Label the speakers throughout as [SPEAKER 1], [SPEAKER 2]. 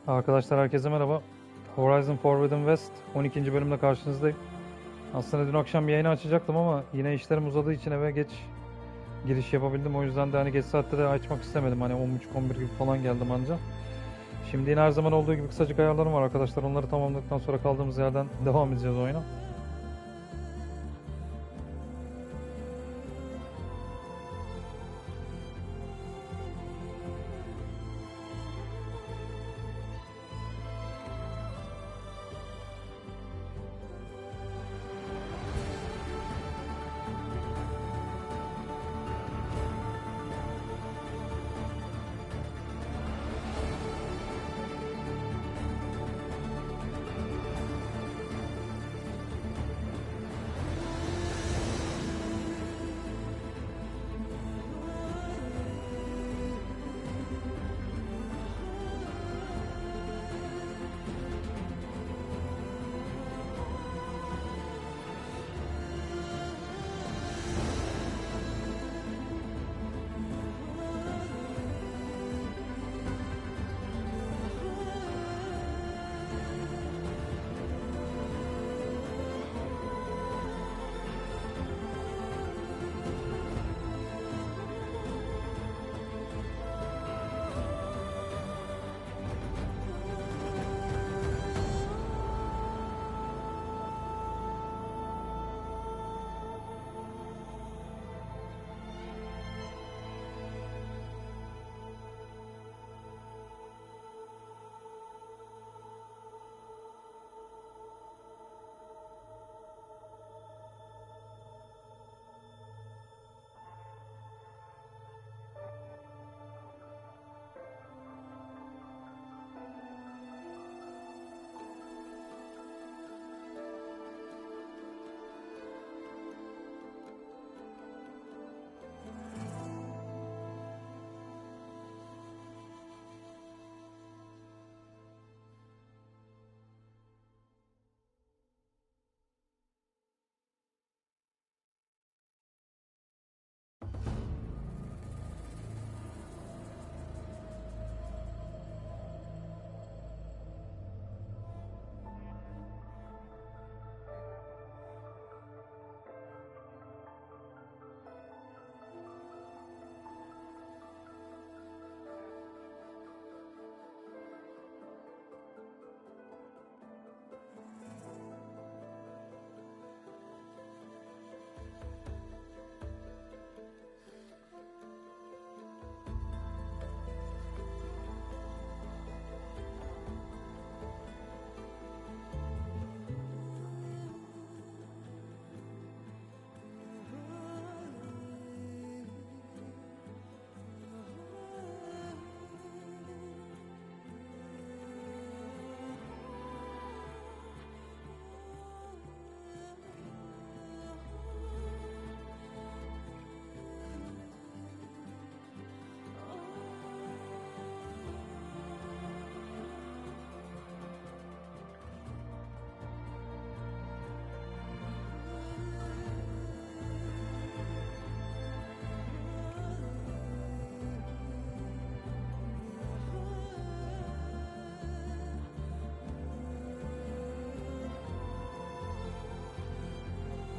[SPEAKER 1] Arkadaşlar herkese merhaba. Horizon Forbidden West 12. bölümde karşınızdayım. Aslında dün akşam yayını açacaktım ama yine işlerim uzadığı için eve geç giriş yapabildim. O yüzden de hani geç saatte de açmak istemedim. Hani 10.30-11 gibi falan geldim anca. Şimdi yine her zaman olduğu gibi kısacık ayarlarım var arkadaşlar. Onları tamamladıktan sonra kaldığımız yerden devam edeceğiz oyuna.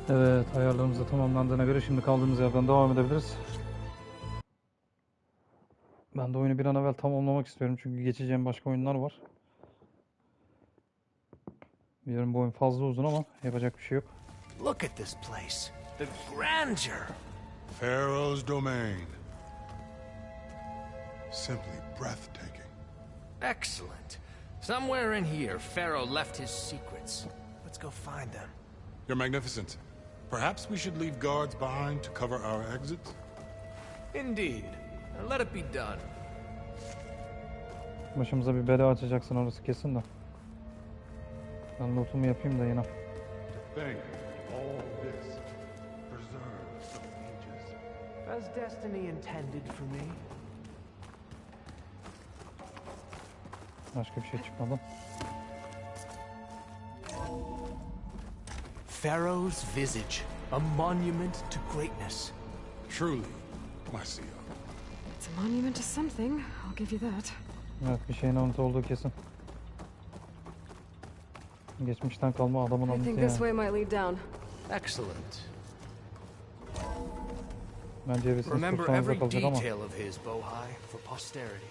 [SPEAKER 1] Evet, ayarlarımız da tamamlandığına göre şimdi kaldığımız yerden devam edebiliriz. Ben de oyunu bir an evvel tamamlamak istiyorum çünkü geçeceğim başka oyunlar var. Biliyorum bu oyun fazla uzun ama yapacak bir şey yok.
[SPEAKER 2] Look at this place. The grandeur.
[SPEAKER 3] Pharaoh's domain. Simply breathtaking.
[SPEAKER 2] Excellent. Somewhere in here, Pharaoh left his secrets. Let's go find them.
[SPEAKER 3] You're magnificent. Perhaps we should leave guards behind to cover our exits?
[SPEAKER 2] Indeed. Now let it be done.
[SPEAKER 1] Başımıza bir bela açacaksın orası kesin de. Ben lootumu yapayım da yine.
[SPEAKER 3] Think all this preserved from ages.
[SPEAKER 2] As destiny intended for me.
[SPEAKER 1] Başka bir şey çıkmadı.
[SPEAKER 2] Pharaoh's visage, a monument to greatness.
[SPEAKER 3] Truly, my CEO.
[SPEAKER 4] It's a monument to something, I'll give you that.
[SPEAKER 1] Evet, bir şeyin anıtı olduğu kesin. Geçmişten kalma adamın
[SPEAKER 4] I
[SPEAKER 1] anıtı
[SPEAKER 4] think
[SPEAKER 1] yani.
[SPEAKER 4] this way might lead down.
[SPEAKER 2] Excellent.
[SPEAKER 1] Bence hevesiniz
[SPEAKER 2] Remember
[SPEAKER 1] tutsanızda
[SPEAKER 2] every
[SPEAKER 1] kalacak ama.
[SPEAKER 2] detail of his, Bohai, for posterity.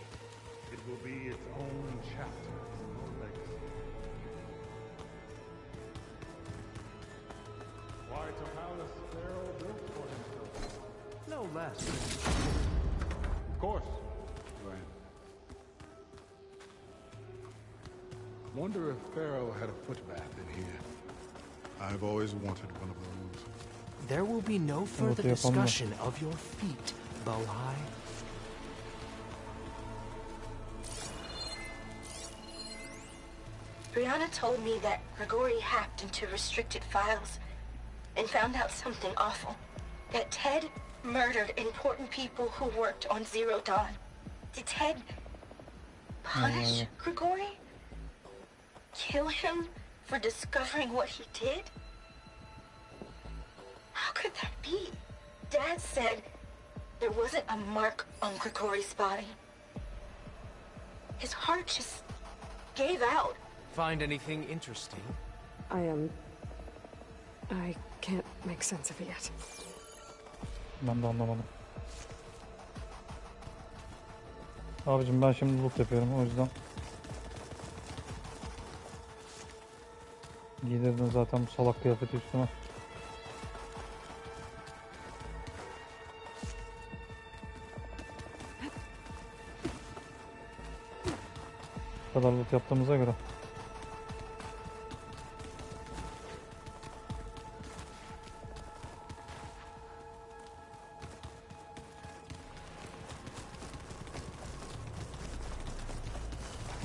[SPEAKER 3] It will be its own chapter in your legacy. Why to palace Pharaoh built for himself?
[SPEAKER 2] No less.
[SPEAKER 3] Of course, Ryan. Wonder if Pharaoh had a footbath in here. I've always wanted one of those.
[SPEAKER 2] There will be no further
[SPEAKER 1] yapalım mı?
[SPEAKER 2] discussion of your feet, Bohai.
[SPEAKER 5] Brianna told me that Grigori hacked into restricted files and found out something awful. That Ted murdered important people who worked on Zero Dawn. Did Ted punish Grigori? Kill him for discovering what he did? How could that be? Dad said there wasn't a mark on Grigori's body. His heart just gave out.
[SPEAKER 2] Find anything interesting?
[SPEAKER 4] I can't make sense of it yet.
[SPEAKER 1] Ben de anlamadım. Abicim ben şimdi loot yapıyorum o yüzden. Giydirdin zaten bu salak kıyafeti üstüme. Bu kadar loot yaptığımıza göre.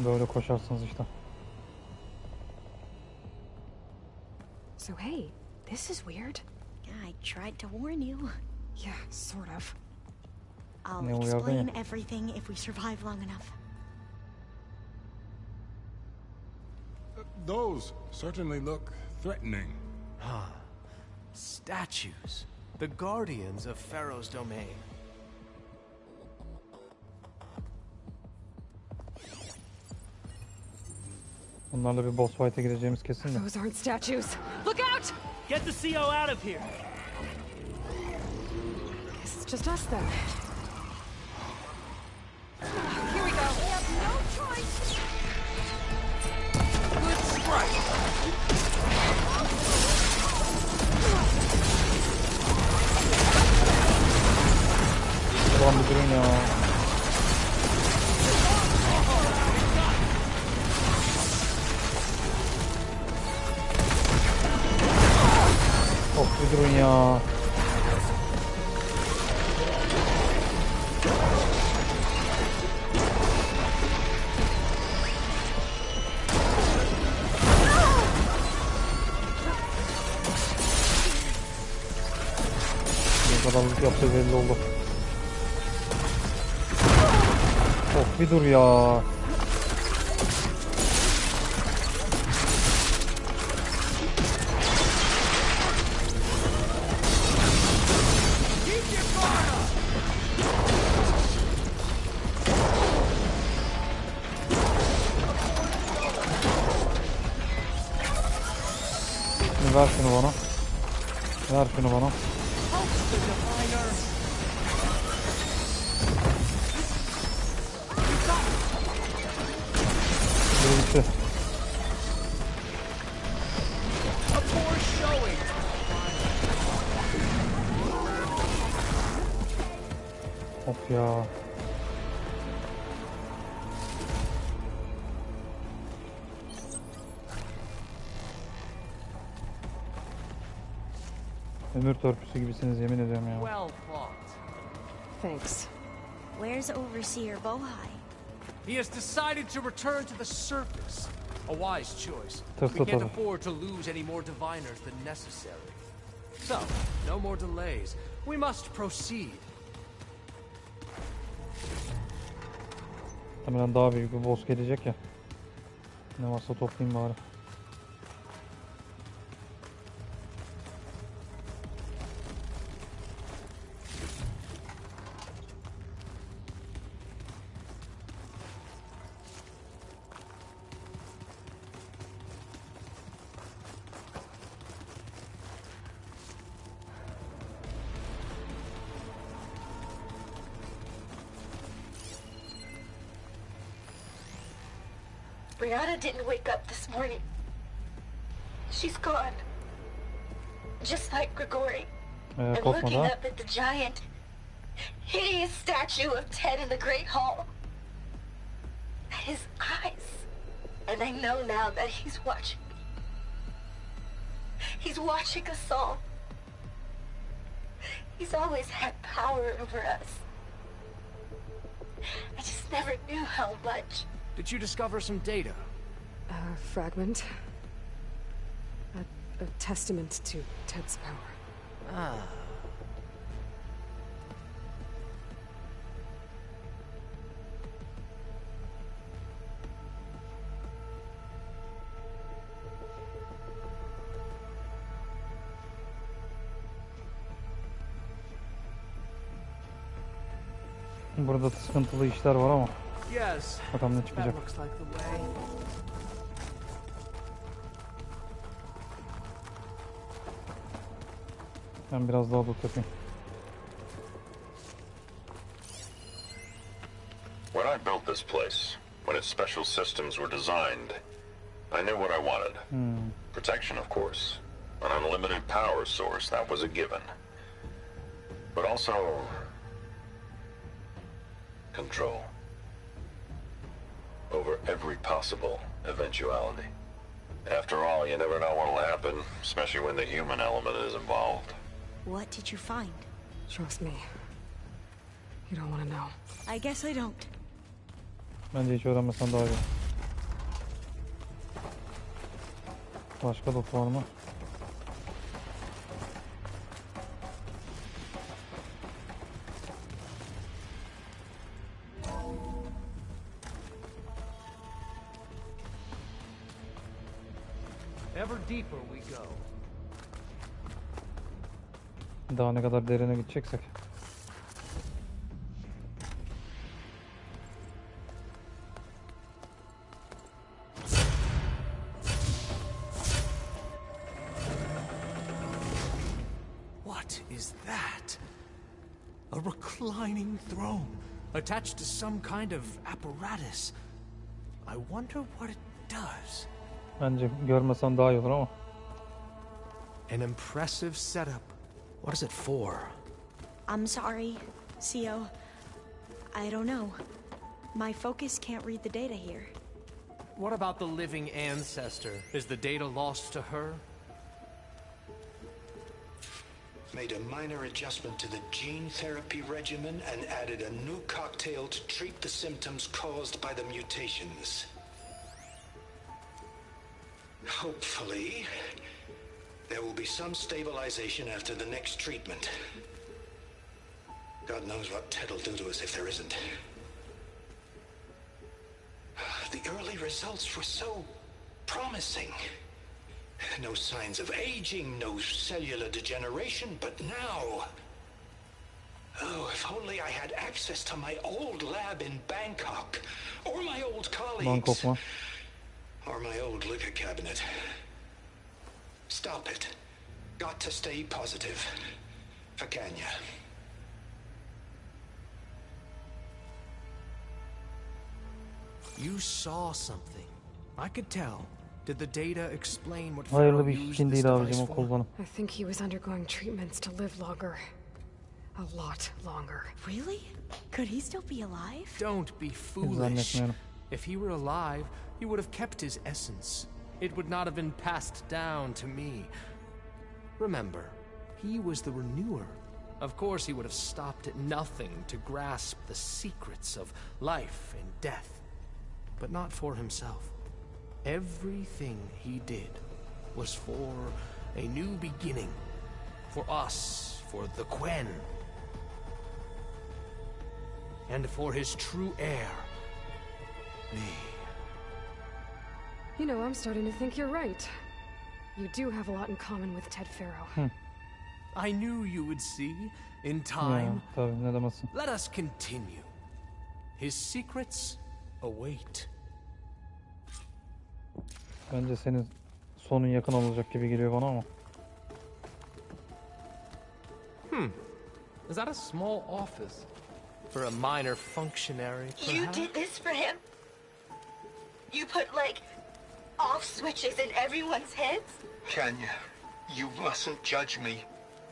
[SPEAKER 1] Böyle koşarsınız işte.
[SPEAKER 4] So hey, this is weird.
[SPEAKER 6] I tried to warn you.
[SPEAKER 4] Yeah, sort of.
[SPEAKER 6] I'll
[SPEAKER 1] Ne uyardın
[SPEAKER 6] explain
[SPEAKER 1] ya?
[SPEAKER 6] everything if we survive long enough.
[SPEAKER 3] Those certainly look threatening.
[SPEAKER 2] Statues. The guardians of Pharaoh's domain.
[SPEAKER 1] Bunlarla bir boss fight'e gireceğimiz kesin de.
[SPEAKER 4] Those aren't statues. Look out!
[SPEAKER 7] Get the CO out of here!
[SPEAKER 4] Guess it's just us then. Here we go. We have no choice. Good strike.
[SPEAKER 1] Ulan bir durun ya. Of bir durun ya. Ne kadarlık yaptığı belli oldu. Of bir dur ya. Ver şunu bana. Ver şunu bana. Bitti. Of ya. Ömür törpüsü gibisiniz yemin ediyorum ya.
[SPEAKER 2] Well fought.
[SPEAKER 4] Thanks.
[SPEAKER 6] Where's Overseer Bohai?
[SPEAKER 2] He has decided to return to the surface. A wise choice.
[SPEAKER 1] Tırtı
[SPEAKER 2] We can't
[SPEAKER 1] tabii.
[SPEAKER 2] afford to lose any more diviners than necessary. So, no more delays. We must proceed.
[SPEAKER 1] Hemen daha büyük bir boss gelecek ya. Ne varsa toplayayım bari.
[SPEAKER 5] Brianna didn't wake up this morning. She's gone. Just like Grigori. I'm
[SPEAKER 1] Korkma
[SPEAKER 5] looking
[SPEAKER 1] da.
[SPEAKER 5] up at the giant, hideous statue of Ted in the Great Hall. At his eyes. And I know now that he's watching me. He's watching us all. He's always had power over us. I just never knew how much.
[SPEAKER 2] Did you discover some data?
[SPEAKER 4] A fragment. A testament to Ted's power.
[SPEAKER 2] Ah.
[SPEAKER 1] Burada sıkıntılı işler var ama
[SPEAKER 2] Yes.
[SPEAKER 1] bakalım ne
[SPEAKER 2] That
[SPEAKER 1] çıkacak.
[SPEAKER 2] looks like the way.
[SPEAKER 1] Ben biraz daha loot yapayım.
[SPEAKER 8] When I built this place, when its special systems were designed, I knew what I wanted. Protection, of course. An unlimited power source, that was a given. But also... control. Over every possible eventuality. After all, you never know what'll happen, especially when the human element is involved.
[SPEAKER 6] What did you find?
[SPEAKER 4] Trust me. You don't want to know.
[SPEAKER 6] I guess I don't.
[SPEAKER 1] Bence hiç öğrenmesen daha iyi. Başka loot var mı?
[SPEAKER 2] Ever deeper we go.
[SPEAKER 1] Daha ne kadar derine gideceksek.
[SPEAKER 2] What is that? A reclining throne, attached to some kind of apparatus. I wonder what it does.
[SPEAKER 1] Bence görmesen daha iyi olur ama.
[SPEAKER 2] An impressive setup. What is it for?
[SPEAKER 6] I'm sorry, CO. I don't know. My focus can't read the data here.
[SPEAKER 2] What about the living ancestor? Is the data lost to her?
[SPEAKER 9] Made a minor adjustment to the gene therapy regimen and added a new cocktail to treat the symptoms caused by the mutations. Hopefully, there will be some stabilization after the next treatment. God knows what Ted will do to us if there isn't. The early results were so promising. No signs of aging, no cellular degeneration, but now... Oh, if only I had access to my old lab in Bangkok, or my old colleagues, or my old liquor cabinet. Stop it. Got to stay positive. For Kenya.
[SPEAKER 2] You saw something. I could tell. Did the data explain what
[SPEAKER 1] Hayırlı
[SPEAKER 2] Pharaoh
[SPEAKER 1] bir
[SPEAKER 2] used
[SPEAKER 1] işin
[SPEAKER 2] this
[SPEAKER 1] değil
[SPEAKER 2] device
[SPEAKER 1] abicim o
[SPEAKER 2] for?
[SPEAKER 1] kullanım.
[SPEAKER 4] I think he was undergoing treatments to live longer. A lot longer.
[SPEAKER 6] Really? Could he still be alive?
[SPEAKER 2] Don't be foolish.
[SPEAKER 1] Zannetmiyorum.
[SPEAKER 2] If he were alive, he would have kept his essence. It would not have been passed down to me. Remember, he was the renewer. Of course, he would have stopped at nothing to grasp the secrets of life and death. But not for himself. Everything he did was for a new beginning. For us, for the Quen. And for his true heir, me.
[SPEAKER 4] You know, I'm starting to think you're right. You do have a lot in common with Ted Pharaoh.
[SPEAKER 2] I knew you would see, in
[SPEAKER 1] Ya,
[SPEAKER 2] time.
[SPEAKER 1] tabii ne demezsin.
[SPEAKER 2] Let us continue. His secrets await.
[SPEAKER 1] Bence senin sonun yakın olacak gibi geliyor bana ama.
[SPEAKER 2] Is that a small office? For a minor functionary,
[SPEAKER 5] You
[SPEAKER 2] perhaps?
[SPEAKER 5] did this for him? You put, like, off switches in everyone's heads?
[SPEAKER 9] Kenya, you mustn't judge me.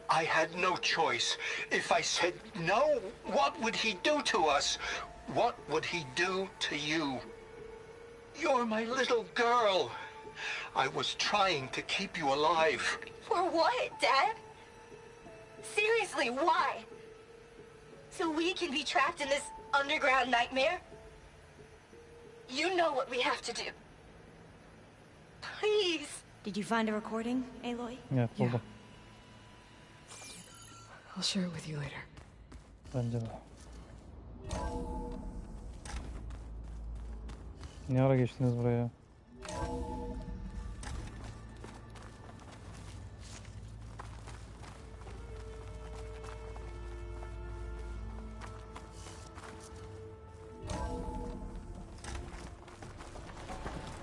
[SPEAKER 9] I had no choice. If I said no, what would he do to us? What would he do to you? You're my little girl. I was trying to keep you alive.
[SPEAKER 5] For what, Dad? Seriously, why? So we can be trapped in this underground nightmare? You know what we have to do. Please.
[SPEAKER 6] Did you find a recording, Aloy?
[SPEAKER 1] Evet, buldum.
[SPEAKER 4] I'll share it with you later.
[SPEAKER 1] Bence de. Ne ara geçtiniz buraya?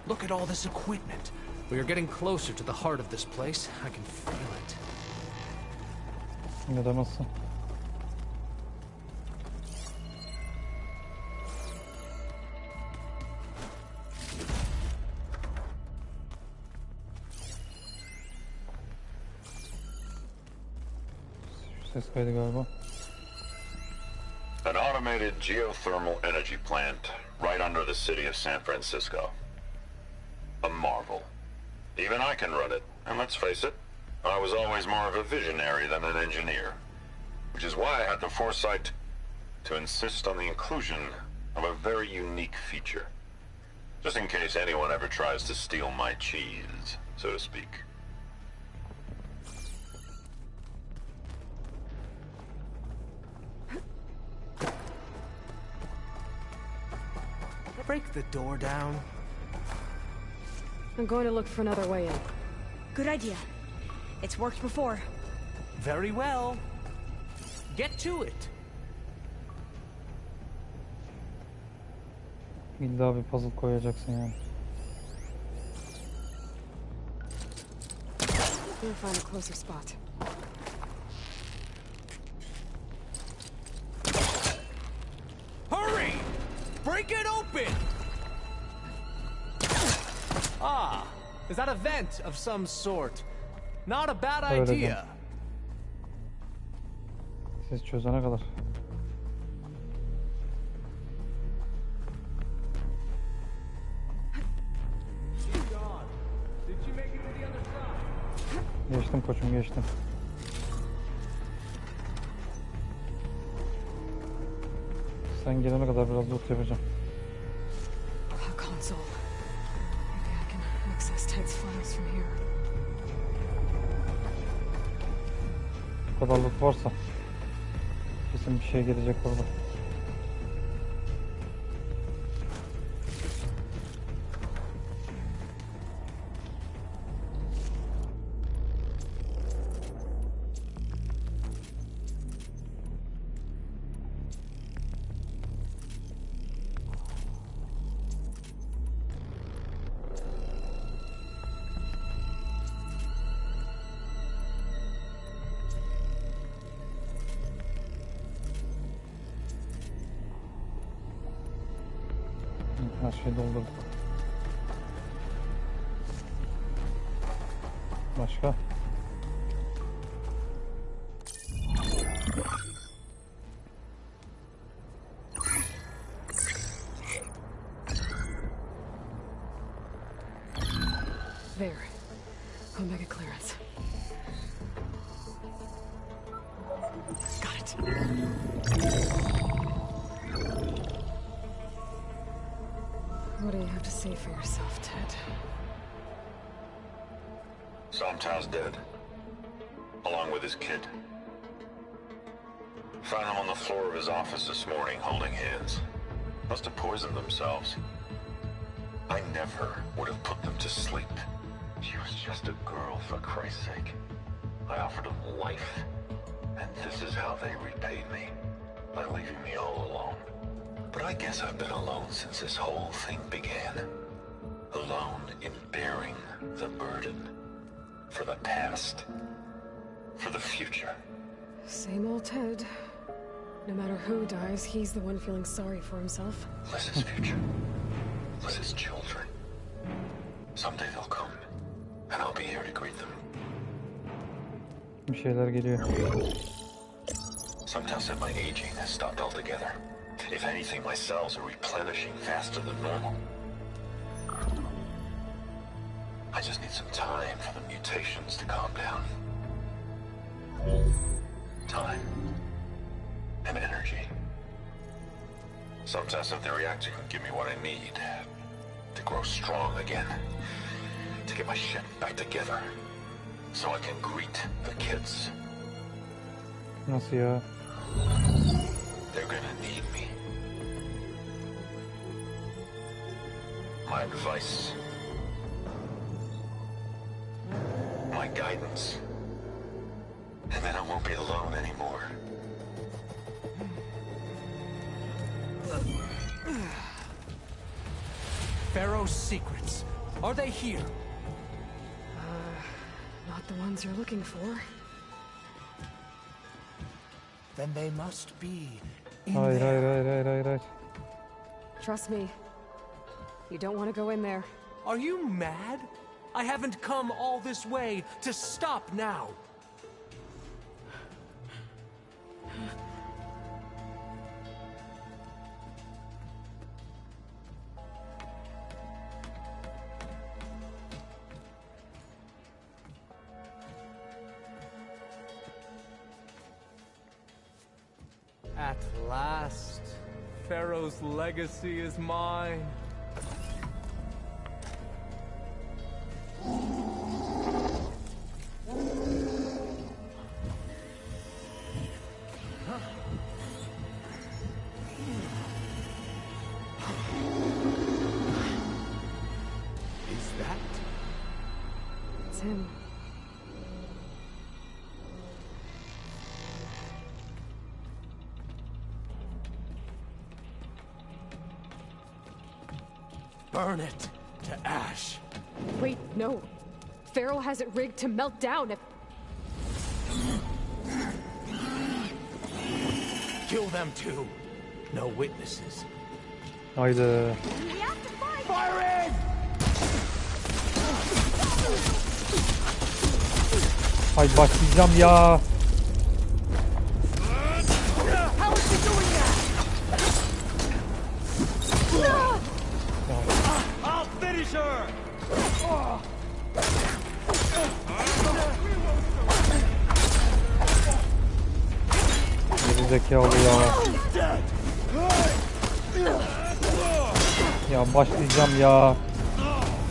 [SPEAKER 2] Look at all this equipment. We are getting closer to the heart of this place. I can feel it.
[SPEAKER 1] Ne demezsin. Ses kaydı galiba.
[SPEAKER 8] An automated geothermal energy plant right under the city of San Francisco. A marvel. Even I can run it, and let's face it, I was always more of a visionary than an engineer. Which is why I had the foresight to insist on the inclusion of a very unique feature. Just in case anyone ever tries to steal my cheese, so to speak.
[SPEAKER 2] Break the door down.
[SPEAKER 4] I'm going to look for another way in.
[SPEAKER 6] Good idea. It's worked before.
[SPEAKER 2] Very well. Get to it.
[SPEAKER 1] İlla bir puzzle koyacaksın yani.
[SPEAKER 4] We'll find a closer spot.
[SPEAKER 2] Hurry! Break it open! Ah, is that a vent of some sort? Not a bad
[SPEAKER 1] Öyle
[SPEAKER 2] idea.
[SPEAKER 1] Siz çözene kadar. Geçtim koçum, geçtim. Sen gelene kadar biraz loot yapacağım.
[SPEAKER 4] A console. Maybe I can access Ted's files from here.
[SPEAKER 1] Bu kadar loot varsa kesin bir şey gelecek orada. Her şeyi doldurduk. Başka?
[SPEAKER 4] There. Omega clearance. Got it. What do you have to say for yourself, Ted?
[SPEAKER 8] Somtow's dead, along with his kid. Found him on the floor of his office this morning, holding hands. Must have poisoned themselves. I never would have put them to sleep. She was just a girl, for Christ's sake. I offered them life, and this is how they repaid me, by leaving me all alone. But I guess I've been alone since this whole thing began. Alone in bearing the burden. For the past. For the future.
[SPEAKER 4] Same old Ted. No matter who dies, he's the one feeling sorry for himself.
[SPEAKER 8] Liz's future. Liz's children. Someday they'll come, and I'll be here to greet them.
[SPEAKER 1] Bir şeyler geliyor.
[SPEAKER 8] Some tell said my aging has stopped altogether. If anything, my cells are replenishing faster than normal. I just need some time for the mutations to calm down. Time. And energy. Some test that the reactor can give me what I need to grow strong again. To get my shit back together. So I can greet the kids.
[SPEAKER 1] Nasıl ya?
[SPEAKER 8] They're gonna need me. My advice. My guidance. And then I won't be alone anymore.
[SPEAKER 2] Pharaoh's secrets. Are they here?
[SPEAKER 4] Not the ones you're looking for.
[SPEAKER 2] Then they must be in
[SPEAKER 1] Hayır
[SPEAKER 2] there.
[SPEAKER 1] hayır.
[SPEAKER 4] Trust me. You don't want to go in there.
[SPEAKER 2] Are you mad? I haven't come all this way to stop now. At last, Pharaoh's legacy is mine. Is that?
[SPEAKER 4] It's him.
[SPEAKER 2] Burn it to ash.
[SPEAKER 4] Wait, no. Pharaoh has it rigged to melt down if...
[SPEAKER 2] Kill them too. No witnesses.
[SPEAKER 1] Haydi.
[SPEAKER 2] Fire in!
[SPEAKER 1] Hay başlayacağım ya.
[SPEAKER 2] How is she doing that? I'll finish her!
[SPEAKER 1] Geri zekalı ya. Ya başlayacağım ya.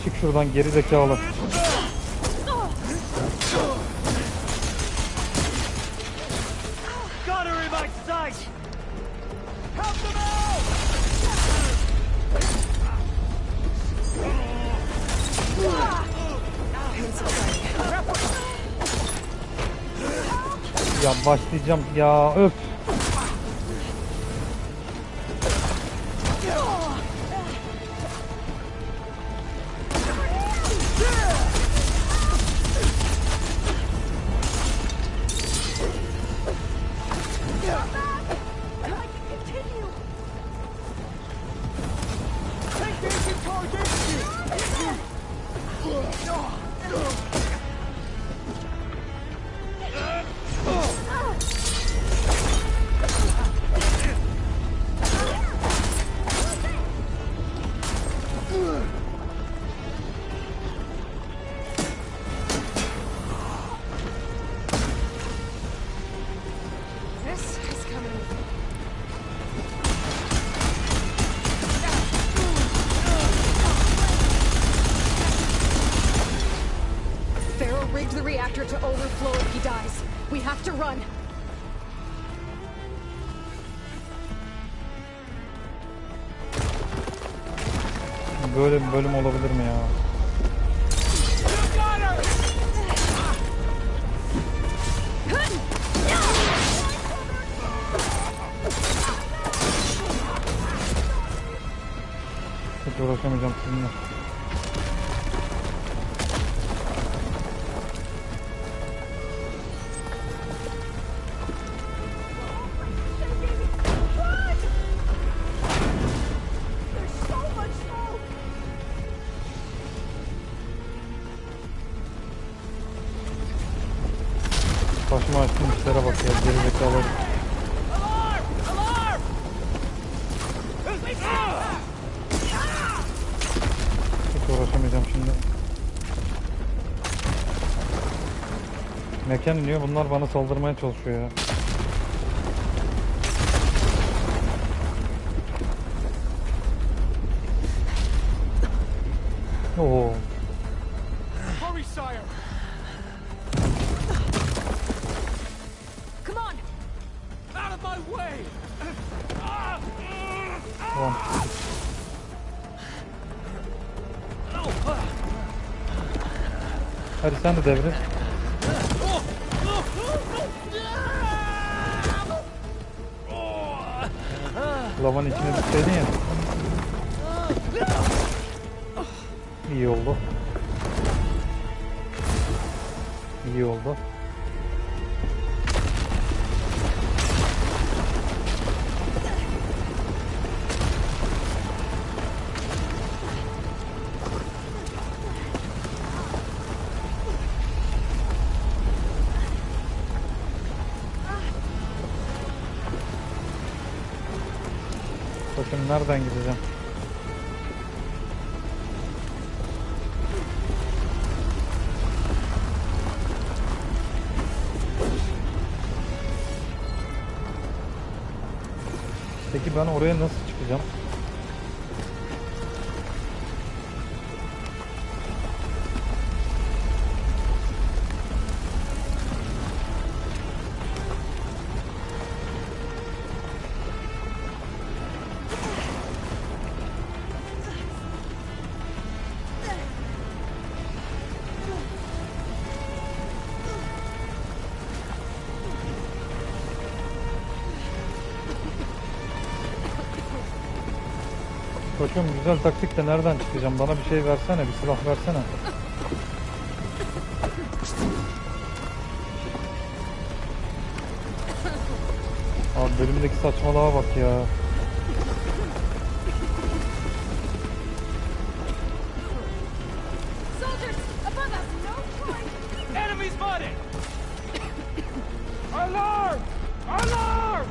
[SPEAKER 1] Çık şuradan geri zekalı.
[SPEAKER 7] Got her in my sight! Help them out!
[SPEAKER 1] Ya başlayacağım ya. Öf.
[SPEAKER 4] This is coming. Pharaoh rigged the reactor to overflow if he dies. We have to run.
[SPEAKER 1] Böyle bir bölüm olabilir mi ya? Hiç uğraşamayacağım sizinle. Başıma açtığım işlere bak ya, gerizekalı. Hiç uğraşamayacağım şimdi. Mekan iniyor, bunlar bana saldırmaya çalışıyor ya. Oo.
[SPEAKER 7] Hurry, sire!
[SPEAKER 4] Come on!
[SPEAKER 7] Out of my way!
[SPEAKER 1] Tamam. Hadi sen de devret. Lavanın içine düşseydin ya. İyi oldu. İyi oldu. Bakın nereden gideceğim? Peki ben oraya nasıl çıkacağım? Koçum güzel taktik de nereden çıkacağım? Bana bir şey versene, bir silah versene. Abi bölümdeki saçmalığa bak ya.
[SPEAKER 4] Soldiers! Above us! No point!
[SPEAKER 7] Enemies spotted! Alarm! Alarm!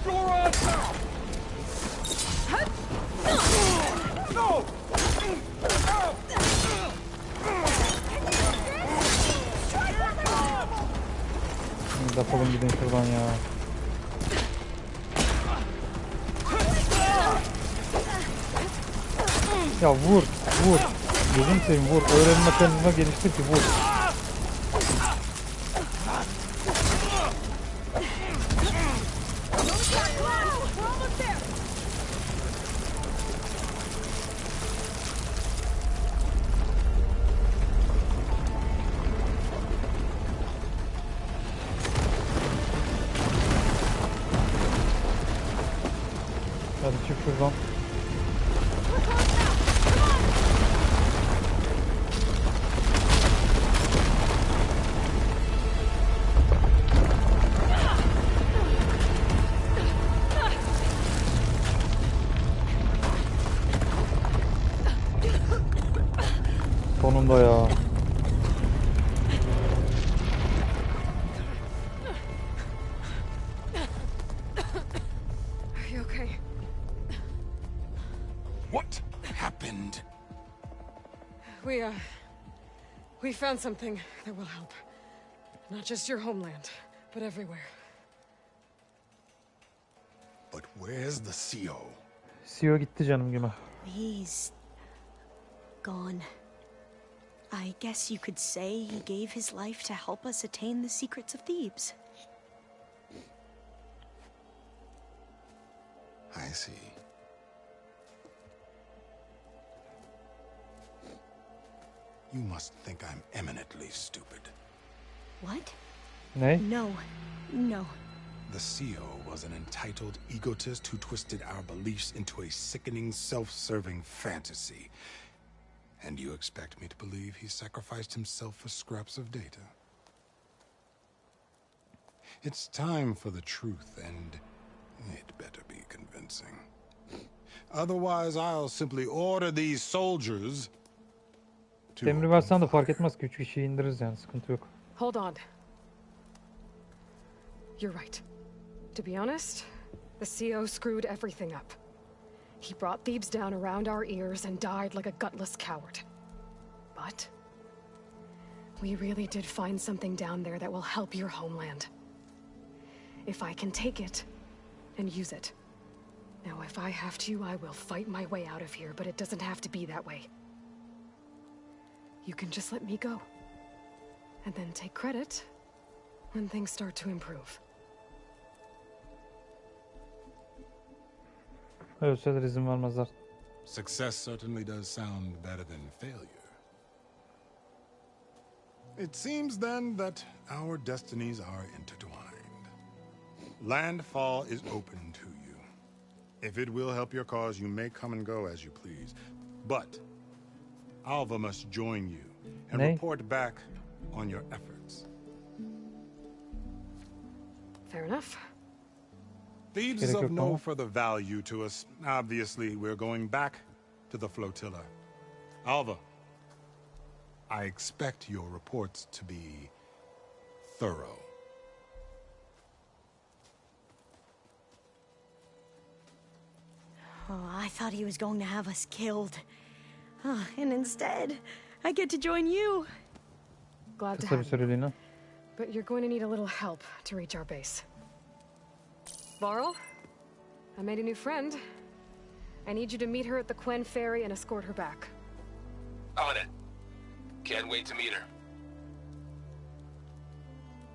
[SPEAKER 7] Door on top! No!
[SPEAKER 1] Defolun gidin şuradan ya. Ya vur, vur. Gözüm seveyim vur. Öğrenme mekanizma geliştir ki vur. Hadi çık şuradan. Sonunda ya.
[SPEAKER 4] Are you okay?
[SPEAKER 3] What happened?
[SPEAKER 4] We found something that will help. Not just your homeland, but everywhere.
[SPEAKER 3] But where's the CO?
[SPEAKER 1] CEO gitti canım gibi.
[SPEAKER 6] He's gone. I guess you could say he gave his life to help us attain the secrets of Thebes.
[SPEAKER 3] I see. You must think I'm eminently stupid.
[SPEAKER 6] What?
[SPEAKER 1] Ne?
[SPEAKER 6] No. No.
[SPEAKER 3] The CO was an entitled egotist who twisted our beliefs into a sickening, self-serving fantasy. And you expect me to believe he sacrificed himself for scraps of data? It's time for the truth, and it better be convincing. Otherwise, I'll simply order these soldiers
[SPEAKER 1] Emri versen de fark etmez ki 3 kişiyi indiririz yani, sıkıntı yok.
[SPEAKER 4] Hold on. You're right. To be honest, the CO screwed everything up. He brought Thebes down around our ears and died like a gutless coward. But we really did find something down there that will help your homeland. If I can take it and use it. Now, if I have to, I will fight my way out of here, but it doesn't have to be that way. You can just let me go. And then take credit when things start to improve.
[SPEAKER 1] Ölseler izin vermezler.
[SPEAKER 3] Success certainly does sound better than failure. It seems then that our destinies are intertwined. Landfall is open to you. If it will help your cause, you may come and go as you please. But Alva must join you and report back on your efforts.
[SPEAKER 4] Fair enough.
[SPEAKER 3] Thebes is of no further value to us. Obviously, we're going back to the flotilla. Alva, I expect your reports to be thorough.
[SPEAKER 6] Oh, I thought he was going to have us killed. And instead, I get to join you.
[SPEAKER 4] Glad to
[SPEAKER 1] Kısa bir
[SPEAKER 4] have you.
[SPEAKER 1] süreliğine.
[SPEAKER 4] But you're going to need a little help to reach our base. Varl, I made a new friend. I need you to meet her at the Quen Ferry and escort her back.
[SPEAKER 10] On it. Can't wait to meet her.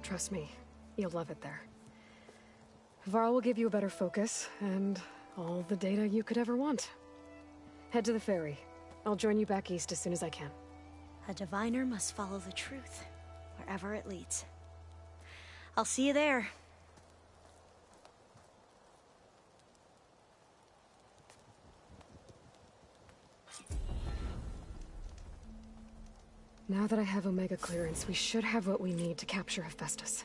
[SPEAKER 4] Trust me, you'll love it there. Varl will give you a better focus and all the data you could ever want. Head to the ferry. I'll join you back east as soon as I can.
[SPEAKER 6] A diviner must follow the truth, wherever it leads. I'll see you there.
[SPEAKER 4] Now that I have Omega clearance, we should have what we need to capture Hephaestus.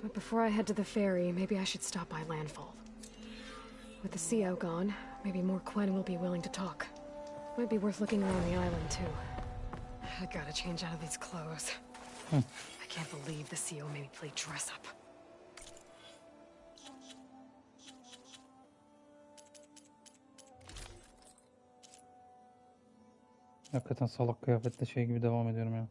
[SPEAKER 4] But before I head to the ferry, maybe I should stop by Landfall. With the CO gone, maybe more Quen will be willing to talk. Might be worth looking around the island, too. I gotta change out of these clothes. I can't believe the CO made me play dress up.
[SPEAKER 1] Hakikaten salak kıyafetle şey gibi devam ediyorum ya.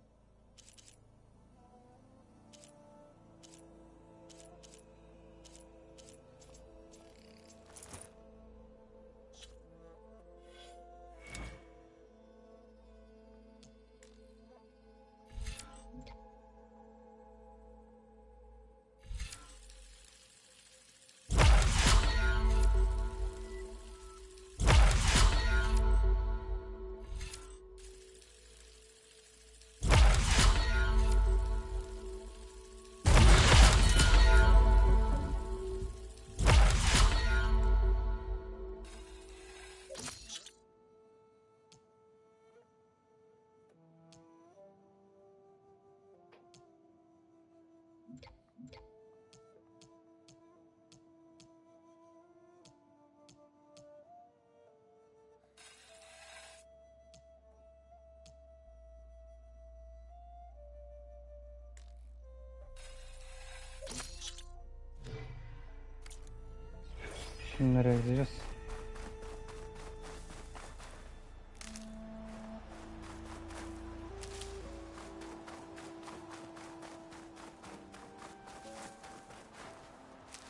[SPEAKER 1] Şimdi nereye gideceğiz?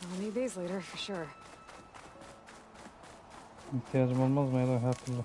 [SPEAKER 4] I'll need these later, for sure.
[SPEAKER 1] İhtiyacım olmaz mı ya da her türlü?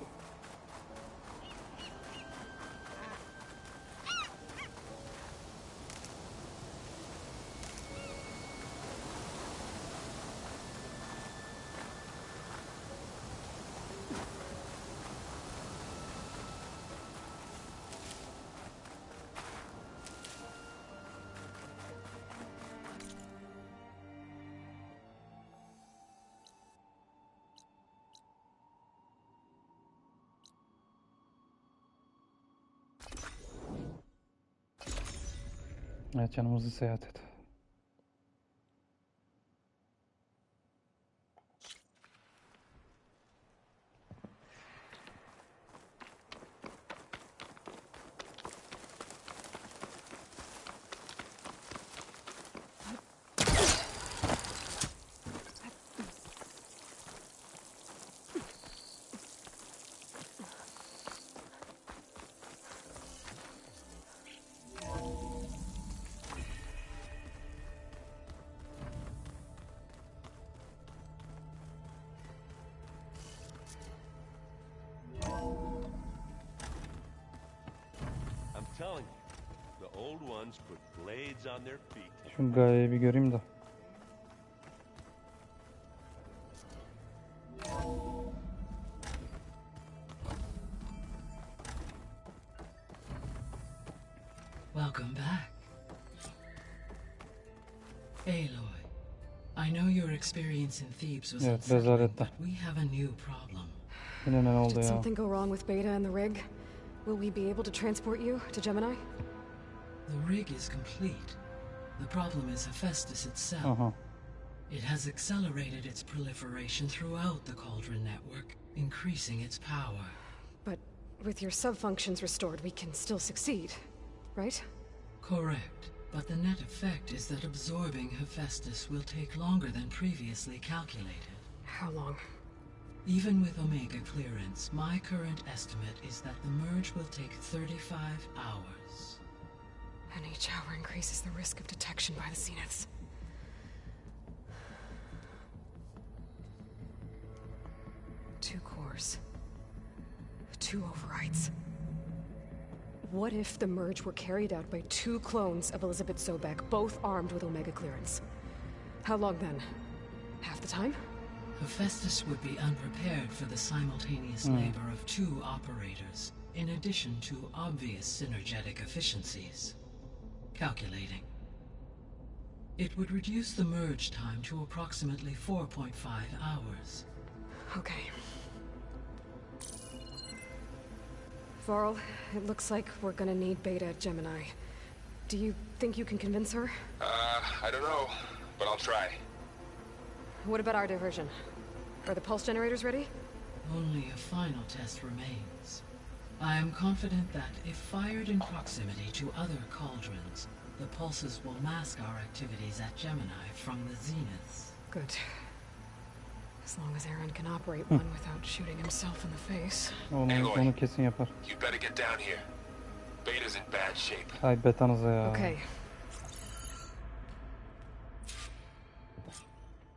[SPEAKER 1] Evet, canımızı seyahat et.
[SPEAKER 11] telling you, the old ones put blades on their feet.
[SPEAKER 1] Şu Gaia'yı bir göreyim de.
[SPEAKER 12] Welcome back. Aloy, I know your experience in Thebes was
[SPEAKER 1] Evet,
[SPEAKER 12] unsettling,
[SPEAKER 1] rezalette.
[SPEAKER 12] but we have a new problem.
[SPEAKER 1] Yine ne oldu
[SPEAKER 4] Did
[SPEAKER 1] ya?
[SPEAKER 4] something go wrong with Beta and the rig? Will we be able to transport you to Gemini?
[SPEAKER 12] The rig is complete. The problem is Hephaestus itself.
[SPEAKER 1] Aha.
[SPEAKER 12] It has accelerated its proliferation throughout the Cauldron network, increasing its power.
[SPEAKER 4] But with your sub-functions restored, we can still succeed, right?
[SPEAKER 12] Correct. But the net effect is that absorbing Hephaestus will take longer than previously calculated.
[SPEAKER 4] How long?
[SPEAKER 12] Even with Omega clearance, my current estimate is that the merge will take 35 hours.
[SPEAKER 4] And each hour increases the risk of detection by the Zeniths. Two cores. Two overrides. What if the merge were carried out by two clones of Elizabeth Sobek, both armed with Omega clearance? How long then? Half the time?
[SPEAKER 12] Hephaestus would be unprepared for the simultaneous labor of two operators, in addition to obvious synergetic efficiencies. Calculating. It would reduce the merge time to approximately 4.5 hours.
[SPEAKER 4] Okay. Varl, it looks like we're gonna need Beta at Gemini. Do you think you can convince her?
[SPEAKER 10] I don't know, but I'll try.
[SPEAKER 4] What about our diversion? Are the pulse generators ready?
[SPEAKER 12] Only a final test remains. I am confident that if fired in proximity to other cauldrons, the pulses will mask our activities at Gemini from the zeniths.
[SPEAKER 4] Good. As long as Aaron can operate one without shooting himself in the face.
[SPEAKER 1] Onu kesin yapar.
[SPEAKER 10] You better get down here. Beta's in bad shape.
[SPEAKER 1] Ay betanıza ya.
[SPEAKER 4] Okay.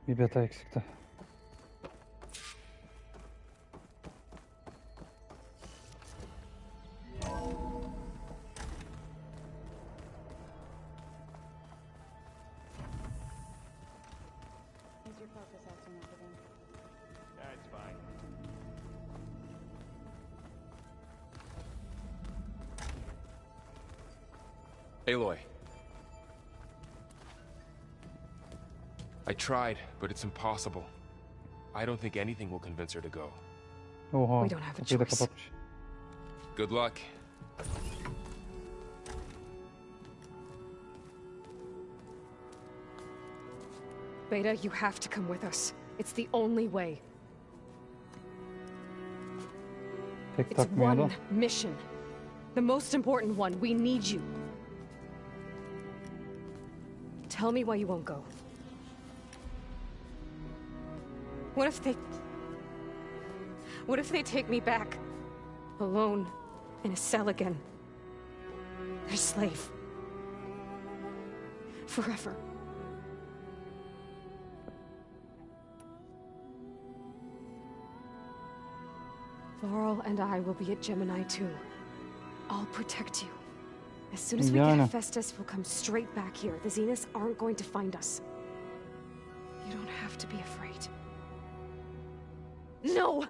[SPEAKER 1] Bir beta eksikti.
[SPEAKER 11] That's fine.
[SPEAKER 10] Aloy. I tried, but it's impossible. I don't think anything will convince her to go.
[SPEAKER 1] Oha.
[SPEAKER 4] We don't have a
[SPEAKER 1] Kapıyı da
[SPEAKER 4] choice.
[SPEAKER 1] kapatmış.
[SPEAKER 10] Good luck.
[SPEAKER 4] Beta, you have to come with us. It's the only way.
[SPEAKER 1] Tek
[SPEAKER 4] It's
[SPEAKER 1] takmıyor da.
[SPEAKER 4] one mission. The most important one. We need you. Tell me why you won't go. What if they take me back? Alone. In a cell again. A slave. Forever. Varl and I will be at Gemini too. I'll protect you. As soon as we get Hephaestus, we'll come straight back here. The Zeniths aren't going to find us. You don't have to be afraid. No!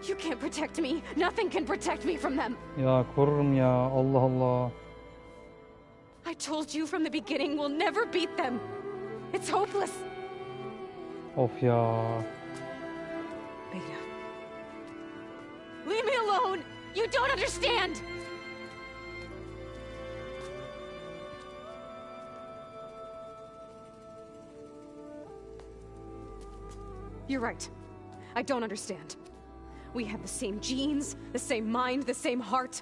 [SPEAKER 4] You can't protect me. Nothing can protect me from them.
[SPEAKER 1] Ya korurum ya. Allah Allah.
[SPEAKER 4] I told you from the beginning we'll never beat them. It's hopeless.
[SPEAKER 1] Of ya.
[SPEAKER 4] Beta. Leave me alone! You don't understand! You're right. I don't understand. We have the same genes, the same mind, the same heart.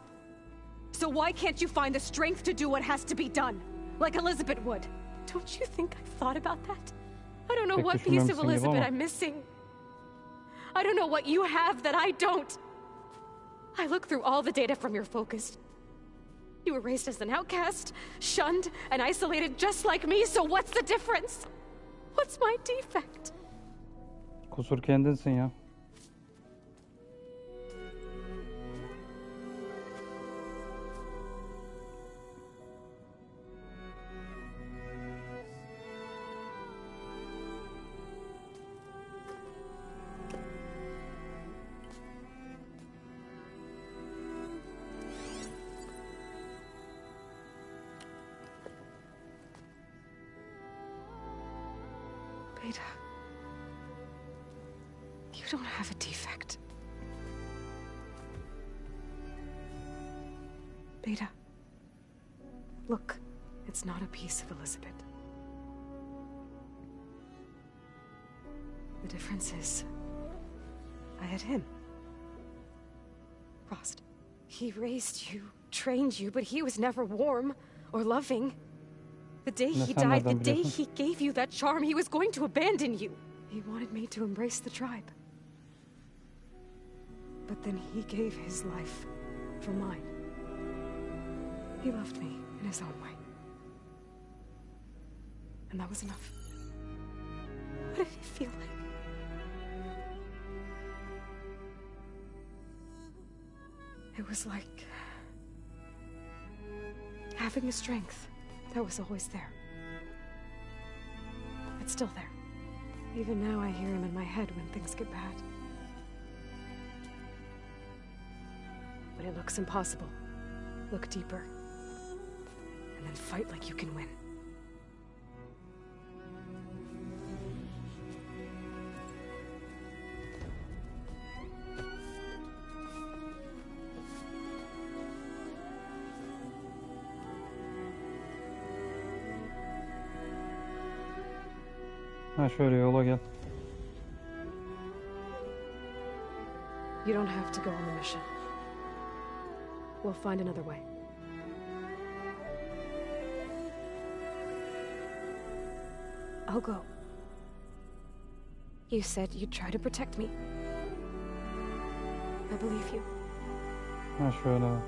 [SPEAKER 4] So why can't you find the strength to do what has to be done? Like Elizabeth would. Don't you think I've thought about that? I don't know
[SPEAKER 1] Pek
[SPEAKER 4] what piece of
[SPEAKER 1] düşünmemişsin gibi
[SPEAKER 4] Elizabeth
[SPEAKER 1] ama.
[SPEAKER 4] I'm missing. I don't know what you have that I don't. I looked through all the data from your focus. You were raised as an outcast, shunned, and isolated just like me, so what's the difference? What's my defect?
[SPEAKER 1] Kusur kendinsin ya.
[SPEAKER 4] don't have a defect. Beta. Look, it's not a piece of Elizabeth. The difference is, I had him. Frost. He raised you, trained you, but he was never warm or loving. The day he died, the day he gave you that charm, he was going to abandon you. He wanted me to embrace the tribe. But then he gave his life for mine. He loved me in his own way. And that was enough. What did it feel like? It was like having a strength that was always there. It's still there. Even now I hear him in my head when things get bad. When it looks impossible, look deeper. And then fight like you can win.
[SPEAKER 1] Ha şöyle yola gel.
[SPEAKER 4] You don't have to go on the mission. We'll find another way. I'll go. You said you'd try to protect me. I believe you.
[SPEAKER 1] Ha şöyle.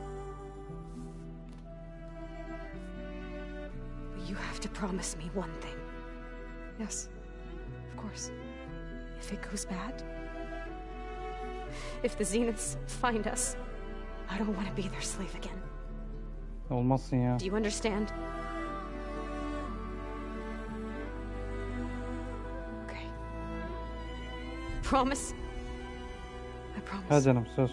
[SPEAKER 4] But you have to promise me one thing. Yes, of course. If it goes bad, if the Zeniths find us, I don't want to be their slave again.
[SPEAKER 1] Olmazsın ya.
[SPEAKER 4] Do you understand? Okay. Promise? I promise.
[SPEAKER 1] Ha canım söz.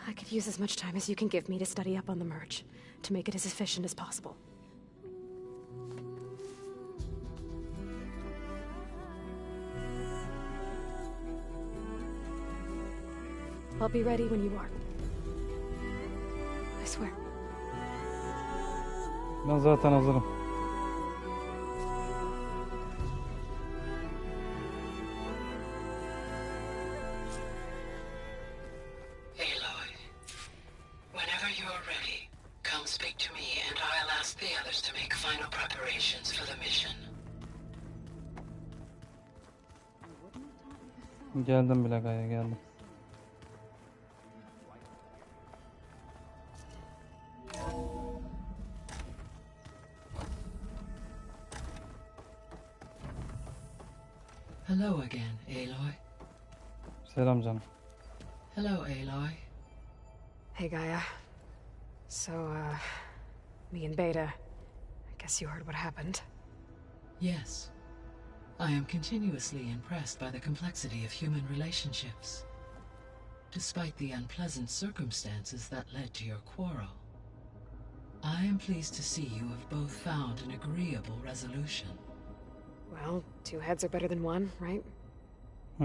[SPEAKER 4] I could use as much time as you can give me to study up on the merge, to make it as efficient as possible. I'll be ready when you are. I swear.
[SPEAKER 1] Ben zaten hazırım.
[SPEAKER 13] Aloy, whenever you're ready, come speak to me and I'll ask the others to make final preparations for the mission.
[SPEAKER 1] Geldim bile Gaya, geldim.
[SPEAKER 12] Hello again, Aloy.
[SPEAKER 1] Selam canım.
[SPEAKER 12] Hello, Aloy.
[SPEAKER 4] Hey, Gaia. So, me and Beta, I guess you heard what happened.
[SPEAKER 12] Yes. I am continuously impressed by the complexity of human relationships. Despite the unpleasant circumstances that led to your quarrel, I am pleased to see you have both found an agreeable resolution.
[SPEAKER 4] Well, two heads are better than one, right?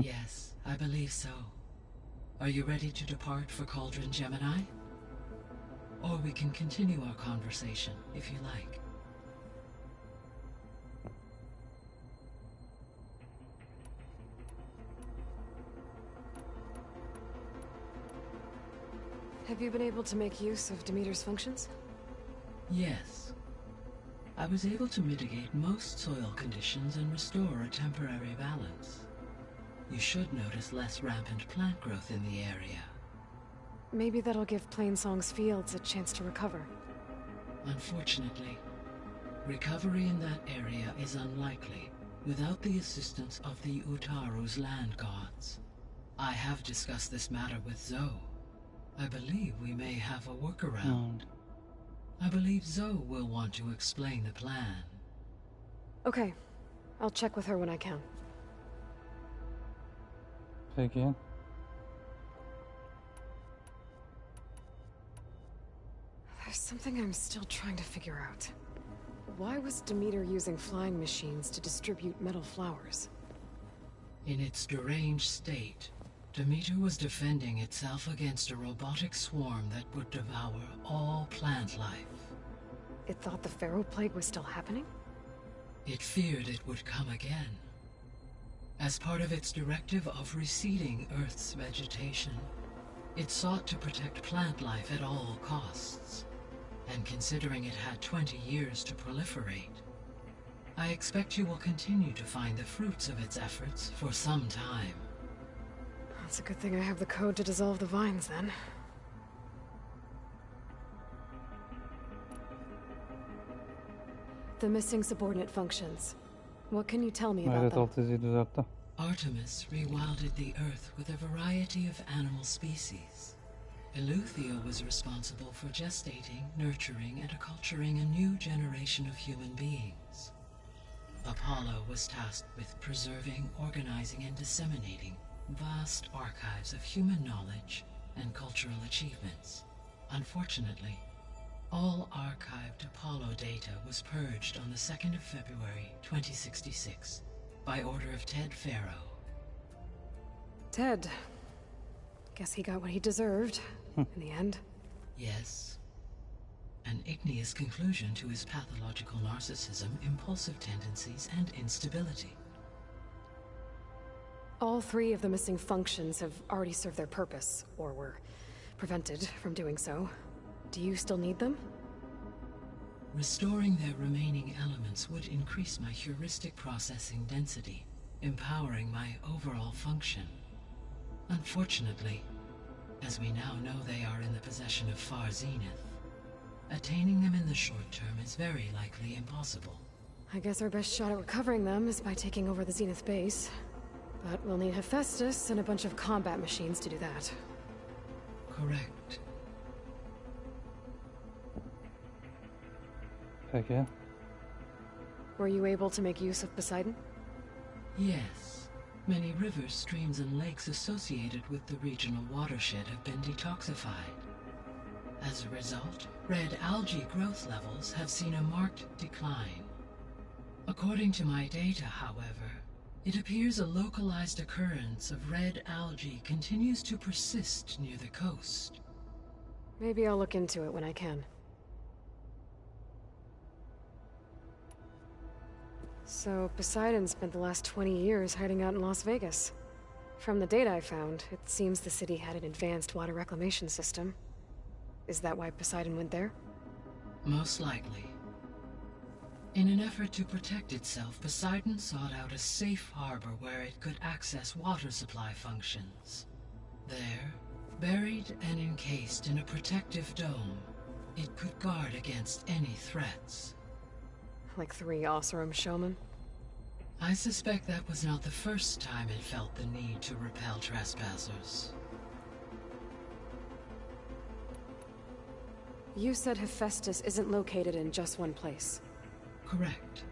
[SPEAKER 12] Yes, I believe so. Are you ready to depart for Cauldron Gemini? Or we can continue our conversation, if you like.
[SPEAKER 4] Have you been able to make use of Demeter's functions?
[SPEAKER 12] Yes. I was able to mitigate most soil conditions and restore a temporary balance. You should notice less rampant plant growth in the area.
[SPEAKER 4] Maybe that'll give Plainsong's fields a chance to recover.
[SPEAKER 12] Unfortunately, recovery in that area is unlikely without the assistance of the Utaru's land gods. I have discussed this matter with Zoe. I believe we may have a workaround. I believe Zoe will want to explain the plan.
[SPEAKER 4] Okay. I'll check with her when I can.
[SPEAKER 1] Peki.
[SPEAKER 4] There's something I'm still trying to figure out. Why was Demeter using flying machines to distribute metal flowers?
[SPEAKER 12] In its deranged state, Demeter was defending itself against a robotic swarm that would devour all plant life.
[SPEAKER 4] It thought the Pharaoh Plague was still happening?
[SPEAKER 12] It feared it would come again. As part of its directive of receding Earth's vegetation, it sought to protect plant life at all costs. And considering it had 20 years to proliferate, I expect you will continue to find the fruits of its efforts for some time.
[SPEAKER 4] It's a good thing I have the code to dissolve the vines, then. The missing subordinate functions. What can you tell me about
[SPEAKER 1] Evet,
[SPEAKER 4] them?
[SPEAKER 1] alt yazıyı düzeltti.
[SPEAKER 12] Artemis rewilded the Earth with a variety of animal species. Eleuthia was responsible for gestating, nurturing, and acculturating a new generation of human beings. Apollo was tasked with preserving, organizing, and disseminating vast archives of human knowledge and cultural achievements. Unfortunately, all archived Apollo data was purged on the 2nd of February, 2066, by order of Ted Pharaoh.
[SPEAKER 4] Ted. Guess he got what he deserved, in the end.
[SPEAKER 12] Yes. An igneous conclusion to his pathological narcissism, impulsive tendencies, and instability.
[SPEAKER 4] All 3 of the missing functions have already served their purpose, or were prevented from doing so. Do you still need them?
[SPEAKER 12] Restoring their remaining elements would increase my heuristic processing density, empowering my overall function. Unfortunately, as we now know they are in the possession of Far Zenith, attaining them in the short term is very likely impossible.
[SPEAKER 4] I guess our best shot at recovering them is by taking over the Zenith base. But we'll need Hephaestus and a bunch of combat machines to do that.
[SPEAKER 12] Correct.
[SPEAKER 1] Peki.
[SPEAKER 4] Were you able to make use of Poseidon?
[SPEAKER 12] Yes. Many rivers, streams, and lakes associated with the regional watershed have been detoxified. As a result, red algae growth levels have seen a marked decline. According to my data, however, it appears a localized occurrence of red algae continues to persist near the coast.
[SPEAKER 4] Maybe I'll look into it when I can. So, Poseidon spent the last 20 years hiding out in Las Vegas. From the data I found, it seems the city had an advanced water reclamation system. Is that why Poseidon went there?
[SPEAKER 12] Most likely. In an effort to protect itself, Poseidon sought out a safe harbor where it could access water supply functions. There, buried and encased in a protective dome, it could guard against any threats.
[SPEAKER 4] Like 3 Oseram showmen?
[SPEAKER 12] I suspect that was not the first time it felt the need to repel trespassers.
[SPEAKER 4] You said Hephaestus isn't located in just one place.
[SPEAKER 12] Correct.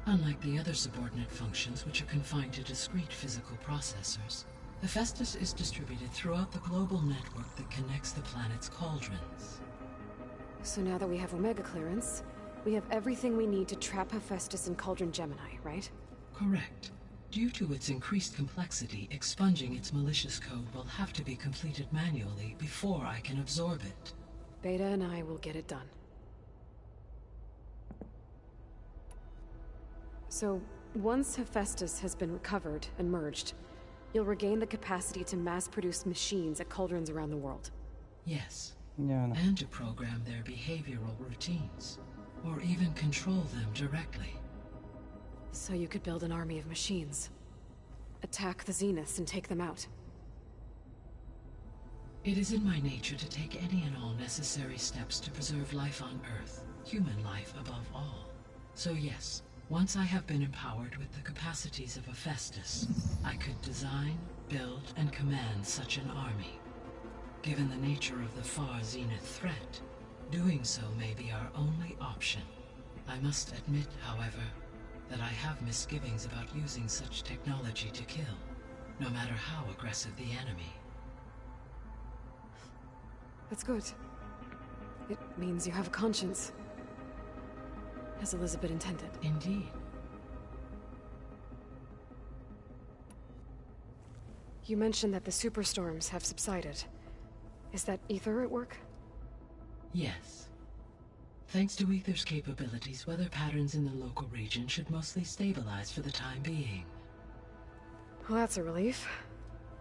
[SPEAKER 12] Unlike the other subordinate functions, which are confined to discrete physical processors, Hephaestus is distributed throughout the global network that connects the planet's cauldrons.
[SPEAKER 4] So now that we have Omega clearance, we have everything we need to trap Hephaestus in Cauldron Gemini, right?
[SPEAKER 12] Correct. Due to its increased complexity, expunging its malicious code will have to be completed manually before I can absorb it.
[SPEAKER 4] Beta and I will get it done. So, once Hephaestus has been recovered and merged, you'll regain the capacity to mass-produce machines at cauldrons around the world.
[SPEAKER 12] Yes.
[SPEAKER 1] Yani.
[SPEAKER 12] And to program their behavioral routines, or even control them directly.
[SPEAKER 4] So you could build an army of machines. Attack the Zeniths and take them out.
[SPEAKER 12] It is in my nature to take any and all necessary steps to preserve life on Earth, human life above all. So yes, once I have been empowered with the capacities of Hephaestus, I could design, build, and command such an army. Given the nature of the Far Zenith threat, doing so may be our only option. I must admit, however, that I have misgivings about using such technology to kill, no matter how aggressive the enemy.
[SPEAKER 4] That's good. It means you have a conscience. as Elizabeth intended.
[SPEAKER 12] Indeed.
[SPEAKER 4] You mentioned that the superstorms have subsided. Is that Ether at work?
[SPEAKER 12] Yes. Thanks to Ether's capabilities, weather patterns in the local region should mostly stabilize for the time being.
[SPEAKER 4] Well, that's a relief.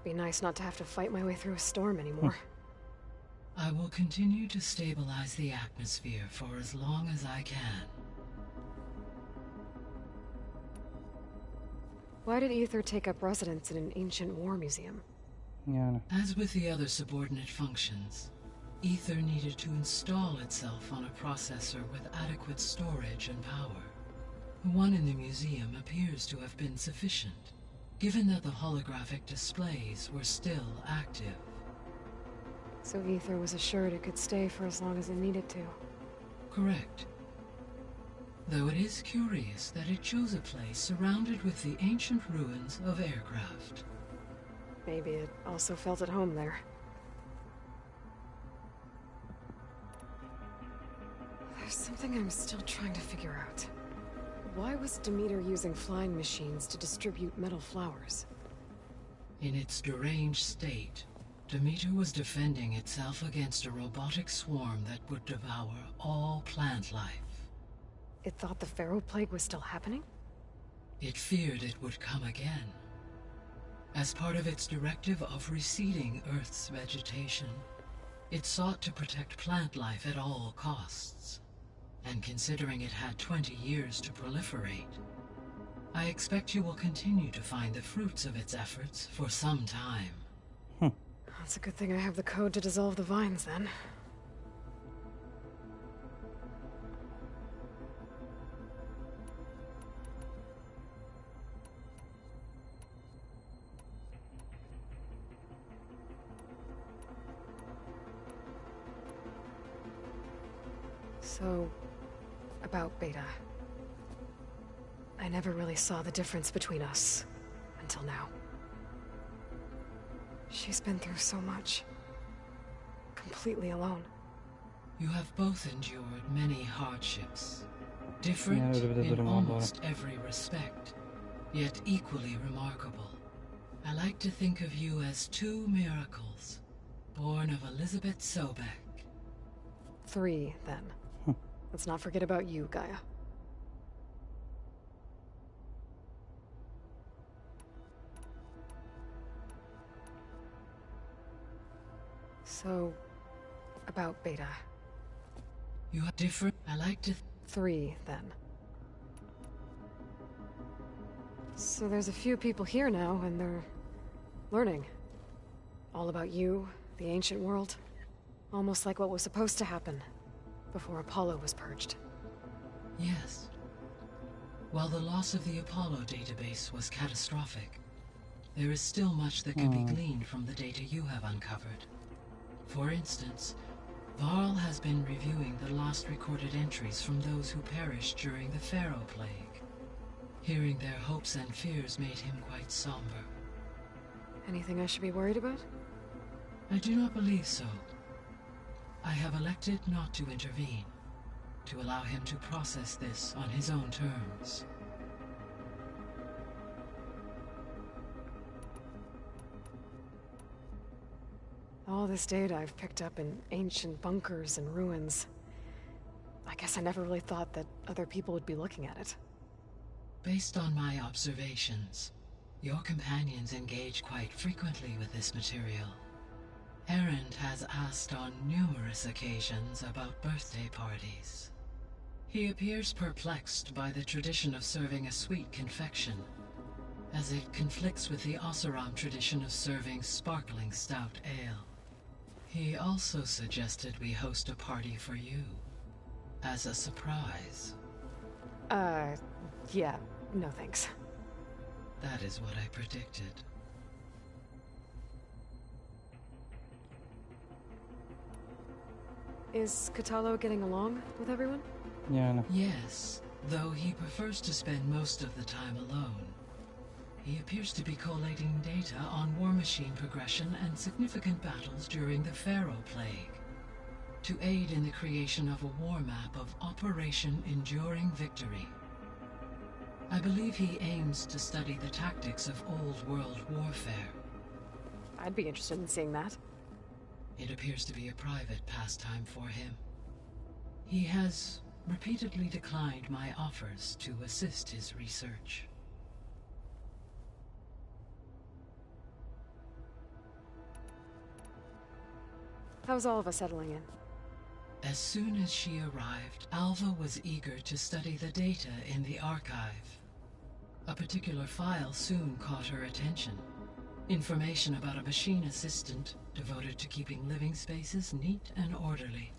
[SPEAKER 4] Be nice not to have to fight my way through a storm anymore.
[SPEAKER 12] I will continue to stabilize the atmosphere for as long as I can.
[SPEAKER 4] Why did Ether take up residence in an ancient war museum?
[SPEAKER 1] Yani.
[SPEAKER 12] As with the other subordinate functions, Ether needed to install itself on a processor with adequate storage and power. The one in the museum appears to have been sufficient, given that the holographic displays were still active.
[SPEAKER 4] So Ether was assured it could stay for as long as it needed to.
[SPEAKER 12] Correct. Though it is curious that it chose a place surrounded with the ancient ruins of aircraft.
[SPEAKER 4] Maybe it also felt at home there. There's something I'm still trying to figure out. Why was Demeter using flying machines to distribute metal flowers?
[SPEAKER 12] In its deranged state, Demeter was defending itself against a robotic swarm that would devour all plant life.
[SPEAKER 4] It thought the Pharaoh Plague was still happening?
[SPEAKER 12] It feared it would come again. As part of its directive of reseeding Earth's vegetation, it sought to protect plant life at all costs. And considering it had 20 years to proliferate, I expect you will continue to find the fruits of its efforts for some time.
[SPEAKER 4] That's a good thing I have the code to dissolve the vines, then. So, about Beta. I never really saw the difference between us, until now. She's been through so much. Completely alone.
[SPEAKER 12] You have both endured many hardships. Different in almost every respect, yet equally remarkable. I like to think of you as two miracles, born of Elizabeth Sobek.
[SPEAKER 4] 3, then. Let's not forget about you, Gaia. So, about Beta.
[SPEAKER 12] You are different. I like to...
[SPEAKER 4] 3, then. So there's a few people here now, and they're learning. All about you, the ancient world. Almost like what was supposed to happen before Apollo was purged.
[SPEAKER 12] Yes. While the loss of the Apollo database was catastrophic, there is still much that can be gleaned from the data you have uncovered. For instance, Varl has been reviewing the last recorded entries from those who perished during the Pharaoh Plague. Hearing their hopes and fears made him quite somber.
[SPEAKER 4] Anything I should be worried about?
[SPEAKER 12] I do not believe so. I have elected not to intervene, to allow him to process this on his own terms.
[SPEAKER 4] All this data I've picked up in ancient bunkers and ruins. I guess I never really thought that other people would be looking at it.
[SPEAKER 12] Based on my observations, your companions engage quite frequently with this material. Erend has asked on numerous occasions about birthday parties. He appears perplexed by the tradition of serving a sweet confection, as it conflicts with the Oseram tradition of serving sparkling stout ale. He also suggested we host a party for you, as a surprise.
[SPEAKER 4] Yeah, no thanks.
[SPEAKER 12] That is what I predicted.
[SPEAKER 4] Is Katalo getting along with everyone?
[SPEAKER 1] Yeah, I know.
[SPEAKER 12] Yes, though he prefers to spend most of the time alone. He appears to be collating data on war machine progression and significant battles during the Pharaoh Plague. to aid in the creation of a war map of Operation Enduring Victory. I believe he aims to study the tactics of old world warfare.
[SPEAKER 4] I'd be interested in seeing that.
[SPEAKER 12] It appears to be a private pastime for him. He has repeatedly declined my offers to assist his research.
[SPEAKER 4] How's all of us settling in?
[SPEAKER 12] As soon as she arrived, Alva was eager to study the data in the archive. A particular file soon caught her attention. Information about a machine assistant devoted to keeping living spaces neat and orderly.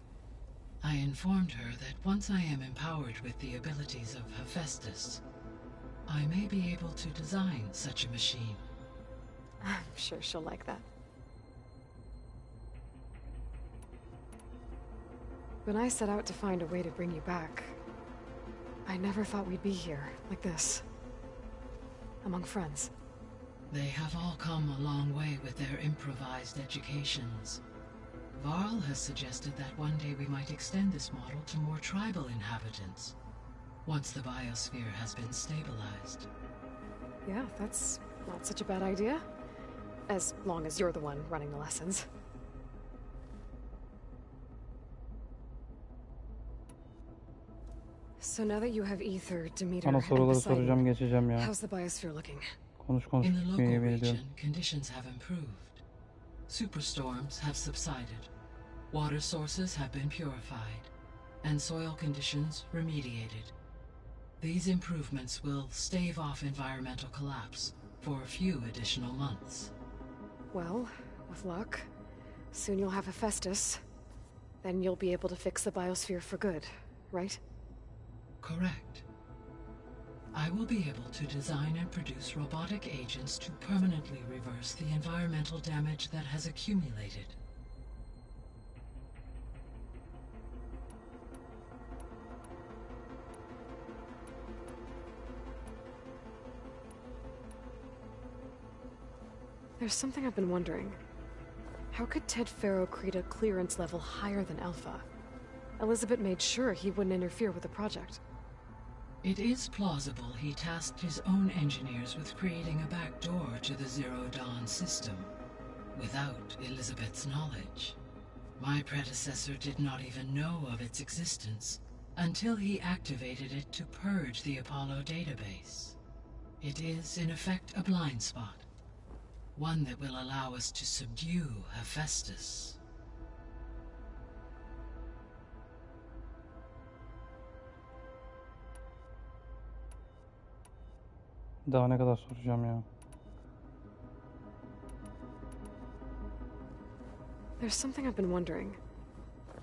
[SPEAKER 12] I informed her that once I am empowered with the abilities of Hephaestus, I may be able to design such a machine.
[SPEAKER 4] I'm sure she'll like that. When I set out to find a way to bring you back, I never thought we'd be here, like this. Among friends.
[SPEAKER 12] They have all come a long way with their improvised educations. Varl has suggested that one day we might extend this model to more tribal inhabitants, once the biosphere has been stabilized.
[SPEAKER 4] Yeah, that's not such a bad idea. As long as you're the one running the lessons. So now that you have Ether, Demeter,
[SPEAKER 1] Bana
[SPEAKER 4] and
[SPEAKER 1] soruları
[SPEAKER 4] Poseidon,
[SPEAKER 1] soracağım, geçeceğim ya.
[SPEAKER 4] how's the biosphere looking?
[SPEAKER 1] Konuş konuş
[SPEAKER 12] In the
[SPEAKER 1] bitmiyor,
[SPEAKER 12] local
[SPEAKER 1] yemin
[SPEAKER 12] region,
[SPEAKER 1] ediyorum.
[SPEAKER 12] conditions have improved. Superstorms have subsided. Water sources have been purified, and soil conditions remediated. These improvements will stave off environmental collapse for a few additional months.
[SPEAKER 4] Well, with luck, soon you'll have Hephaestus. Then you'll be able to fix the biosphere for good, right?
[SPEAKER 12] Correct. I will be able to design and produce robotic agents to permanently reverse the environmental damage that has accumulated.
[SPEAKER 4] There's something I've been wondering. How could Ted Faro create a clearance level higher than Alpha? Elizabeth made sure he wouldn't interfere with the project.
[SPEAKER 12] It is plausible he tasked his own engineers with creating a backdoor to the Zero Dawn system, without Elizabeth's knowledge. My predecessor did not even know of its existence until he activated it to purge the Apollo database. It is, in effect, a blind spot. One that will allow us to subdue Hephaestus.
[SPEAKER 1] Daha ne kadar soracağım ya.
[SPEAKER 4] There's something I've been wondering.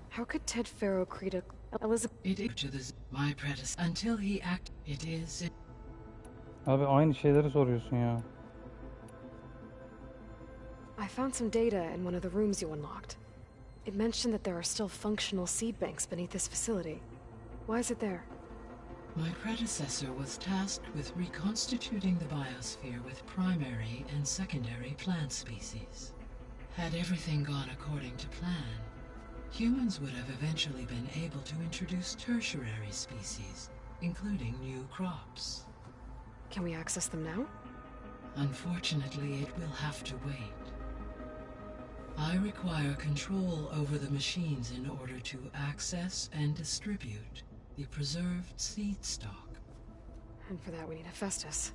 [SPEAKER 4] How could Ted Faro create a... Elizabeth...
[SPEAKER 12] It is to the... my predecessor until he act... It is...
[SPEAKER 1] Abi aynı şeyleri soruyorsun ya.
[SPEAKER 4] I found some data in one of the rooms you unlocked. It mentioned that there are still functional seed banks beneath this facility. Why is it there?
[SPEAKER 12] My predecessor was tasked with reconstituting the biosphere with primary and secondary plant species. Had everything gone according to plan, humans would have eventually been able to introduce tertiary species, including new crops.
[SPEAKER 4] Can we access them now?
[SPEAKER 12] Unfortunately, it will have to wait. I require control over the machines in order to access and distribute the preserved seed stock.
[SPEAKER 4] And for that we need Hephaestus.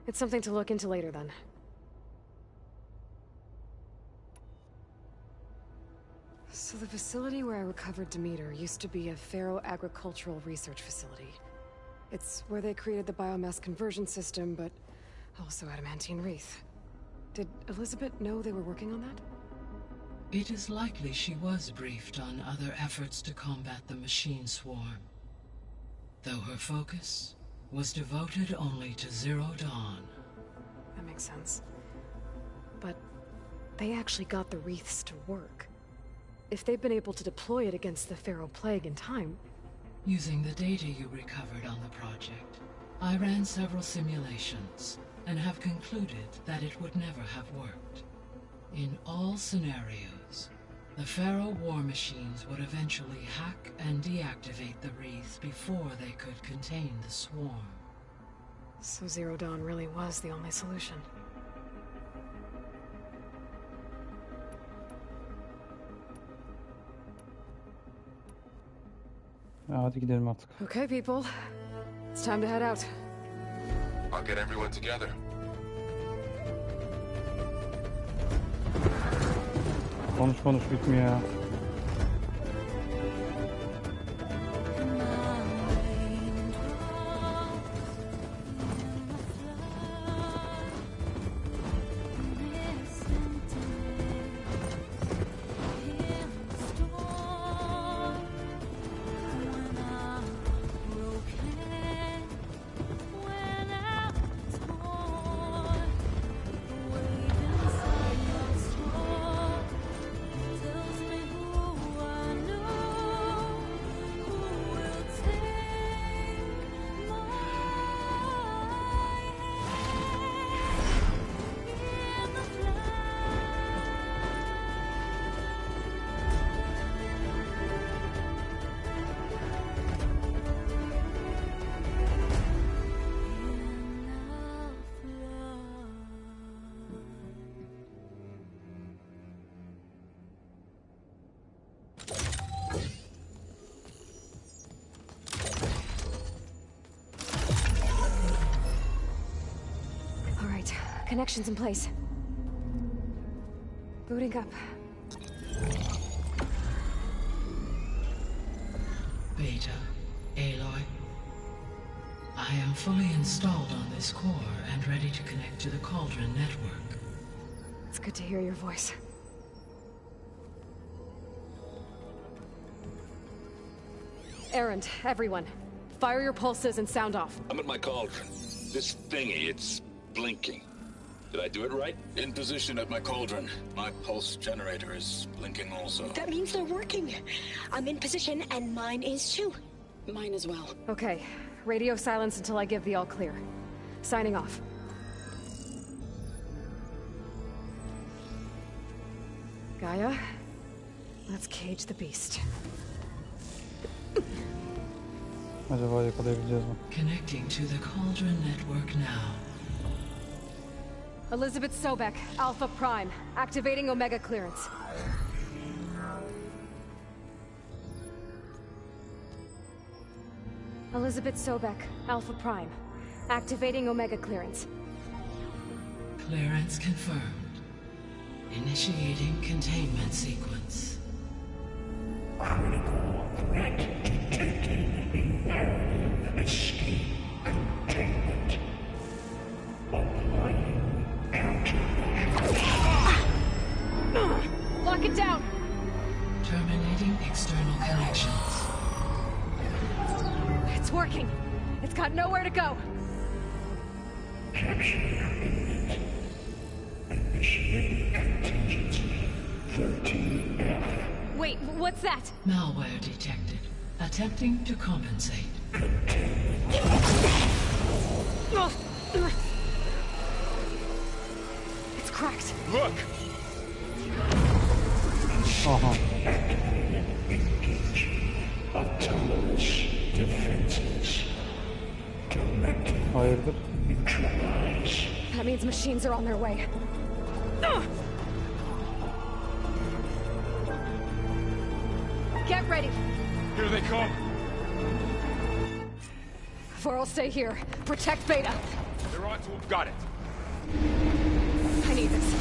[SPEAKER 4] It's something to look into later then. So the facility where I recovered Demeter used to be a Faro agricultural research facility. It's where they created the biomass conversion system, but also adamantine wreath. Did Elizabeth know they were working on that?
[SPEAKER 12] It is likely she was briefed on other efforts to combat the machine swarm, though her focus was devoted only to Zero Dawn.
[SPEAKER 4] That makes sense. But they actually got the wreaths to work. If they've been able to deploy it against the Faro Plague in time...
[SPEAKER 12] Using the data you recovered on the project, I ran several simulations and have concluded that it would never have worked. In all scenarios, The Pharaoh war machines would eventually hack and deactivate the wreaths before they could contain the swarm.
[SPEAKER 4] So Zero Dawn really was the only solution.
[SPEAKER 1] Hadi gidelim artık.
[SPEAKER 4] Okay, people. It's time to head out.
[SPEAKER 10] I'll get everyone together.
[SPEAKER 1] Konuş bitmiyor ya.
[SPEAKER 4] Connections in place. Booting up.
[SPEAKER 12] Beta, Aloy. I am fully installed on this core and ready to connect to the Cauldron network.
[SPEAKER 4] It's good to hear your voice. Errand, everyone. Fire your pulses and sound off.
[SPEAKER 14] I'm at my cauldron. This thingy, it's blinking. Did I do it right? In position at my cauldron. My pulse generator is blinking also.
[SPEAKER 6] That means they're working. I'm in position and mine is too. Mine as well.
[SPEAKER 4] Okay. Radio silence until I give the all clear. Signing off. Gaia, let's cage the beast.
[SPEAKER 1] Acaba yakalayabileceğiz mi?
[SPEAKER 12] Connecting to the Cauldron network now.
[SPEAKER 4] Elizabeth Sobek, Alpha Prime, activating Omega clearance. Elizabeth Sobek, Alpha Prime, activating Omega clearance.
[SPEAKER 12] Clearance confirmed. Initiating containment sequence.
[SPEAKER 9] Critical threat detected. Imperative escape containment. Applying countermeasures.
[SPEAKER 4] Lock it down!
[SPEAKER 12] Terminating external connections.
[SPEAKER 4] It's working. It's got nowhere to go.
[SPEAKER 9] Capture imminent. Initiating contingency 13F.
[SPEAKER 4] Wait, what's that?
[SPEAKER 12] Malware detected. Attempting to compensate.
[SPEAKER 4] It's cracked.
[SPEAKER 10] Look!
[SPEAKER 9] Engage. Autonomous defenses. Directed.
[SPEAKER 1] Hayırdır?
[SPEAKER 9] Neutralize.
[SPEAKER 4] That means machines are on their way. Get ready.
[SPEAKER 10] Here they come.
[SPEAKER 4] Vor'll stay here. Protect Beta.
[SPEAKER 10] They're on to him. Got it.
[SPEAKER 4] I need this.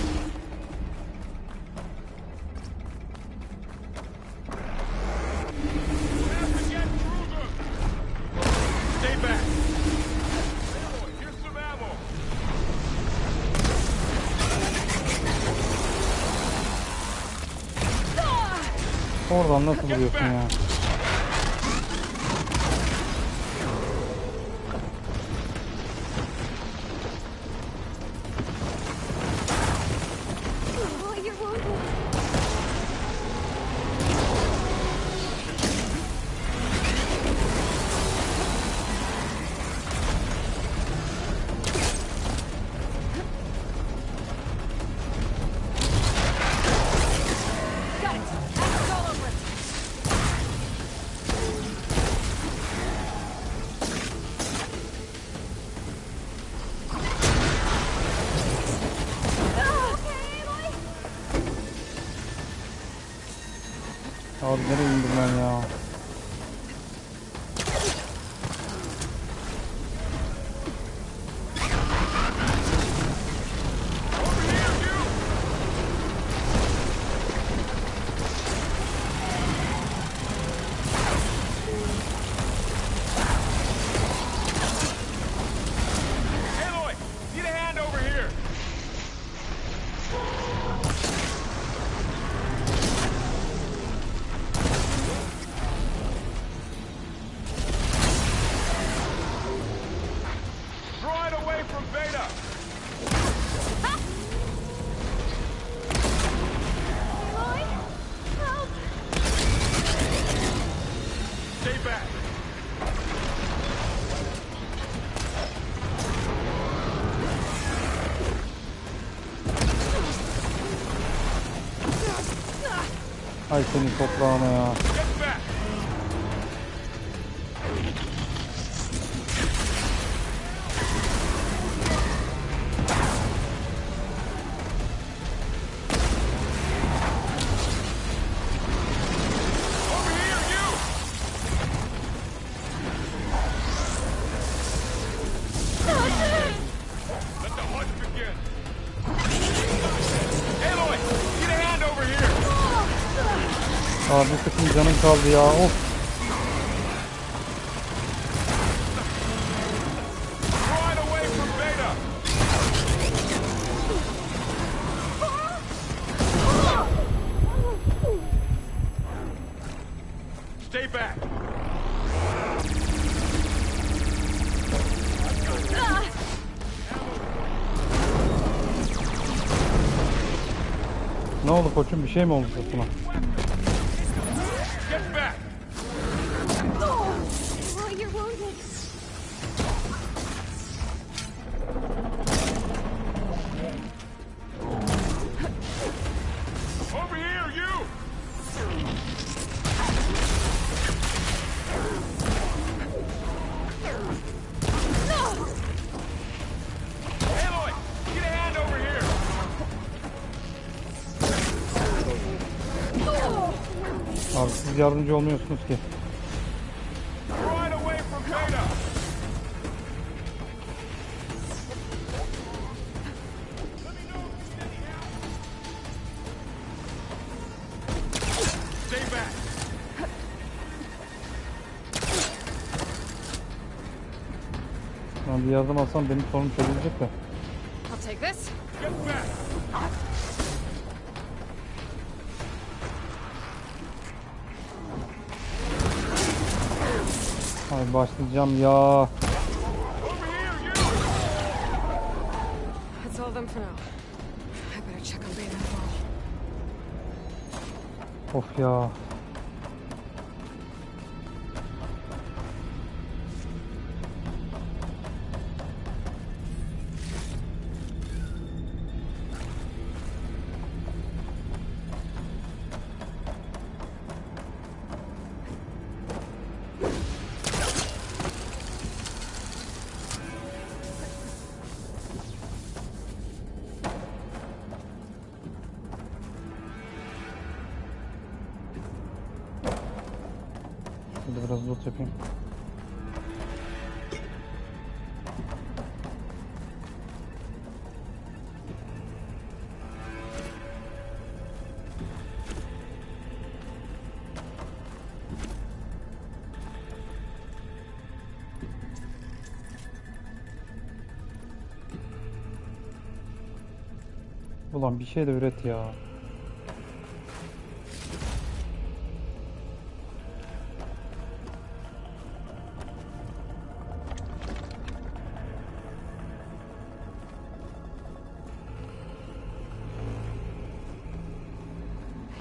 [SPEAKER 10] Stay back. Aloy, here's some ammo.
[SPEAKER 1] Oradan nasıl vuruyorsun ya?
[SPEAKER 4] Oh, you're wounded.
[SPEAKER 1] Abi nereye indim ben ya?
[SPEAKER 10] Aloy, need a hand over here. Draw it away from Beta.
[SPEAKER 7] Aloy, help!
[SPEAKER 10] Stay back.
[SPEAKER 1] Ay senin toprağına ya.
[SPEAKER 10] Get back. Over here, you. Let the hunt begin. Aloy, need a hand over here.
[SPEAKER 1] Abi bir kısım canım kaldı ya. Of.
[SPEAKER 10] Draw it away from Beta. Stay back.
[SPEAKER 1] Ne oldu koçum, bir şey mi oldu sana?
[SPEAKER 10] Get back.
[SPEAKER 7] Oh, you're wounded.
[SPEAKER 10] Over here, you. Aloy, get a hand over here.
[SPEAKER 1] Abi siz yardımcı olmuyorsunuz ki.
[SPEAKER 10] Draw it away from Beta. Stay back.
[SPEAKER 1] Ben bir yardım alsam benim sorunum çözülecek de.
[SPEAKER 4] I'll take this.
[SPEAKER 10] Get back.
[SPEAKER 1] Ay başlayacağım ya.
[SPEAKER 10] Over here, you.
[SPEAKER 4] That's all of them for now. I better check on Beta as well.
[SPEAKER 1] Of ya. Hadi biraz loot yapayım. Ulan bir şey de üret ya.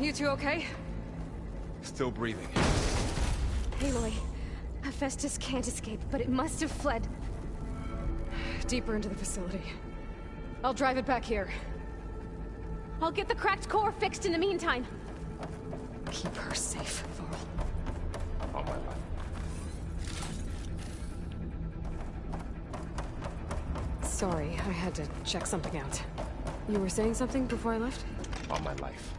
[SPEAKER 4] You two okay?
[SPEAKER 10] Still breathing.
[SPEAKER 4] Aloy, Hephaestus can't escape, but it must have fled deeper into the facility. I'll drive it back here.
[SPEAKER 15] I'll get the cracked core fixed in the meantime.
[SPEAKER 4] Keep her safe, Varl.
[SPEAKER 10] On my life.
[SPEAKER 4] Sorry, I had to check something out. You were saying something before I left?
[SPEAKER 10] On my life.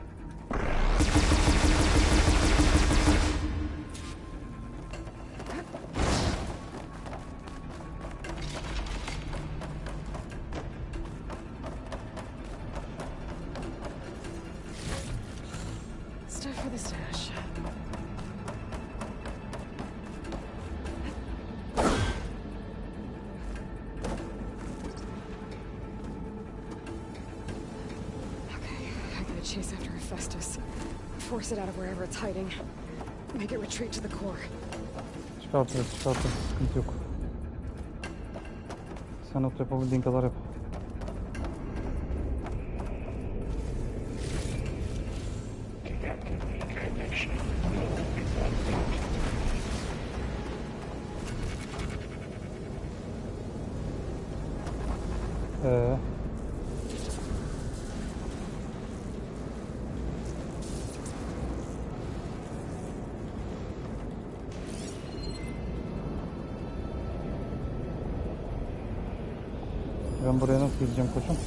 [SPEAKER 4] for the stash. Okay, I gotta chase after Hephaestus. Force it out of wherever it's hiding. Make it retreat to the core.
[SPEAKER 1] Çıkartırız, sıkıntı yok. Sen ot yapabildiğin kadar yap. Ben buraya nasıl gideceğim koçum?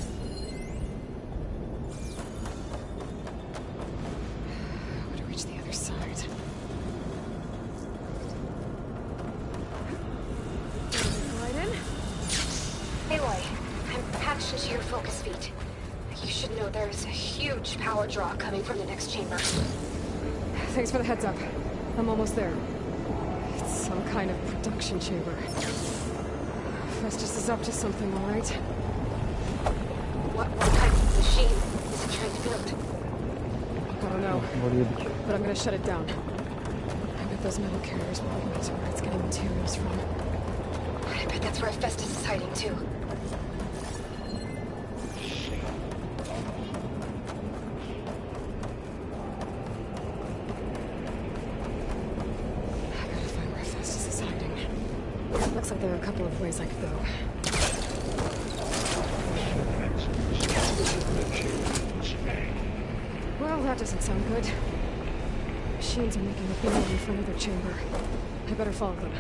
[SPEAKER 4] Aloy, I'm patched into your focus feed. You should know there's a huge power draw coming from the next chamber. Thanks for the heads up. I'm almost there. It's some kind of production chamber. Festus is up to something, all right? What kind of machine is it trying to build? I don't know, but I'm gonna shut it down. I bet those metal carriers will lead me to where it's getting materials from. I bet that's where Festus is hiding, too. I gotta find where Festus is hiding. Looks like there are a couple of ways I could go. Well, that doesn't sound good. Machines are making a beeline for another chamber. I better follow them.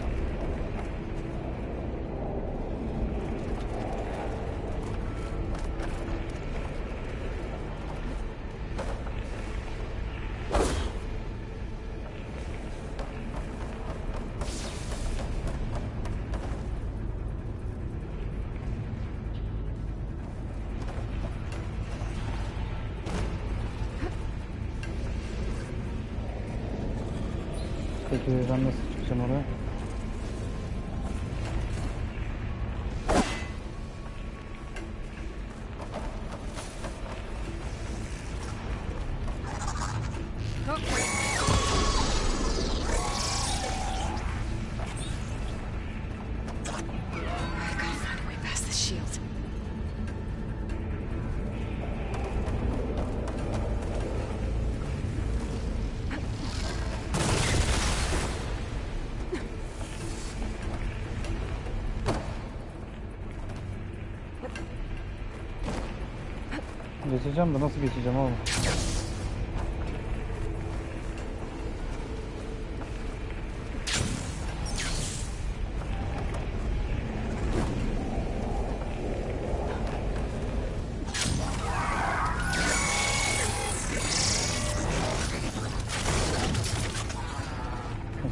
[SPEAKER 1] Peki ben nasıl çıkacağım oraya? Geçeceğim de nasıl geçeceğim oğlum?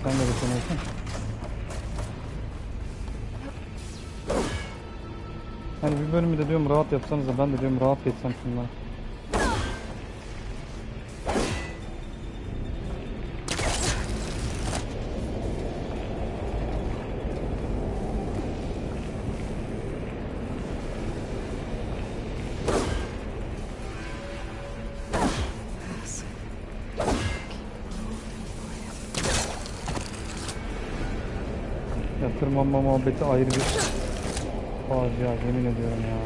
[SPEAKER 1] Sen de geçemiyorsun. Hani bir bölümü de diyorum rahat yapsanız da ben de diyorum rahat geçsem şunları. Tırmanma muhabbeti ayrı bir facia, yemin ediyorum ya.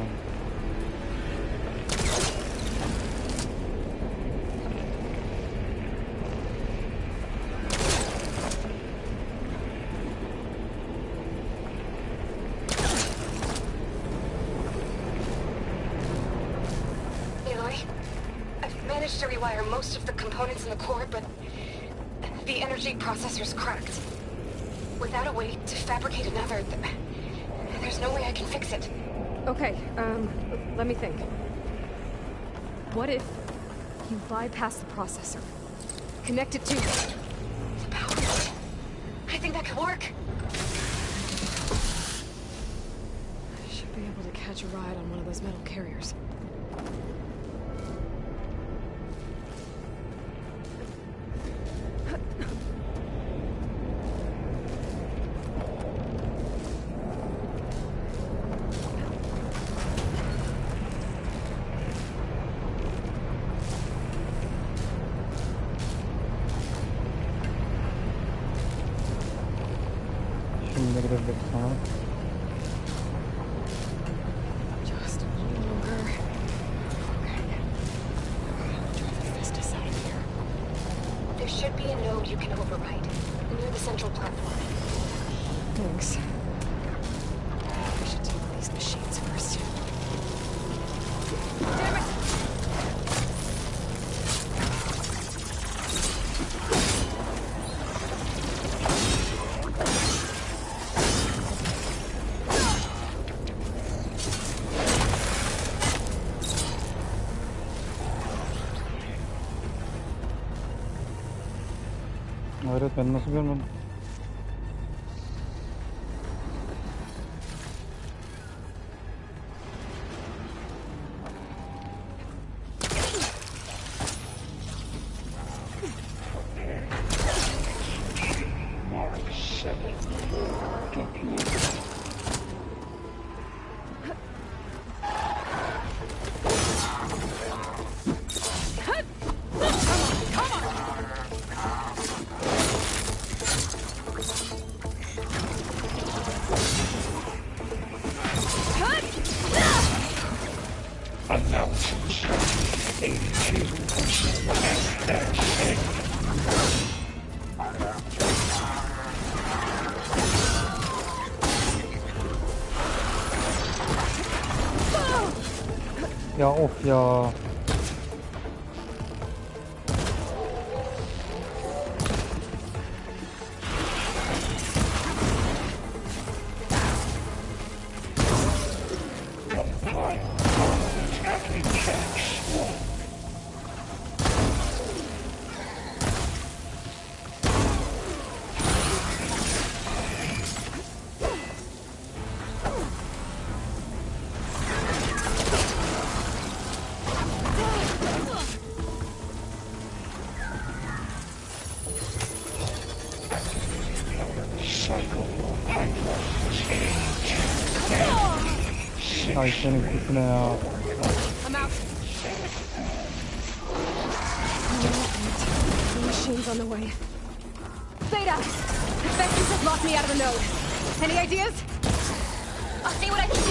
[SPEAKER 4] Aloy, I've managed to rewire most of the components in the core, but the energy processor's cracked. Without a way to fabricate another, there's no way I can fix it. Okay, let me think. What if you bypass the processor? Connect it to the power grid? I think that could work. I should be able to catch a ride on one of those metal carriers.
[SPEAKER 1] de gidebiliriz sanırım.
[SPEAKER 4] Just a little longer. Drive the Festus out of here.
[SPEAKER 5] There should be a node you can override near the central platform.
[SPEAKER 4] Thanks. We should deal with these machines first. Damn it!
[SPEAKER 1] Evet, ben nasıl görmedim? Ya of ya. Ay senin kusuna ya.
[SPEAKER 4] I'm out. The machine's on the way.
[SPEAKER 15] Beta! Festus has locked me out of the node. Any ideas? I'll see what I can do.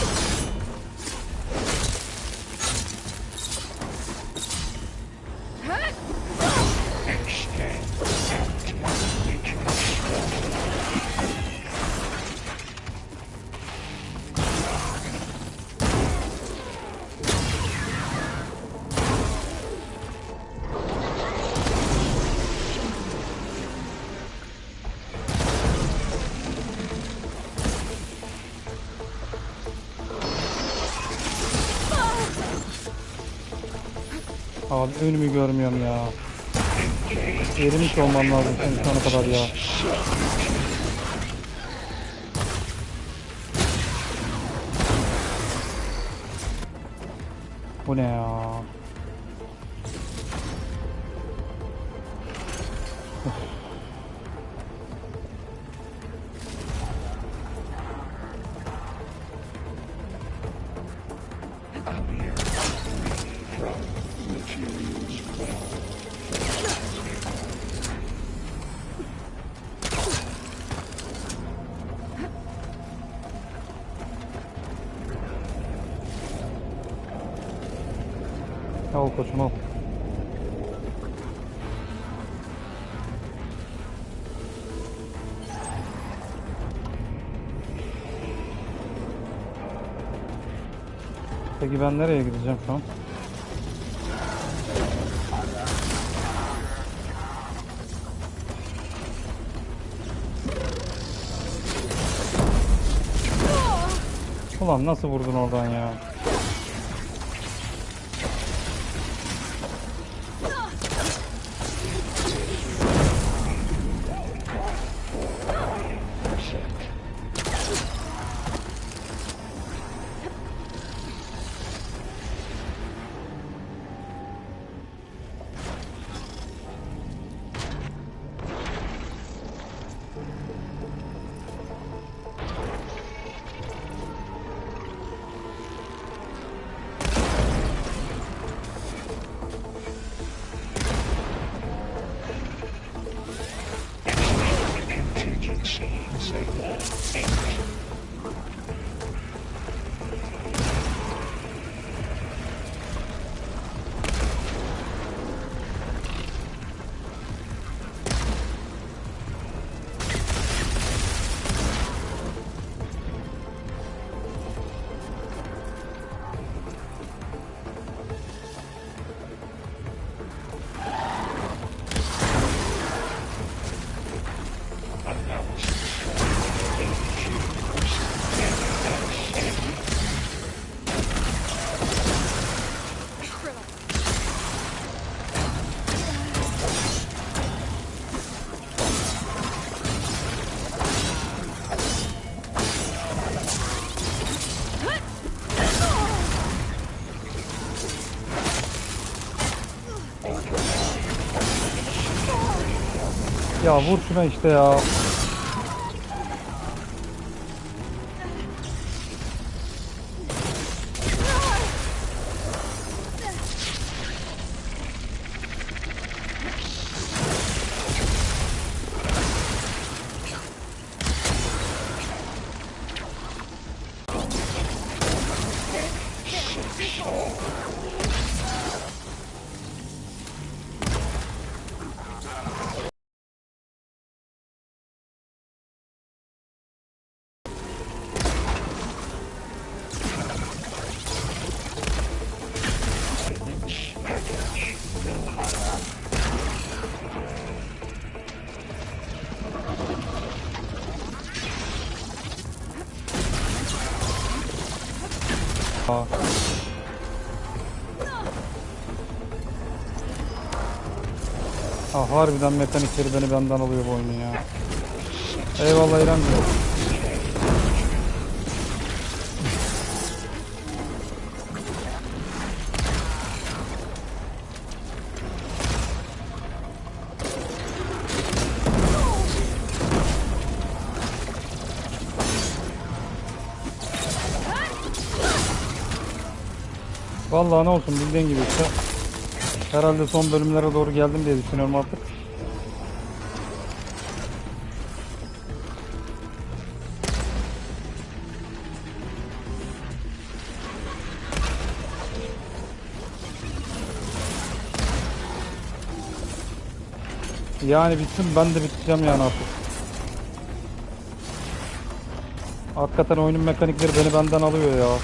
[SPEAKER 1] Abi önümü görmüyorum ya. Erimiş olmam lazım senin şu ana kadar ya. Bu ne ya? Al koçum al. Peki ben nereye gideceğim şu an? Ulan nasıl vurdun oradan ya? Ya vur şuna işte ya. Harbiden mekanikleri beni benden alıyor bu oyunu ya. Eyvallah İremciğim. Vallahi ne olsun bildiğin gibi işte. Herhalde son bölümlere doğru geldim diye düşünüyorum artık. Yani bitsin ben de biteceğim yani artık. Hakikaten oyunun mekanikleri beni benden alıyor ya.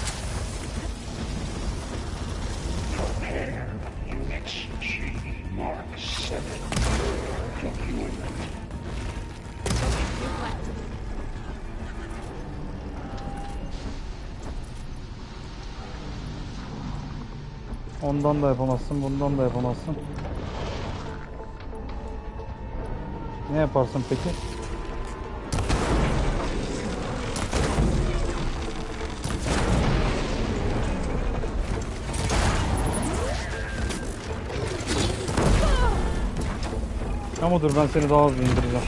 [SPEAKER 1] Ondan da yapamazsın, bundan da yapamazsın. Ne yaparsın peki? Ama dur ben seni daha hızlı indireceğim.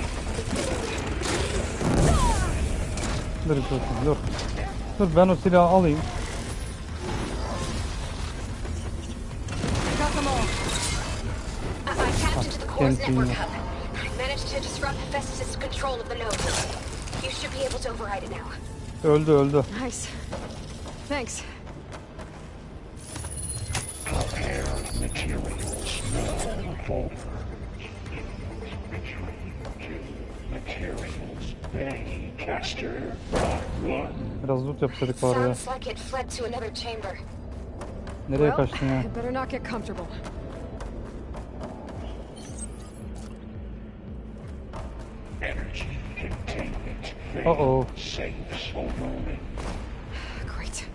[SPEAKER 1] Dur. Dur ben o silahı alayım. Kendisi yine. Öldü.
[SPEAKER 4] Nice. Thanks.
[SPEAKER 1] Biraz loot yapsaydık var ya. Nereye kaçtın ya?
[SPEAKER 4] Better not get comfortable.
[SPEAKER 1] Uh-oh.
[SPEAKER 4] Great.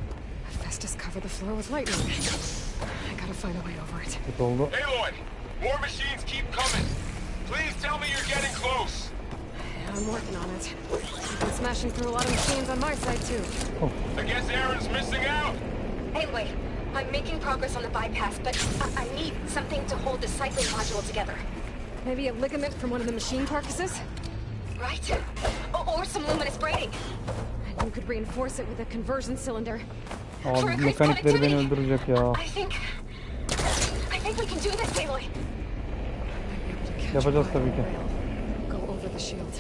[SPEAKER 4] Festus covered the floor with lightning. I gotta find a way over it.
[SPEAKER 1] Kötü oldu.
[SPEAKER 10] Aloy, more machines keep coming. Please tell me you're getting close.
[SPEAKER 4] Yeah, I'm working on it. I've been smashing through a lot of machines on my side too.
[SPEAKER 1] Oh.
[SPEAKER 10] I guess Aaron's missing out.
[SPEAKER 5] Anyway, I'm making progress on the bypass, but I need something to hold the cycling module together.
[SPEAKER 4] Maybe a ligament from one of the machine carcasses?
[SPEAKER 5] Right? Or some luminous braiding.
[SPEAKER 4] And you could reinforce it with a conversion cylinder.
[SPEAKER 1] Abi mekanikleri beni öldürecek ya.
[SPEAKER 5] I think we can do this, Aloy.
[SPEAKER 1] Yapacağız tabii ki.
[SPEAKER 4] Go over the shield.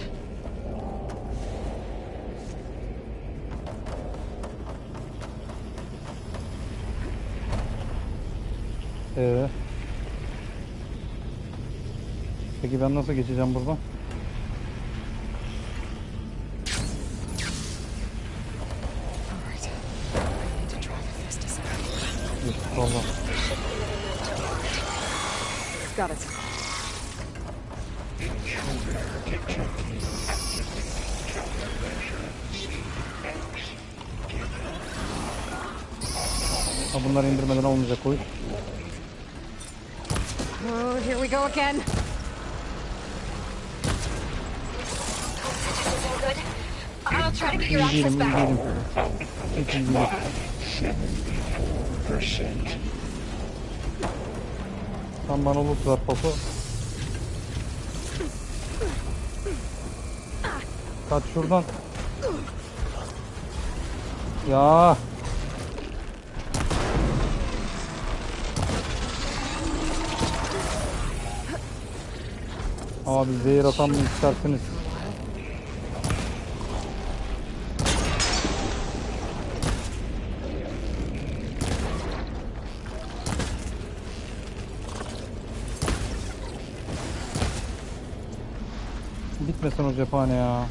[SPEAKER 1] Peki ben nasıl geçeceğim buradan? Vallahi.
[SPEAKER 4] Got it.
[SPEAKER 1] Ha, bunları indirmeden olmayacak o iş.
[SPEAKER 4] Oh, here we go again.
[SPEAKER 5] I'll try to get your access back.
[SPEAKER 1] Hiç iyi değilim. Tam bana loot ver Paso. Kaç şuradan. Ya. Abi zehir atan mı istersiniz? Bitmesin o cephane ya.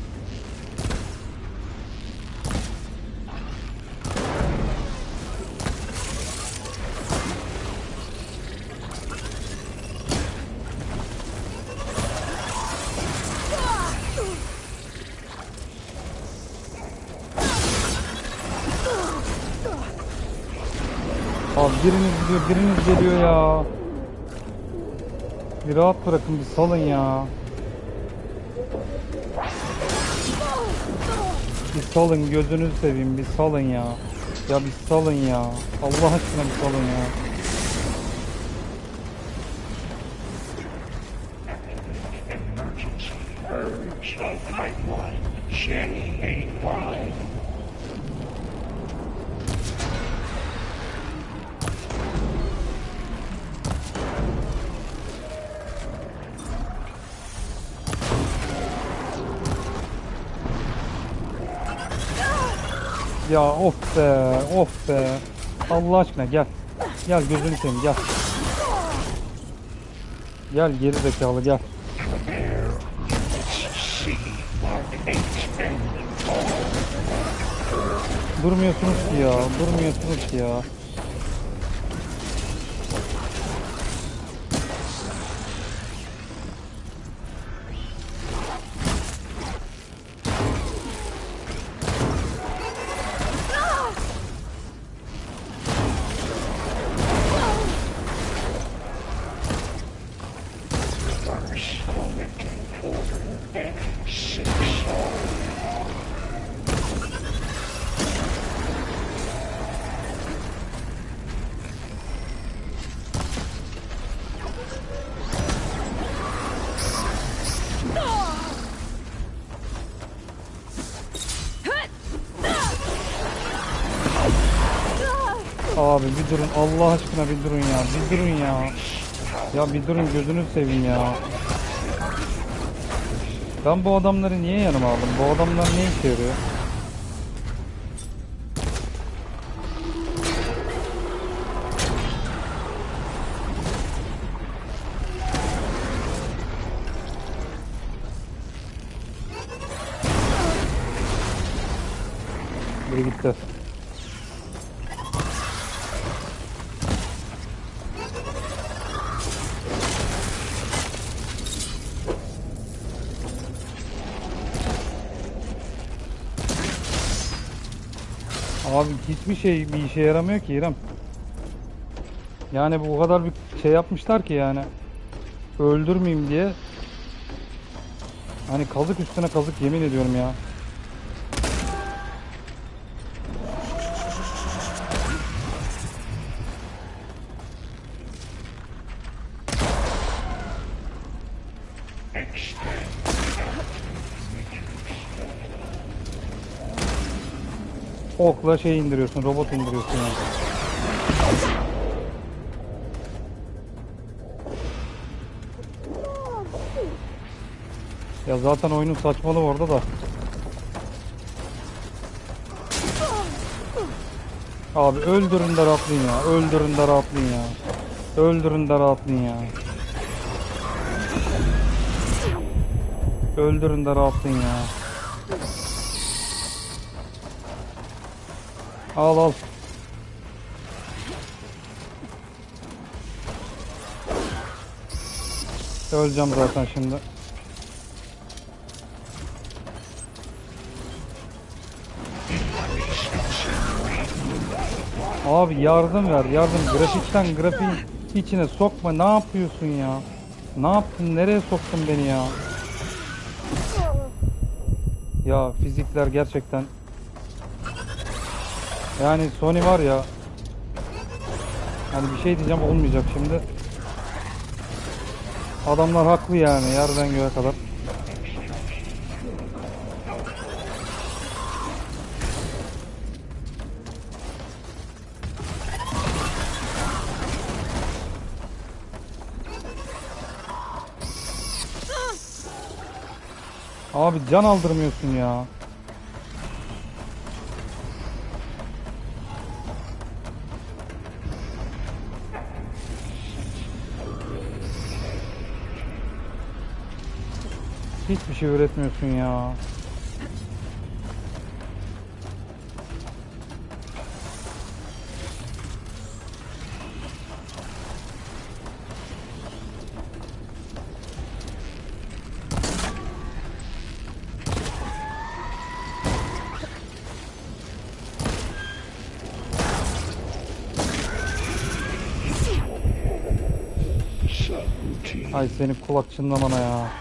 [SPEAKER 1] Abi biriniz gidiyor, biriniz geliyor ya. Bir rahat bırakın, bir salın ya. Bir salın, gözünüzü seveyim, bir salın ya. Ya bir salın ya. Allah aşkına bir salın ya. Ya of be, of be. Allah aşkına gel. Gel gözünü seveyim, gel. Gel geri zekalı gel. Durmuyorsunuz ki ya, durmuyorsunuz ki ya. Abi bir durun Allah aşkına bir durun ya, bir durun ya. Ya bir durun gözünü seveyim ya. Ben bu adamları niye yanıma aldım? Bu adamlar ne işe yarıyor? Biri gitti. Abi hiçbir şey bir işe yaramıyor ki İrem. Yani bu kadar bir şey yapmışlar ki yani. Öldürmeyeyim diye. Hani kazık üstüne kazık yemin ediyorum ya. Okla şey indiriyorsun, robot indiriyorsun yani. Ya zaten oyunun saçmalığı orada da. Abi öldürün de rahatlayın ya, öldürün de rahatlayın ya. Öldürün de rahatlayın ya. Öldürün de rahatlayın ya. Al al. Öleceğim zaten şimdi. Abi yardım ver, yardım. Grafikten grafiğin içine sokma. Ne yapıyorsun ya? Ne yaptın? Nereye soktun beni ya? Ya fizikler gerçekten. Yani Sony var ya. Hani bir şey diyeceğim olmayacak şimdi. Adamlar haklı yani yerden göğe kadar. Abi can aldırmıyorsun ya. Hiçbir şey üretmiyorsun ya. Ay senin kulak çınlamana ya.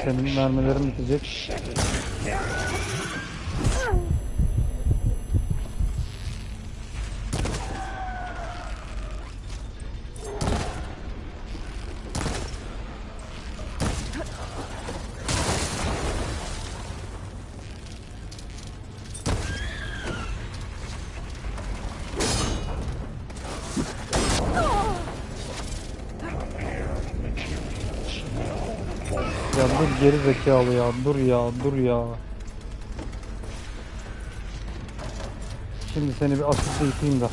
[SPEAKER 1] Senin mermilerin bitecek. Ya dur geri zekalı ya, dur ya, dur ya. Şimdi seni bir asiste yıkayayım da.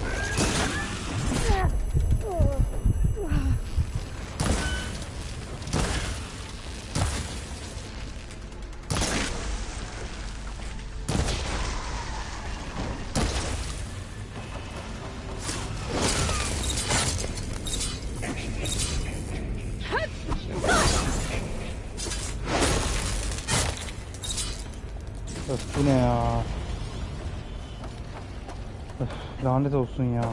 [SPEAKER 1] Öf, bu ne ya? Öf, lanet olsun ya.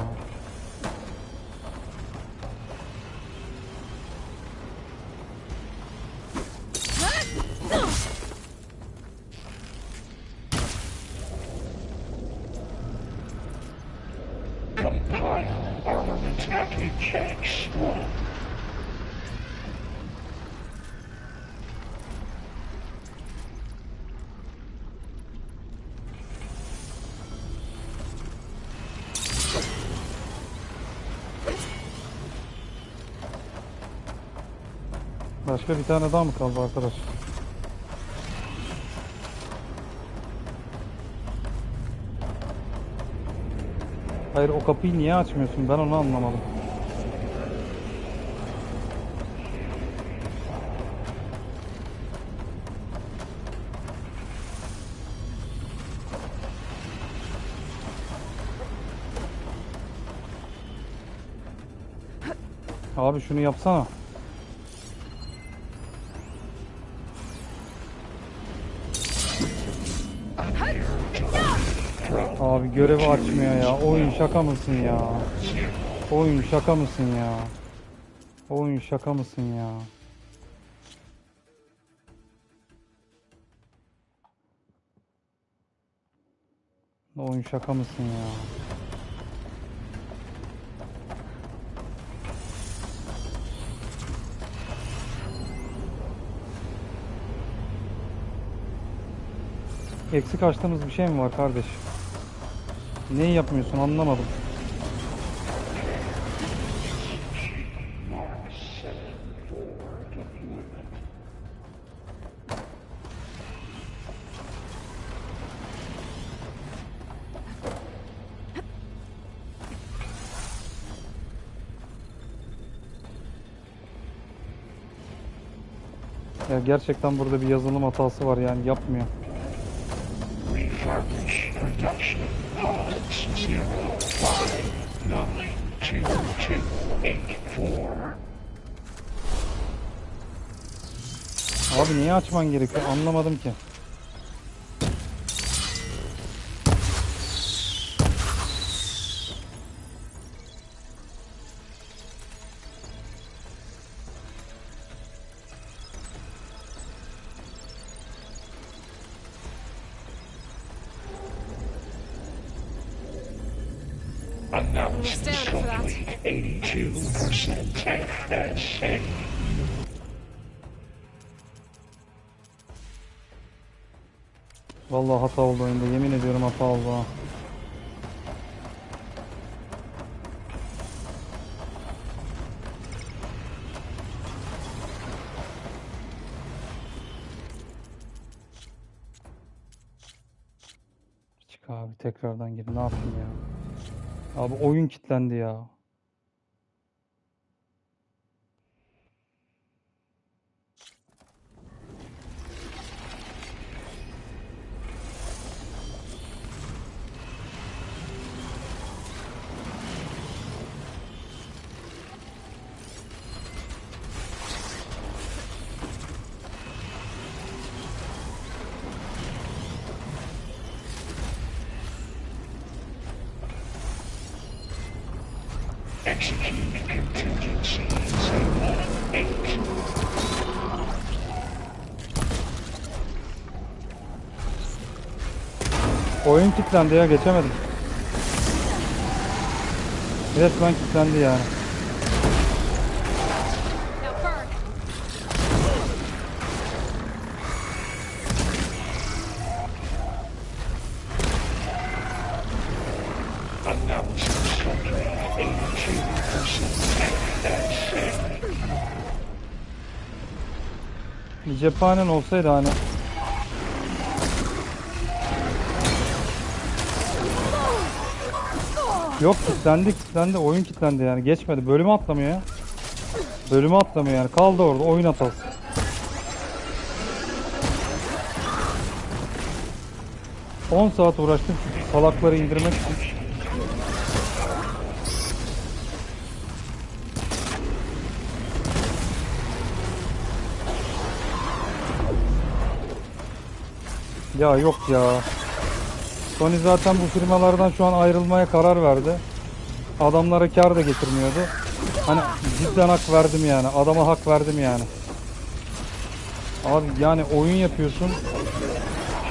[SPEAKER 1] Başka bir tane daha mı kaldı arkadaş? Hayır, o kapıyı niye açmıyorsun? Ben onu anlamadım. Abi şunu yapsana. Abi görevi açmıyor ya. Oyun şaka mısın ya? Oyun şaka mısın ya? Oyun şaka mısın ya? Oyun şaka mısın ya? Eksik açtığımız bir şey mi var kardeş? Neyi yapmıyorsun anlamadım. Ya gerçekten burada bir yazılım hatası var yani yapmıyor. Abi niye açman gerekiyor anlamadım ki.
[SPEAKER 4] Announced roughly
[SPEAKER 7] 82% that's it.
[SPEAKER 1] Vallahi hata oldu oyunda. Yemin ediyorum hata oldu ha. Çık abi tekrardan gir. Ne yapayım ya? Abi oyun kilitlendi ya.
[SPEAKER 7] Execute contingencies in 8.
[SPEAKER 1] Oyun kilitlendi ya, geçemedim. Resmen kilitlendi yani. Bir cephanen olsaydı hani. Yok, kilitlendi, oyun kilitlendi yani, geçmedi, bölümü atlamıyor ya. Bölümü atlamıyor yani, kaldı orada oyun hatası. ...10 saat uğraştım şu salakları indirmek için. Ya yok ya. Sony zaten bu firmalardan şu an ayrılmaya karar verdi. Adamlara kar da getirmiyordu. Hani cidden hak verdim yani. Adama hak verdim yani. Abi yani oyun yapıyorsun.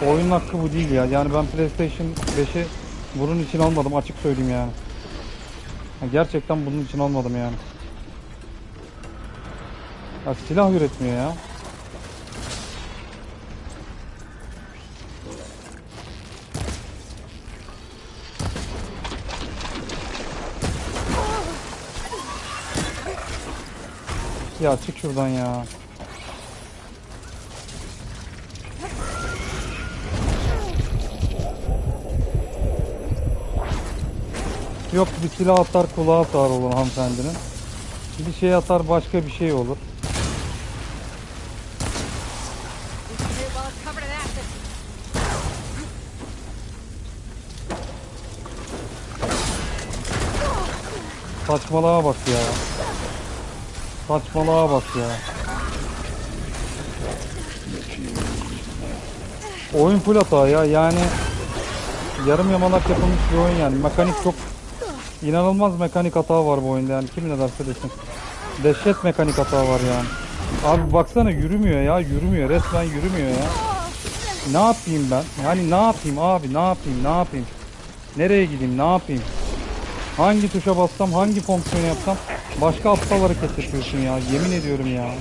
[SPEAKER 1] Oyunun hakkı bu değil ya. Yani ben PlayStation 5'i bunun için almadım, açık söyleyeyim yani. Gerçekten bunun için almadım yani. Ya silah üretmiyor ya. Ya çık şuradan ya. Yok, bir silah atar kulağı atar olur hanımefendinin. Bir şey atar başka bir şey olur. Saçmalığa bak ya. Saçmalığa bak ya. Oyun full hata ya, yani yarım yamalak yapılmış bir oyun yani. Mekanik çok inanılmaz mekanik hata var bu oyunda yani, kim ne derse desin. Dehşet mekanik hata var yani. Abi baksana, yürümüyor ya, yürümüyor, resmen yürümüyor ya. Ne yapayım ben? Yani ne yapayım abi, ne yapayım? Nereye gideyim, ne yapayım? Hangi tuşa bassam, hangi fonksiyonu yapsam başka aptal hareket yapıyorsun ya, yemin ediyorum ya.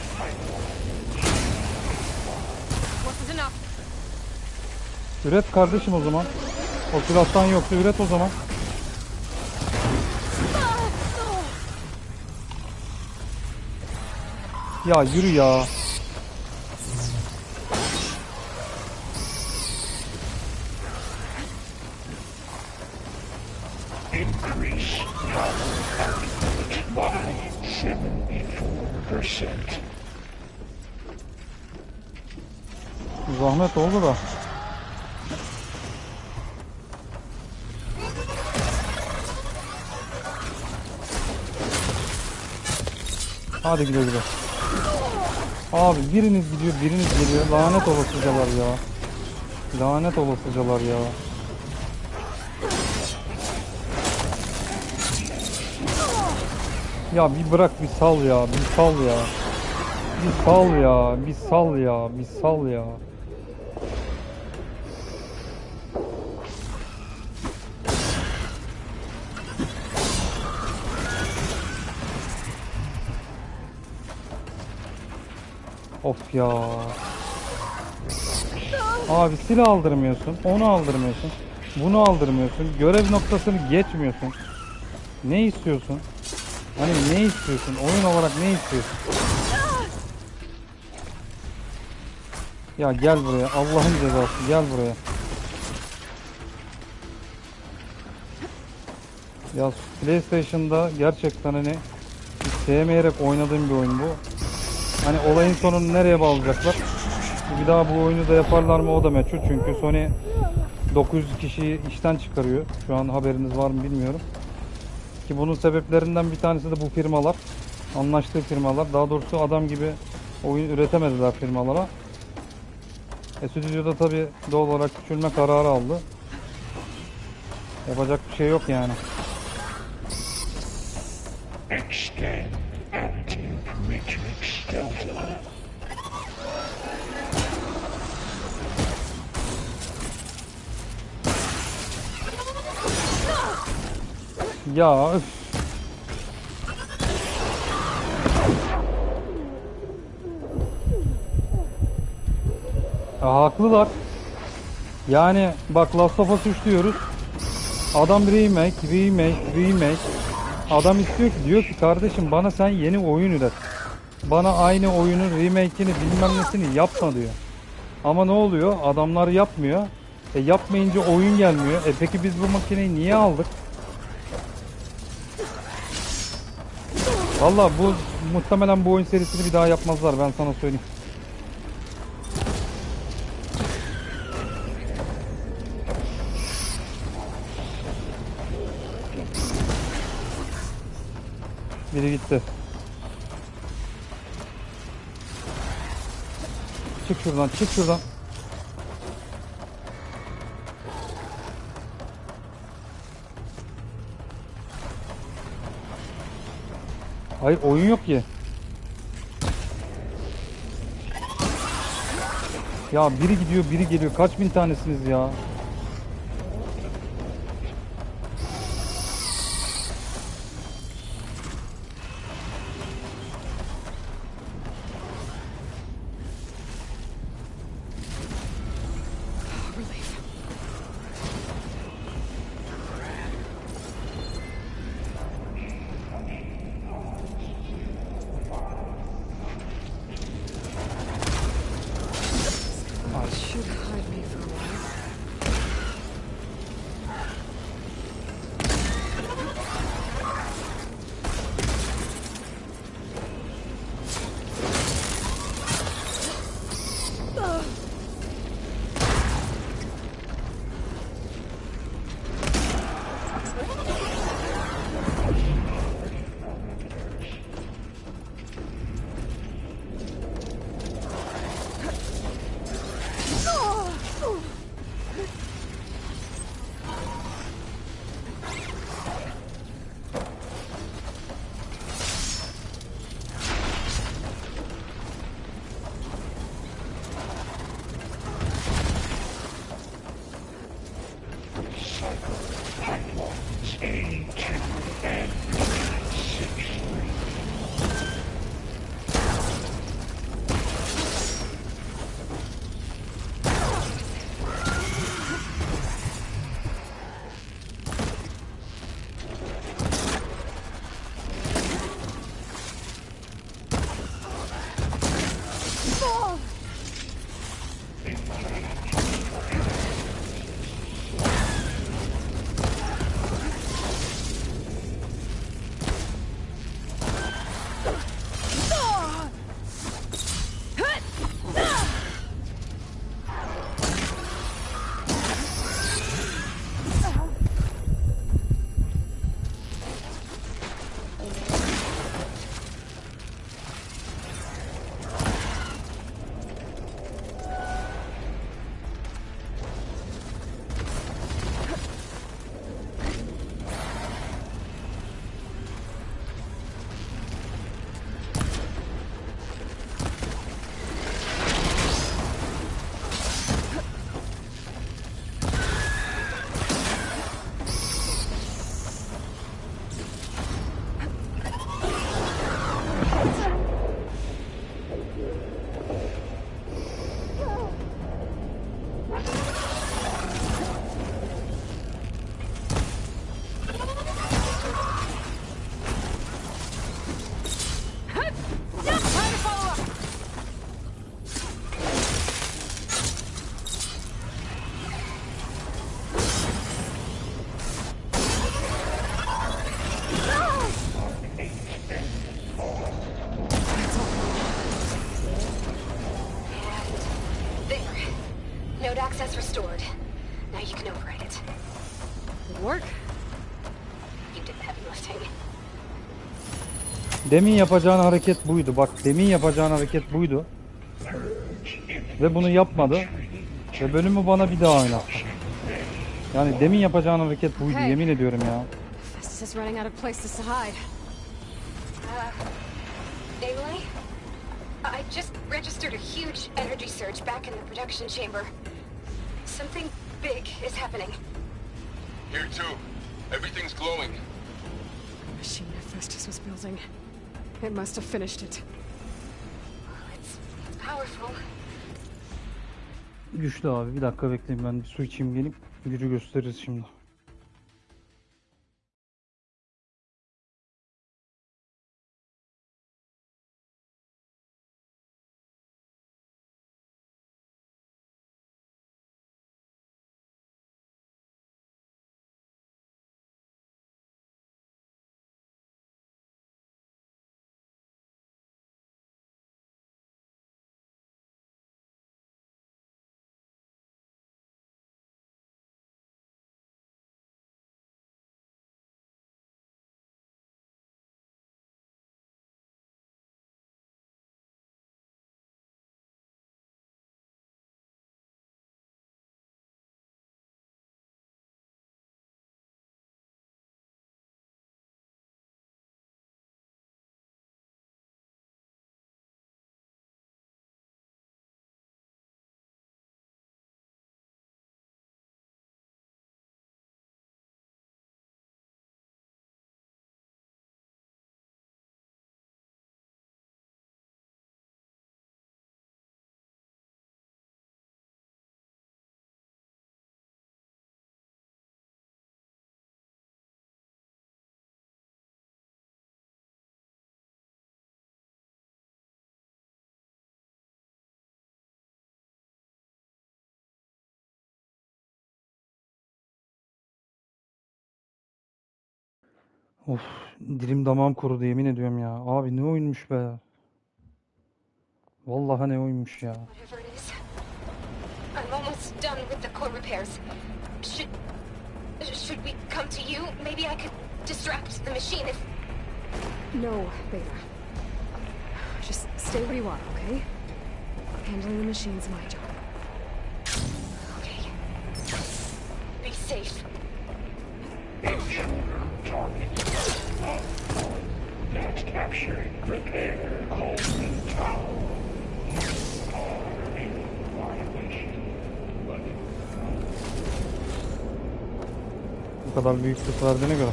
[SPEAKER 1] Üret kardeşim o zaman. O silahtan yoksa üret o zaman. Ya yürü ya.
[SPEAKER 7] Increase power output by 74%.
[SPEAKER 1] Zahmet oldu da. Hadi güle güle. Abi biriniz gidiyor, biriniz geliyor. Lanet olasıcalar ya. Lanet olasıcalar ya. Ya bir bırak, bir sal ya, bir sal ya. Bir sal ya, bir sal ya, bir sal ya. Of ya. Abi silah aldırmıyorsun, onu aldırmıyorsun, bunu aldırmıyorsun, görev noktasını geçmiyorsun. Ne istiyorsun? Hani ne istiyorsun? Oyun olarak ne istiyorsun? Ya gel buraya, Allah'ın cezası, gel buraya. Ya PlayStation'da gerçekten hani hiç sevmeyerek oynadığım bir oyun bu. Hani olayın sonunu nereye bağlayacaklar? Bir daha bu oyunu da yaparlar mı, o da meçhul. Çünkü Sony 900 kişiyi işten çıkarıyor. Şu an haberiniz var mı bilmiyorum. Ki bunun sebeplerinden bir tanesi de bu firmalar. Anlaştığı firmalar. Daha doğrusu adam gibi oyun üretemediler firmalara. Stüdyoda tabi doğal olarak küçülme kararı aldı. Yapacak bir şey yok yani. Ya üf. Haklılar. Yani bak, Last of Us 3 diyoruz. Adam remake. Adam istiyor ki, diyor ki kardeşim bana sen yeni oyun üret. Bana aynı oyunun remake'ini bilmem nesini yapma diyor. Ama ne oluyor? Adamlar yapmıyor. Yapmayınca oyun gelmiyor. Peki biz bu makineyi niye aldık? Vallahi bu muhtemelen bu oyun serisini bir daha yapmazlar, ben sana söyleyeyim. Biri gitti. Çık şuradan, çık şuradan. Hayır, oyun yok ki. Ya biri gidiyor, biri geliyor. Kaç bin tanesiniz ya?
[SPEAKER 4] work. You did the heavy lifting.
[SPEAKER 1] Demin yapacağın hareket buydu. Bak, demin yapacağın hareket buydu. Ve bunu yapmadı. Ve bölümü bana bir daha oynattı. Yani demin yapacağın hareket buydu, yemin ediyorum ya.
[SPEAKER 4] Festus is running out of places to hide.
[SPEAKER 15] Aloy? I just registered a huge energy surge back in the production chamber. Something big is happening.
[SPEAKER 10] Here too. Everything's glowing.
[SPEAKER 4] The machine that Festus was building. It must have finished it.
[SPEAKER 15] It's powerful.
[SPEAKER 1] Güçlü abi. Bir dakika bekleyin, ben bir su içeyim gelip gücü gösteririz şimdi. Of, dilim damağım kurudu, yemin ediyorum ya. Abi ne oyunmuş be. Vallahi ne oyunmuş ya.
[SPEAKER 15] Whatever it is, I'm almost done with the core repairs. Should we come to you? Maybe I could distract the machine if...
[SPEAKER 4] No, Beta. Just stay where you are, okay? Handling the machine's my job.
[SPEAKER 15] Okay. Be safe.
[SPEAKER 9] Next capturing, prepare, Coleman Tower.
[SPEAKER 1] Bu kadar büyük ses verdiğine göre.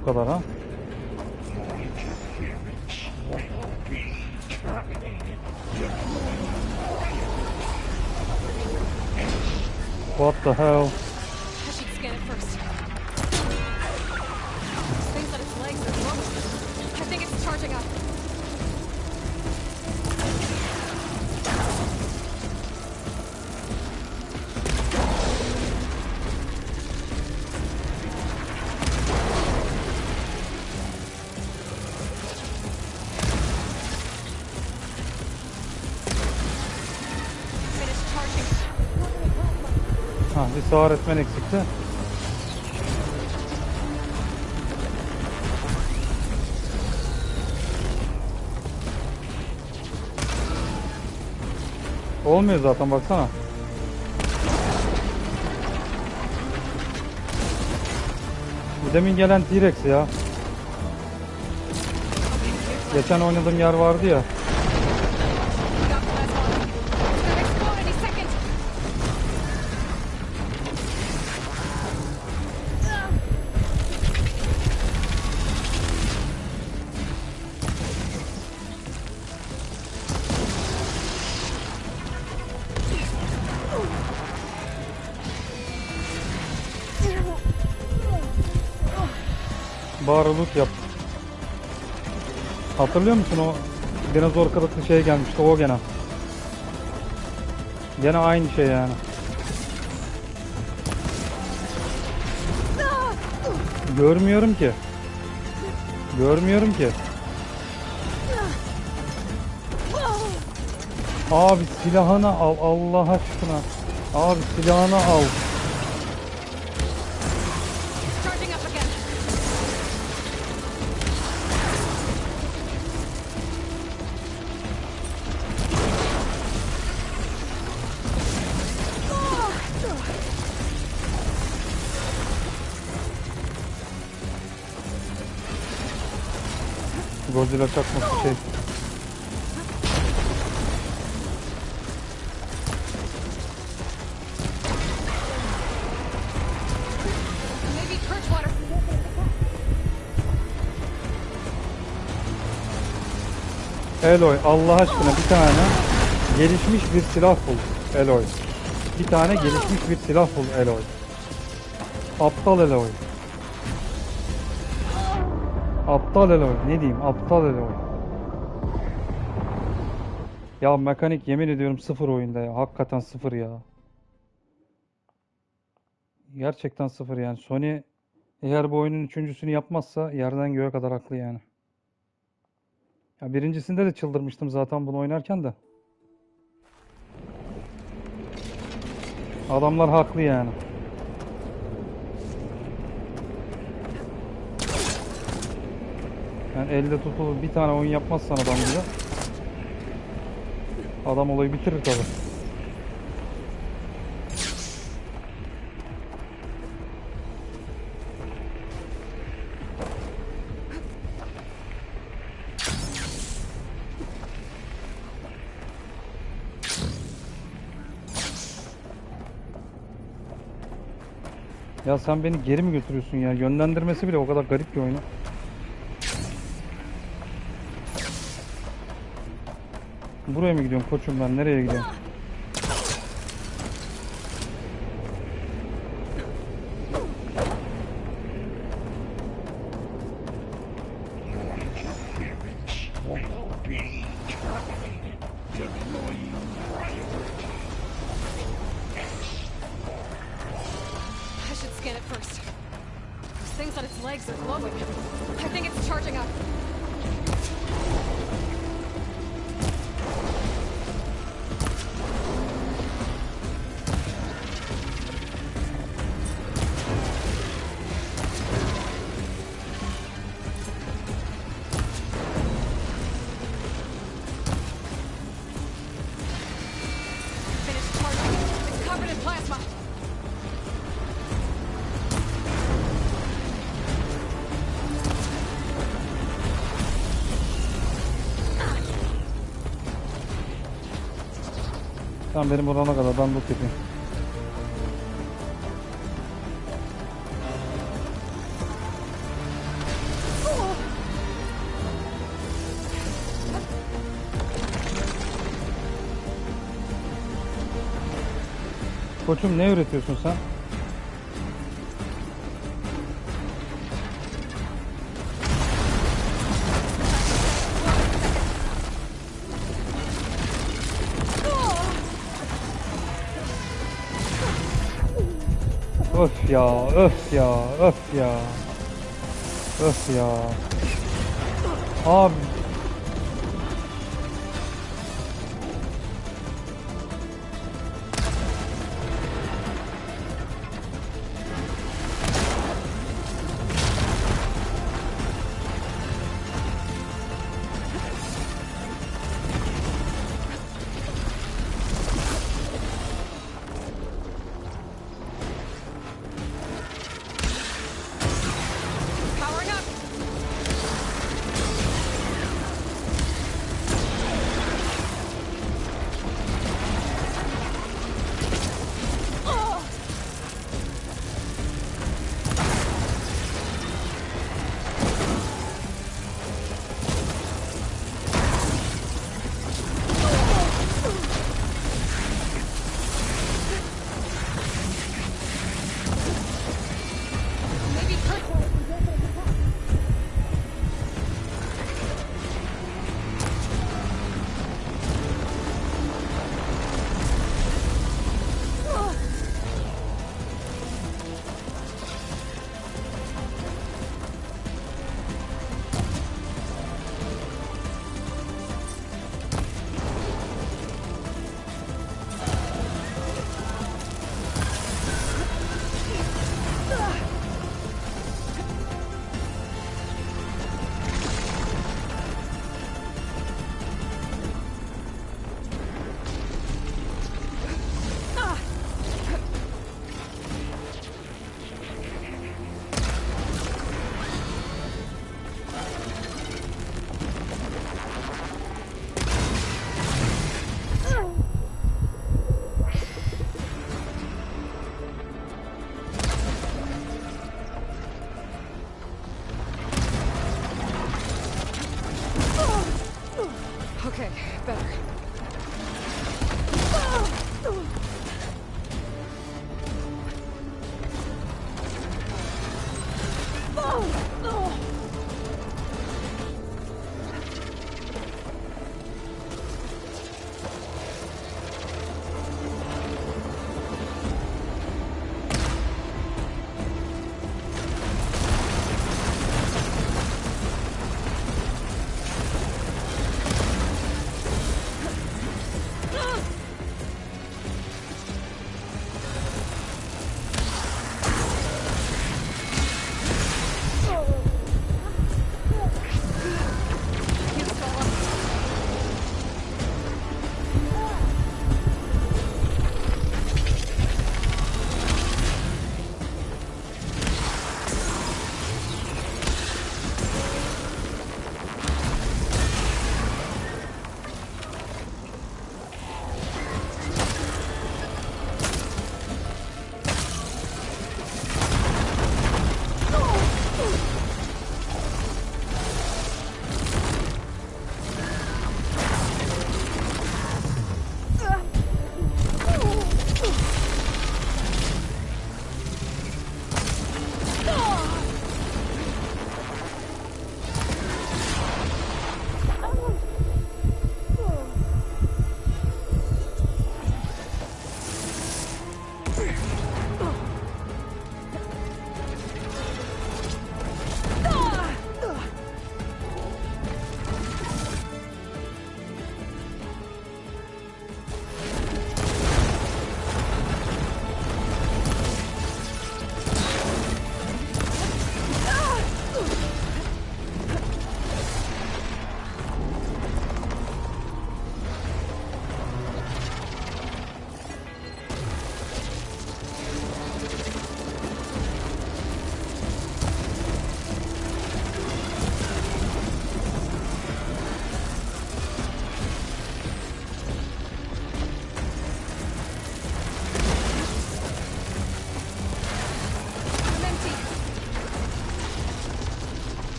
[SPEAKER 1] Bu kadar ha. What the hell?
[SPEAKER 4] I should scan it first. This thing's on its legs at the moment. I think it's charging up. Finished charging.
[SPEAKER 1] Ha, bir sağır etmen eksikti. Olmuyor zaten, baksana. Bu demin gelen T-Rex ya. Geçen oynadığım yer vardı ya. Bari loot yap. Hatırlıyor musun o dinozor kılıklı şey gelmişti, o gene. Gene aynı şey yani. Görmüyorum ki. Görmüyorum ki. Abi silahını al Allah aşkına. Abi silahını al. Godzilla çakması şey. Aloy Allah aşkına bir tane gelişmiş bir silah bul Aloy. Bir tane gelişmiş bir silah bul Aloy. Aptal Aloy. Aptal Aloy. Ne diyeyim? Aptal Aloy. Ya mekanik yemin ediyorum sıfır oyunda ya. Hakikaten sıfır ya. Gerçekten sıfır yani. Sony eğer bu oyunun üçüncüsünü yapmazsa yerden göğe kadar haklı yani. Ya birincisinde de çıldırmıştım zaten bunu oynarken de. Adamlar haklı yani. Yani elde tutulur bir tane oyun yapmazsan adam gibi. Adam olayı bitirir tabi. Ya sen beni geri mi götürüyorsun ya? Yönlendirmesi bile o kadar garip bir oyunu. Buraya mı gidiyorum koçum ben? Nereye gidiyorum?
[SPEAKER 4] I should scan it first. Those things on its legs are glowing. I think it's charging up. Finished charging. It's covered in plasma.
[SPEAKER 1] Sen benim vurana kadar ben loot yapayım. Koçum ne üretiyorsun sen? Öf ya, öf ya, öf ya. Öf ya. Abi.
[SPEAKER 4] Powering up.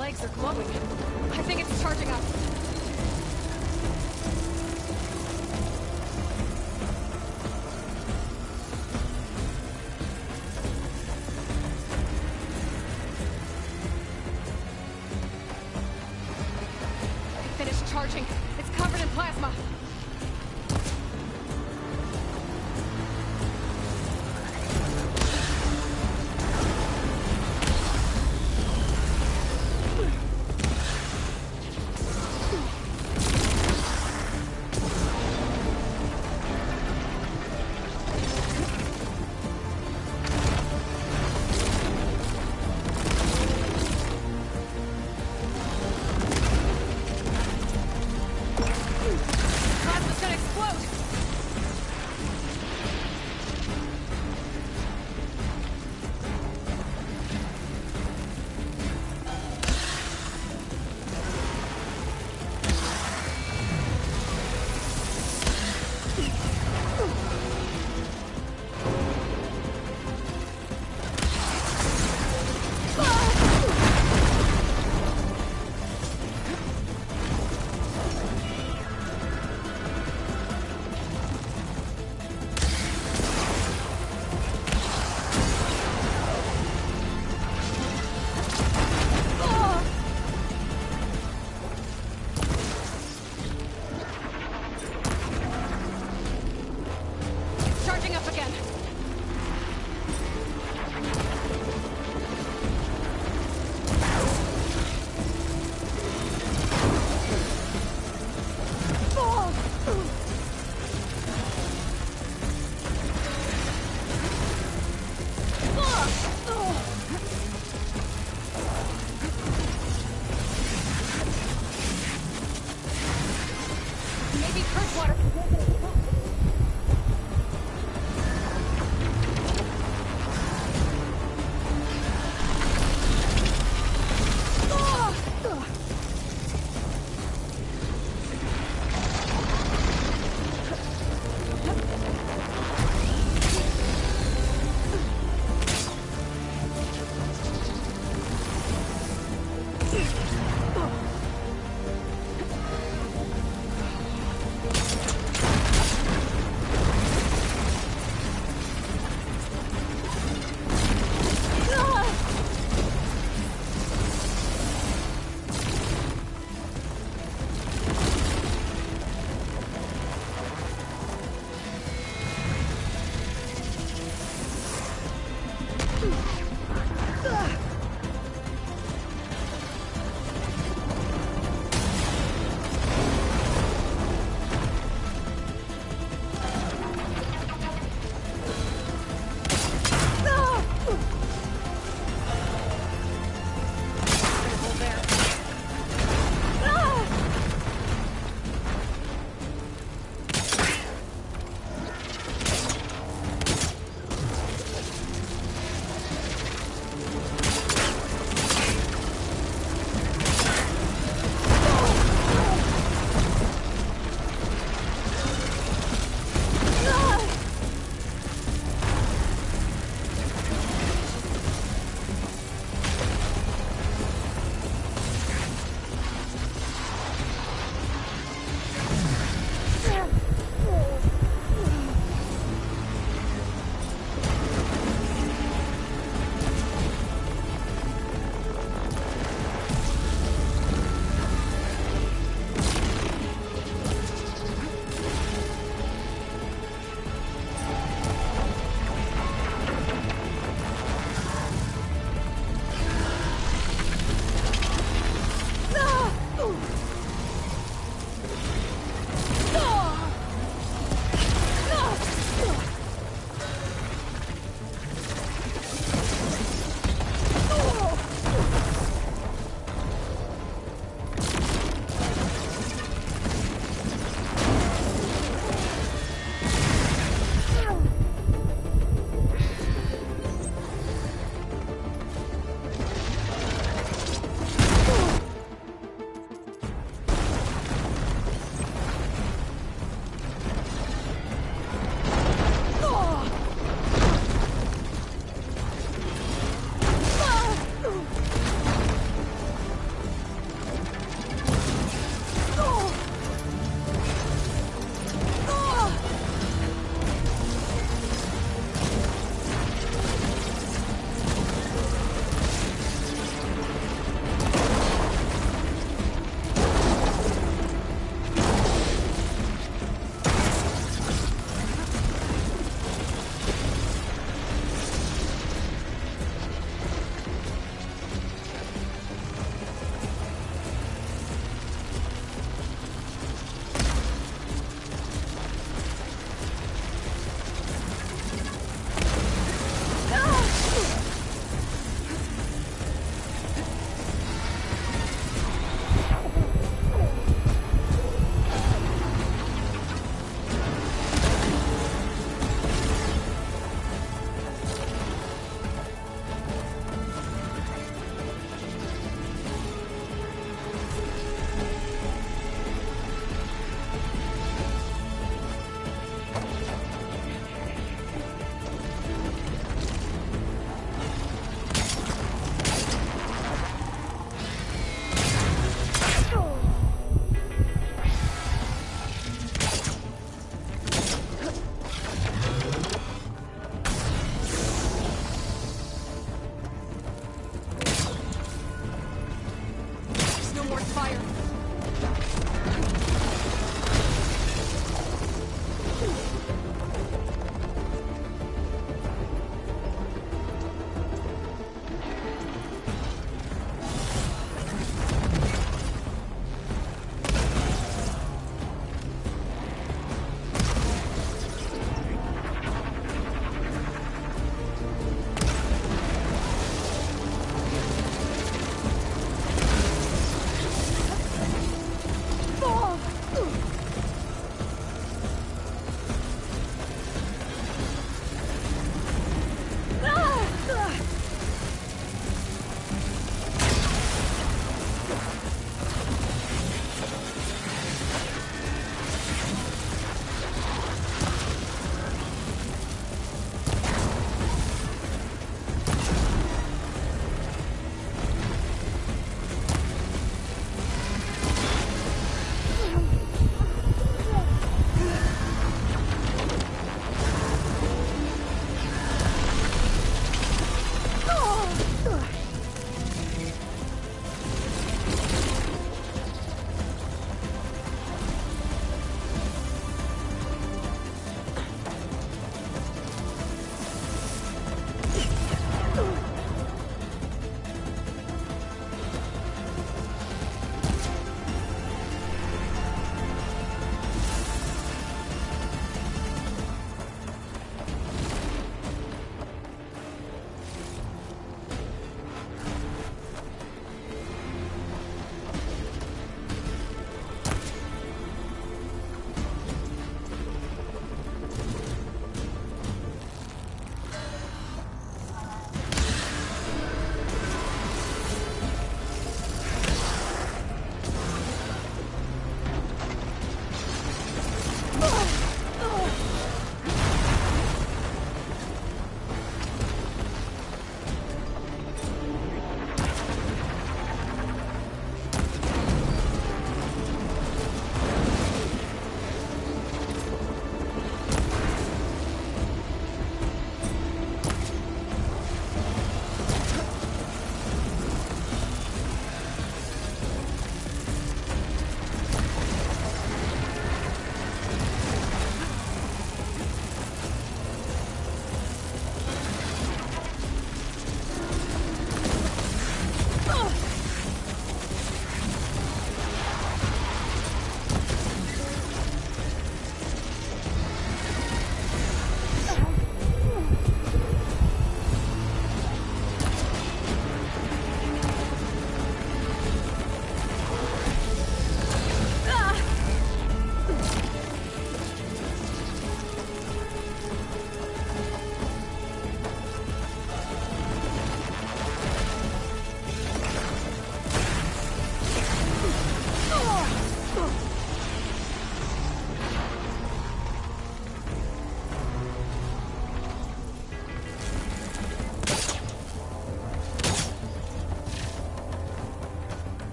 [SPEAKER 4] legs are glowing. I think it's charging up. I finished charging. It's covered in plasma.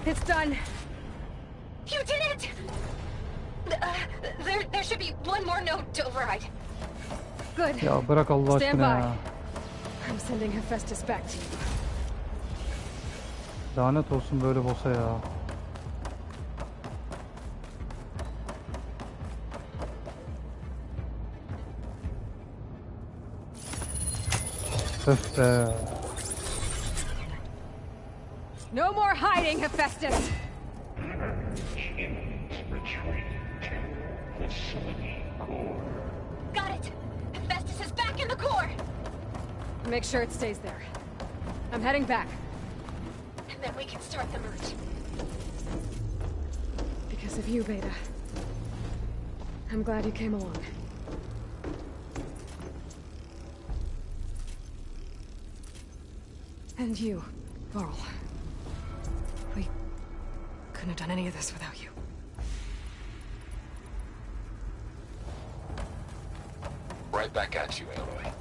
[SPEAKER 4] It's done.
[SPEAKER 15] You did it! There should be one more note to override.
[SPEAKER 4] Good.
[SPEAKER 1] Ya bırak Allah
[SPEAKER 4] Stand
[SPEAKER 1] aşkına
[SPEAKER 4] by.
[SPEAKER 1] ya.
[SPEAKER 4] I'm sending Hephaestus back to you.
[SPEAKER 1] Lanet olsun böyle boss'a ya. Öf be.
[SPEAKER 4] No more hiding, Hephaestus!
[SPEAKER 15] Got it! Hephaestus is back in the core!
[SPEAKER 4] Make sure it stays there. I'm heading back.
[SPEAKER 15] And then we can start the merge.
[SPEAKER 4] Because of you, Beta. I'm glad you came along. And you, Varl. We couldn't have done any of this without you.
[SPEAKER 10] Right back at you, Aloy.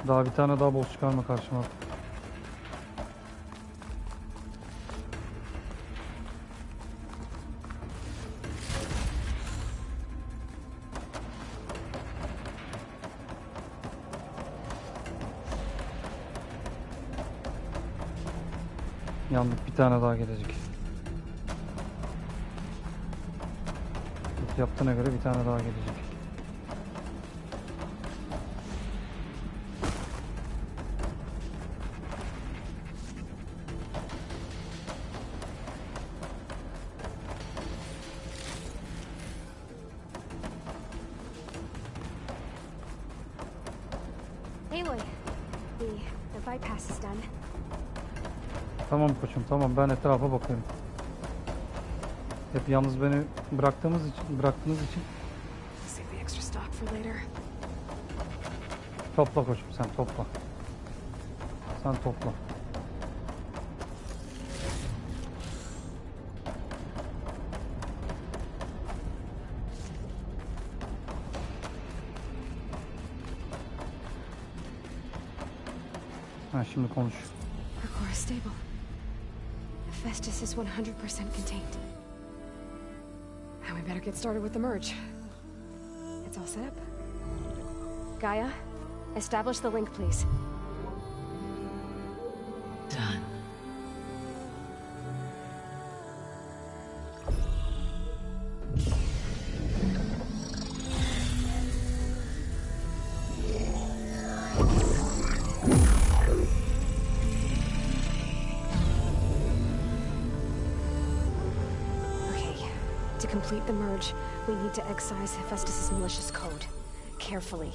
[SPEAKER 1] Daha bir tane daha boss çıkarma karşıma. Yandık, bir tane daha gelecek. Yaptığına göre bir tane daha gelecek.
[SPEAKER 6] Aloy, the bypass is done.
[SPEAKER 1] Tamam koçum, tamam, ben etrafa bakıyorum. Hep yalnız beni bıraktığınız için.
[SPEAKER 4] Save the extra stock for later.
[SPEAKER 1] Topla koçum, sen topla. Sen topla. Ha, şimdi konuş.
[SPEAKER 4] Her core is stable. Hephaestus is 100% contained. And we better get started with the merge. It's all set up. Gaia, establish the link, please.
[SPEAKER 12] Done.
[SPEAKER 4] To complete the merge, we need to excise Hephaestus' malicious code. Carefully.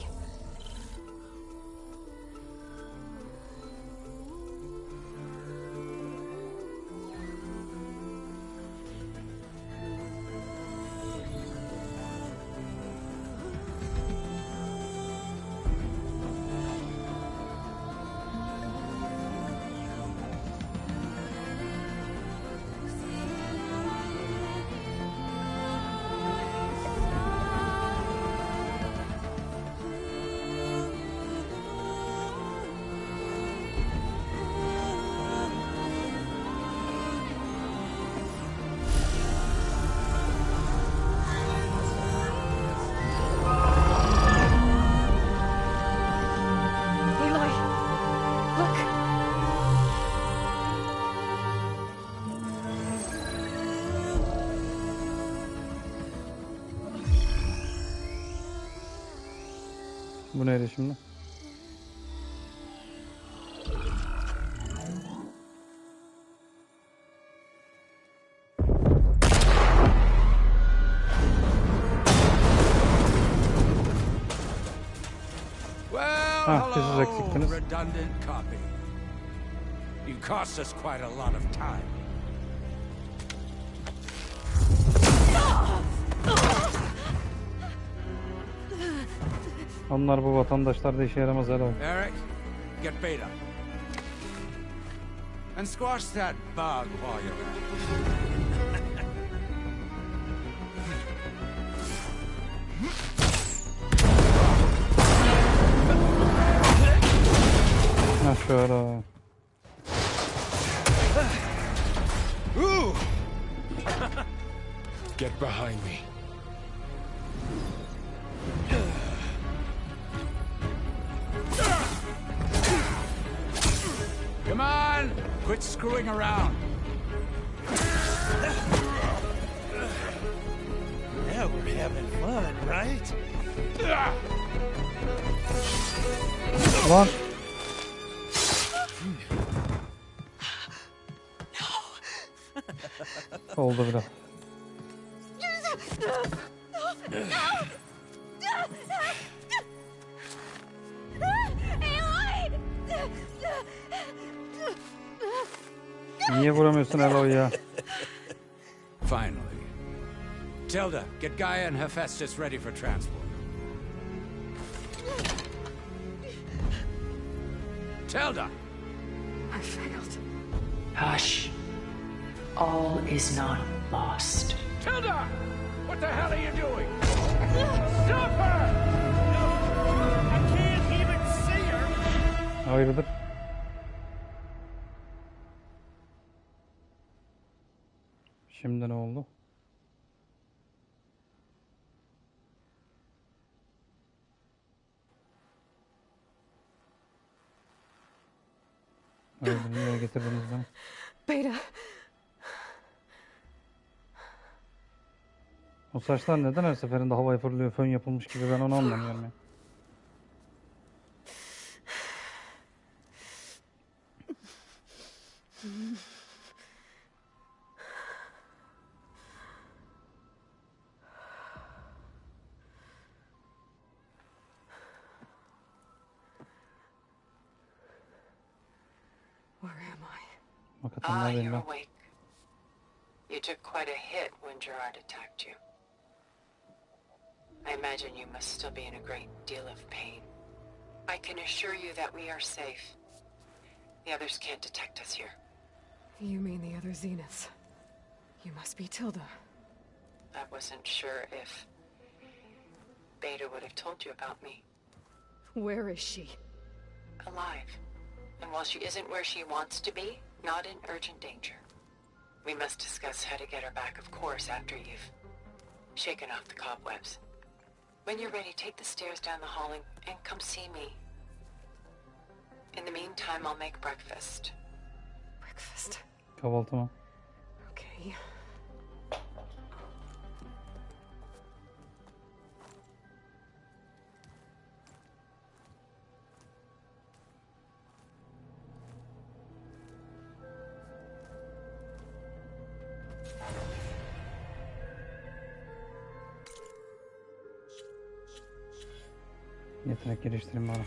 [SPEAKER 1] Bu neydi şimdi? Siz eksiktiniz.
[SPEAKER 7] Redundant copy. You cost us quite a lot of time.
[SPEAKER 1] Onlar bu vatandaşlar işe yaramaz Aloy.
[SPEAKER 7] Eric, get Beta. And squash that bug while you're at it.
[SPEAKER 1] Ha şöyle.
[SPEAKER 7] Get behind me.
[SPEAKER 16] Come on! Quit screwing around.
[SPEAKER 17] Now we're having fun, right?
[SPEAKER 1] Lan. Oldu biraz. Niye vuramıyorsun Aloy ya?
[SPEAKER 16] Finally. Tilda, get Gaia and Hephaestus ready for transport. Tilda!
[SPEAKER 4] I failed.
[SPEAKER 13] Hush. All is not lost.
[SPEAKER 16] Tilda! What the hell are you doing? Stop her!
[SPEAKER 17] I can't even see her.
[SPEAKER 1] Hayırdır? Şimdi ne oldu? Öyle nereye getirdiniz beni?
[SPEAKER 4] Beta.
[SPEAKER 1] O saçlar neden her seferinde havaya fırlıyor, fön yapılmış gibi, ben onu anlamıyorum ya.
[SPEAKER 4] Where am I?
[SPEAKER 1] Hakikaten
[SPEAKER 13] Ah,
[SPEAKER 1] neredeyim
[SPEAKER 13] you're
[SPEAKER 1] ben?
[SPEAKER 13] awake. You took quite a hit when Gerard attacked you. I imagine you must still be in a great deal of pain. I can assure you that we are safe. The others can't detect us here.
[SPEAKER 4] You mean the other Zeniths? You must be Tilda.
[SPEAKER 13] I wasn't sure if Beta would have told you about me.
[SPEAKER 4] Where is she?
[SPEAKER 13] Alive. And while she isn't where she wants to be, not in urgent danger. We must discuss how to get her back, of course, after you've shaken off the cobwebs. When you're ready, take the stairs down the hall and come see me. In the meantime, I'll make breakfast.
[SPEAKER 4] Breakfast?
[SPEAKER 1] Kahvaltı mı?
[SPEAKER 4] Okay.
[SPEAKER 1] Yetenek geliştireyim bana.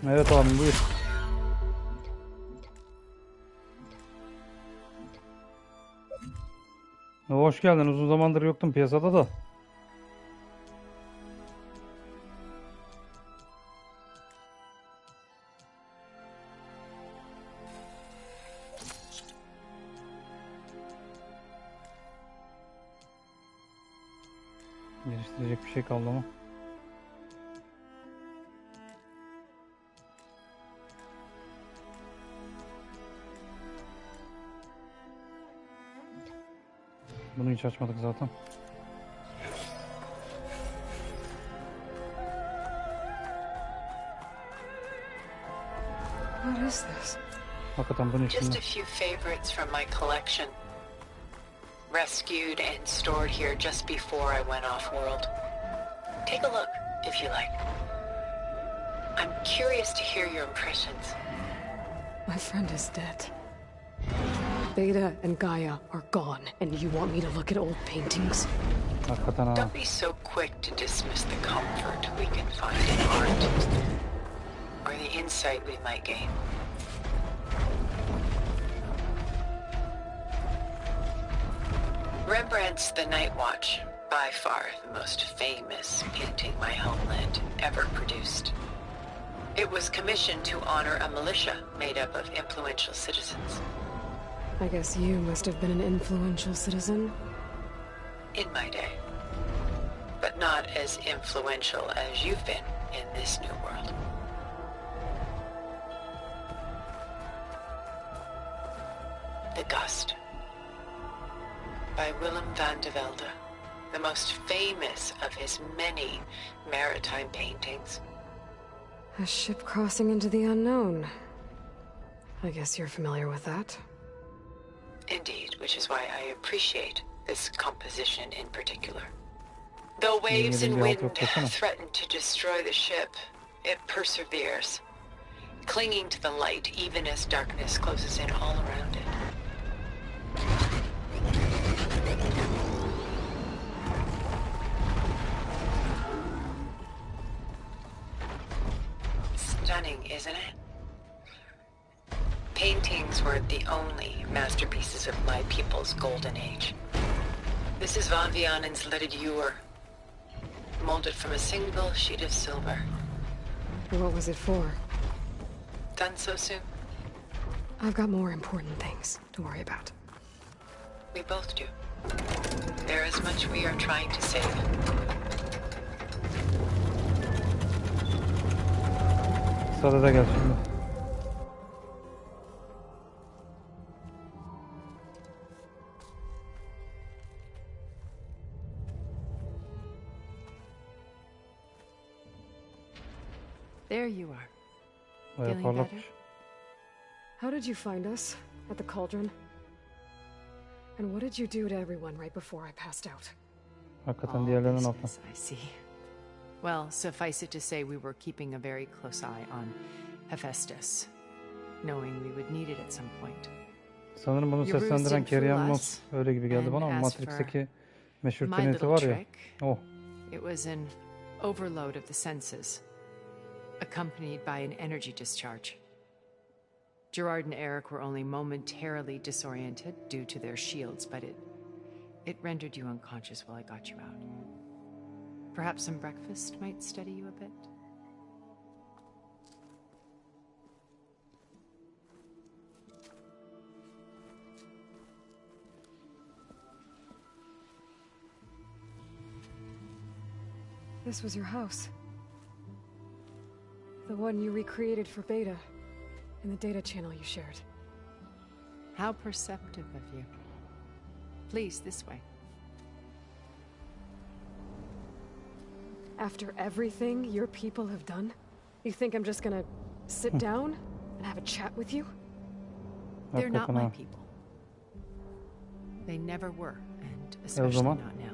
[SPEAKER 1] Evet abi, buyur. Hoş geldin. Uzun zamandır yoktun piyasada da. Geliştirecek bir şey kaldı mı? Bunu hiç açmadık zaten.
[SPEAKER 4] What is this?
[SPEAKER 1] Hakikaten bunun
[SPEAKER 13] Just
[SPEAKER 1] içinde.
[SPEAKER 13] a few favorites from my collection. Rescued and stored here just before I went off-world. Take a look, if you like. I'm curious to hear your impressions.
[SPEAKER 4] My friend is dead. Beta and Gaia are gone, and you want me to look at old paintings?
[SPEAKER 1] Hakikaten ha.
[SPEAKER 13] Don't be so quick to dismiss the comfort we can find in art, or the insight we might gain. Rembrandt's The Night Watch, by far the most famous painting my homeland ever produced. It was commissioned to honor a militia made up of influential citizens.
[SPEAKER 4] I guess you must have been an influential citizen.
[SPEAKER 13] In my day. But not as influential as you've been in this new world. The Gust. By Willem van de Velde, the most famous of his many maritime paintings.
[SPEAKER 4] A ship crossing into the unknown. I guess you're familiar with that.
[SPEAKER 13] Indeed, which is why I appreciate this composition in particular. Though waves and wind threaten to destroy the ship, it perseveres, clinging to the light even as darkness closes in all around it. Stunning, isn't it? Paintings weren't the only masterpieces of my people's golden age. This is Van Vianen's leaded ewer, molded from a single sheet of silver.
[SPEAKER 4] What was it for?
[SPEAKER 13] Done so soon?
[SPEAKER 4] I've got more important things to worry about.
[SPEAKER 13] We both do. There is much we are trying to save.
[SPEAKER 1] Sadede gel şimdi.
[SPEAKER 18] There you are.
[SPEAKER 1] Bayağı
[SPEAKER 18] Feeling
[SPEAKER 1] parlakmış.
[SPEAKER 18] better?
[SPEAKER 4] How did you find us? At the cauldron? And what did you do to everyone right before I passed out?
[SPEAKER 1] Hakikaten diğerlerinin altına.
[SPEAKER 18] Business, I see. Well, suffice it to say we were keeping a very close eye on Hephaestus, knowing we would need it at some point.
[SPEAKER 1] Sanırım bunu
[SPEAKER 18] You
[SPEAKER 1] seslendiren
[SPEAKER 18] roosted
[SPEAKER 1] Carrie
[SPEAKER 18] for
[SPEAKER 1] Moss
[SPEAKER 18] us,
[SPEAKER 1] öyle gibi geldi
[SPEAKER 18] and
[SPEAKER 1] bana ama
[SPEAKER 18] as
[SPEAKER 1] Matrix'teki meşhur
[SPEAKER 18] my
[SPEAKER 1] Trinity
[SPEAKER 18] little
[SPEAKER 1] var ya.
[SPEAKER 18] trick,
[SPEAKER 1] Oh.
[SPEAKER 18] It was an overload of the senses, accompanied by an energy discharge. Gerard and Eric were only momentarily disoriented due to their shields, but it rendered you unconscious while I got you out. Perhaps some breakfast might steady you a bit?
[SPEAKER 4] This was your house. The one you recreated for Beta, in the data channel you shared.
[SPEAKER 18] How perceptive of you. Please, this way.
[SPEAKER 4] After everything your people have done, you think I'm just gonna sit down and have a chat with you?
[SPEAKER 18] They're not my people. They never were, and especially not now.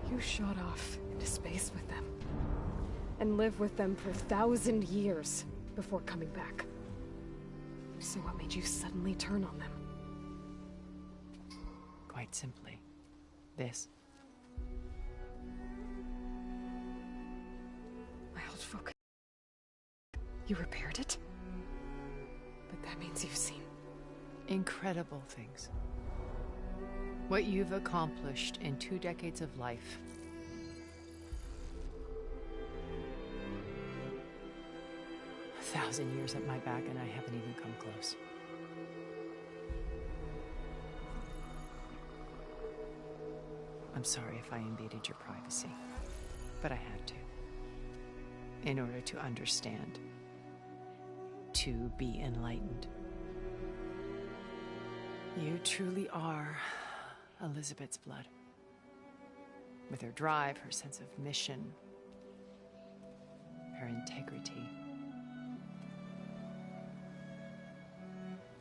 [SPEAKER 4] You shot off into space with them, and lived with them for 1,000 years before coming back. So what made you suddenly turn on them?
[SPEAKER 18] Quite simply, this.
[SPEAKER 4] My old focus. You repaired it? But that means you've seen
[SPEAKER 18] incredible things. What you've accomplished in 2 decades of life. A 1,000 years at my back and I haven't even come close. I'm sorry if I invaded your privacy, but I had to. In order to understand, to be enlightened. You truly are Elizabeth's blood. With her drive, her sense of mission, her integrity.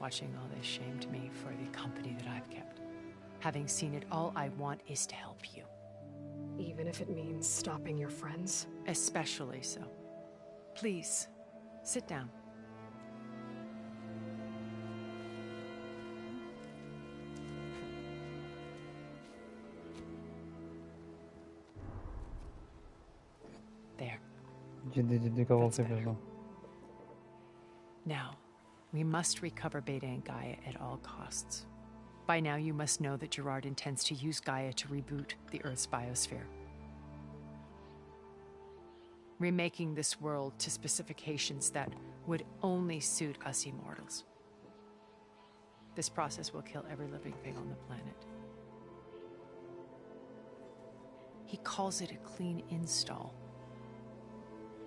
[SPEAKER 18] Watching all this shamed me for the company that I've kept. Having seen it, all I want is to help you.
[SPEAKER 4] Even if it means stopping your friends?
[SPEAKER 18] Especially so. Please, sit down. There.
[SPEAKER 1] Ciddi kahvaltı yapıyoruz.
[SPEAKER 18] Now, we must recover Beta and Gaia at all costs. By now, you must know that Gerard intends to use Gaia to reboot the Earth's biosphere. remaking this world to specifications that would only suit us immortals. This process will kill every living thing on the planet. He calls it a clean install.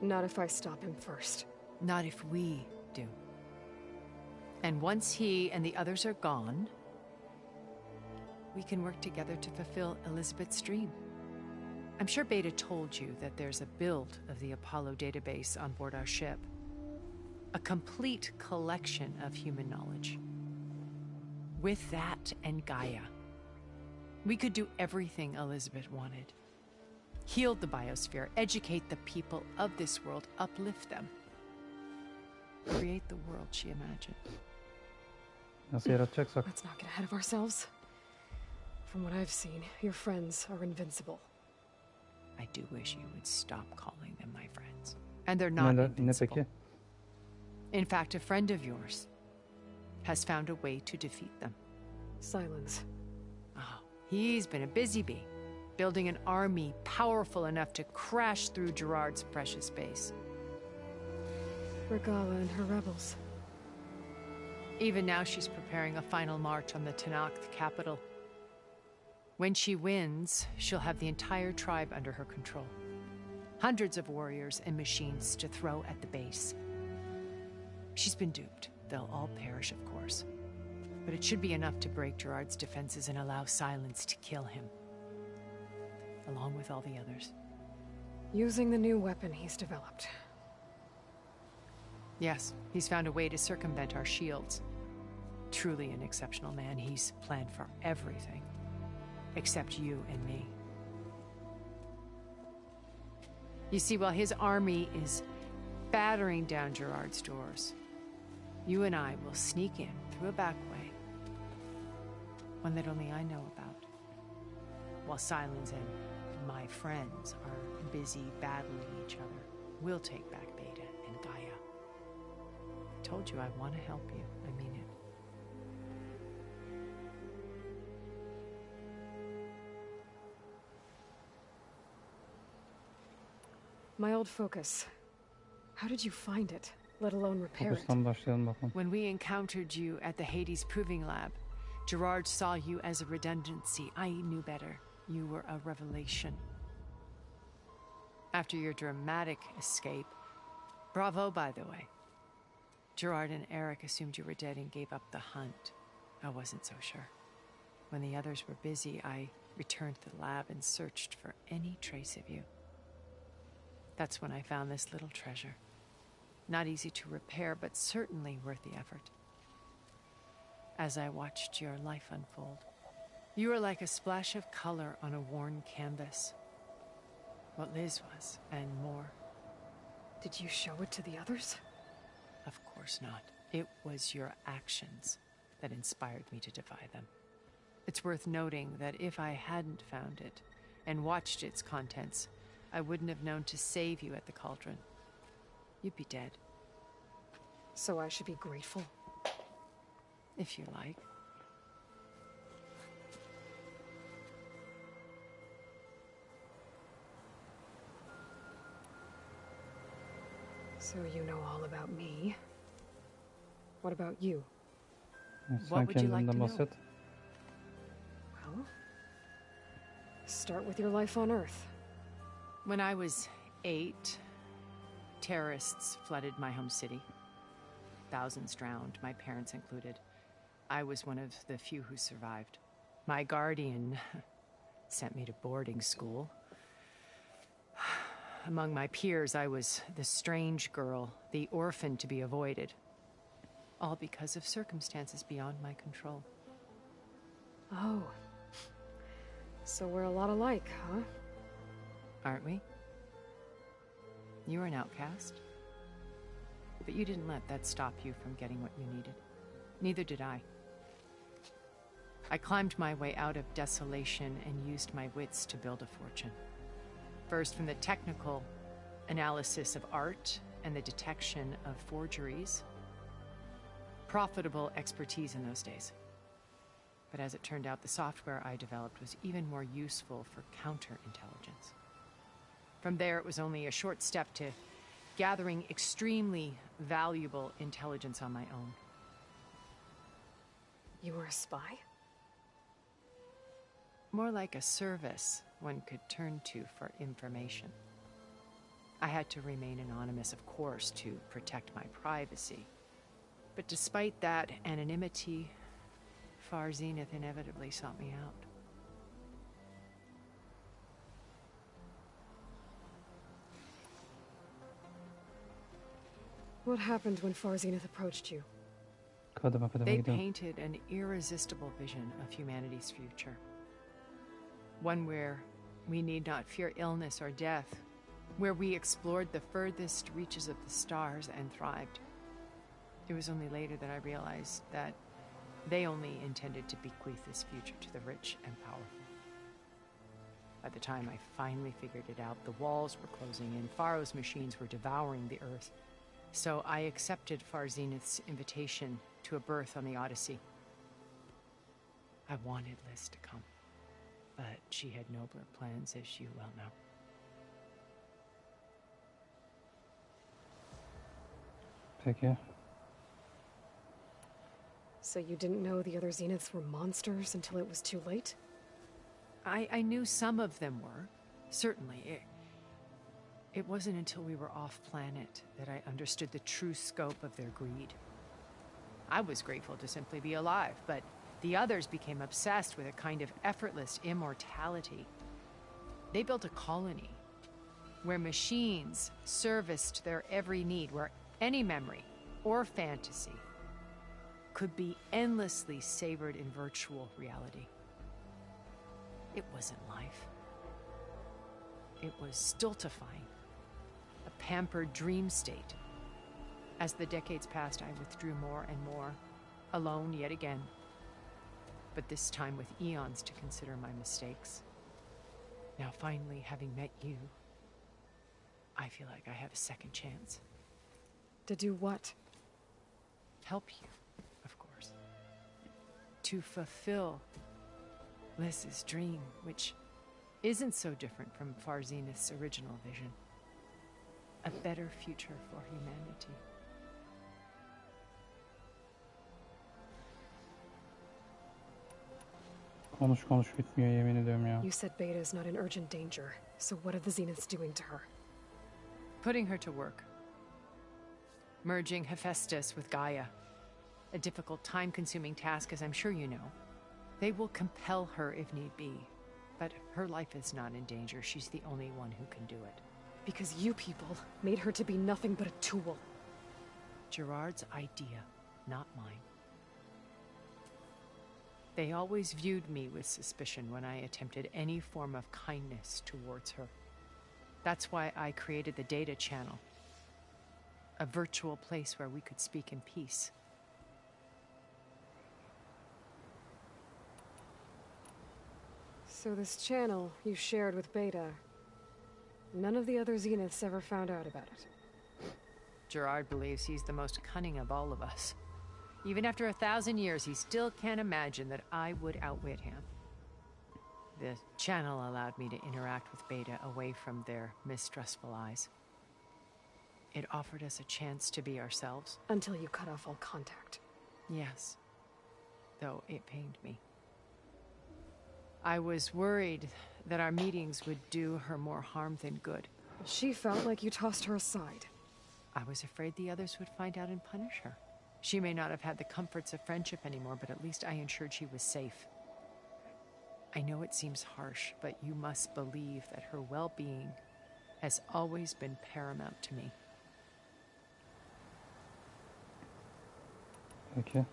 [SPEAKER 4] Not if I stop him first.
[SPEAKER 18] Not if we do. And once he and the others are gone, we can work together to fulfill Elizabeth's dream. I'm sure Beta told you that there's a build of the Apollo database on board our ship. A complete collection of human knowledge. With that and Gaia, we could do everything Elizabeth wanted. Heal the biosphere, educate the people of this world, uplift them. Create the world she imagined.
[SPEAKER 1] Nasıl yaratacaksak.
[SPEAKER 4] Let's not get ahead of ourselves. From what I've seen, your friends are invincible.
[SPEAKER 18] I do wish you would stop calling them my friends. And they're not invincible. In fact, a friend of yours has found a way to defeat them.
[SPEAKER 4] Silence.
[SPEAKER 18] Oh, he's been a busy bee, building an army powerful enough to crash through Gerard's precious base.
[SPEAKER 4] Regala and her rebels.
[SPEAKER 18] Even now she's preparing a final march on the Tenakth capital. When she wins, she'll have the entire tribe under her control. Hundreds of warriors and machines to throw at the base. She's been duped. They'll all perish, of course. But it should be enough to break Gerard's defenses and allow Silence to kill him. Along with all the others.
[SPEAKER 4] Using the new weapon he's developed.
[SPEAKER 18] Yes, he's found a way to circumvent our shields. Truly an exceptional man. He's planned for everything. Except you and me. You see, while his army is battering down Gerard's doors, you and I will sneak in through a back way. One that only I know about. While Silence and my friends are busy battling each other, we'll take back Beta and Gaia. I told you I want to help you. I mean it.
[SPEAKER 4] My old focus. How did you find it, let alone repair it?
[SPEAKER 1] Fokustan başlayalım bakalım.
[SPEAKER 18] When we encountered you at the Hades Proving Lab, Gerard saw you as a redundancy. I knew better. You were a revelation. After your dramatic escape, bravo, by the way. Gerard and Eric assumed you were dead and gave up the hunt. I wasn't so sure. When the others were busy, I returned to the lab and searched for any trace of you. That's when I found this little treasure. Not easy to repair, but certainly worth the effort. As I watched your life unfold, you were like a splash of color on a worn canvas. What Liz was, and more.
[SPEAKER 4] Did you show it to the others?
[SPEAKER 18] Of course not. It was your actions that inspired me to defy them. It's worth noting that if I hadn't found it and watched its contents, I wouldn't have known to save you at the cauldron. You'd be dead.
[SPEAKER 4] So I should be grateful?
[SPEAKER 18] If you like.
[SPEAKER 4] So you know all about me. What about you?
[SPEAKER 18] What would you like to know?
[SPEAKER 1] Bahset.
[SPEAKER 4] Well, start with your life on Earth.
[SPEAKER 18] When I was 8, terrorists flooded my home city. Thousands drowned, my parents included. I was one of the few who survived. My guardian sent me to boarding school. Among my peers, I was the strange girl, the orphan to be avoided. All because of circumstances beyond my control.
[SPEAKER 4] Oh. So we're a lot alike, huh?
[SPEAKER 18] Aren't we? You were an outcast. But you didn't let that stop you from getting what you needed. Neither did I. I climbed my way out of desolation and used my wits to build a fortune. First from the technical analysis of art and the detection of forgeries. Profitable expertise in those days. But as it turned out, the software I developed was even more useful for counterintelligence. From there, it was only a short step to gathering extremely valuable intelligence on my own.
[SPEAKER 4] You were a spy?
[SPEAKER 18] More like a service one could turn to for information. I had to remain anonymous, of course, to protect my privacy. But despite that anonymity, Far Zenith inevitably sought me out.
[SPEAKER 4] What happened when Far Zenith approached you?
[SPEAKER 18] They painted an irresistible vision of humanity's future. One where we need not fear illness or death, where we explored the furthest reaches of the stars and thrived. It was only later that I realized that they only intended to bequeath this future to the rich and powerful. By the time I finally figured it out, the walls were closing in, Pharaoh's machines were devouring the earth. So I accepted Far Zenith's invitation to a berth on the Odyssey. I wanted Liz to come, but she had nobler plans, as you well know.
[SPEAKER 1] Peki.
[SPEAKER 4] So you didn't know the other Zeniths were monsters until it was too late?
[SPEAKER 18] I knew some of them were, certainly. It wasn't until we were off-planet that I understood the true scope of their greed. I was grateful to simply be alive, but the others became obsessed with a kind of effortless immortality. They built a colony where machines serviced their every need, where any memory or fantasy could be endlessly savored in virtual reality. It wasn't life. It was stultifying, a pampered dream state. As the decades passed, I withdrew more and more, alone yet again, but this time with eons to consider my mistakes. Now finally, having met you, I feel like I have a second chance.
[SPEAKER 4] To do what?
[SPEAKER 18] Help you, of course. To fulfill Liz's dream, which isn't so different from Far Zenith's original vision. A better future for humanity.
[SPEAKER 1] Konuş bitmiyor yemin ediyorum ya.
[SPEAKER 4] You said Beta is not in urgent danger, so what are the Zeniths doing to her?
[SPEAKER 18] Putting her to work. Merging Hephaestus with Gaia. A difficult, time-consuming task, as I'm sure you know. They will compel her if need be. But her life is not in danger. She's the only one who can do it.
[SPEAKER 4] Because you people made her to be nothing but a tool.
[SPEAKER 18] Gerard's idea, not mine. They always viewed me with suspicion when I attempted any form of kindness towards her. That's why I created the data channel. A virtual place where we could speak in peace.
[SPEAKER 4] So this channel you shared with Beta, none of the other Zeniths ever found out about it?
[SPEAKER 18] Gerard believes he's the most cunning of all of us. Even after 1,000 years, he still can't imagine that I would outwit him. The channel allowed me to interact with Beta away from their mistrustful eyes. It offered us a chance to be ourselves.
[SPEAKER 4] Until you cut off all contact.
[SPEAKER 18] Yes. Though it pained me. I was worried that our meetings would do her more harm than good.
[SPEAKER 4] She felt like you tossed her aside.
[SPEAKER 18] I was afraid the others would find out and punish her. She may not have had the comforts of friendship anymore, but at least I ensured she was safe. I know it seems harsh, but you must believe that her well-being has always been paramount to me.
[SPEAKER 1] Okay.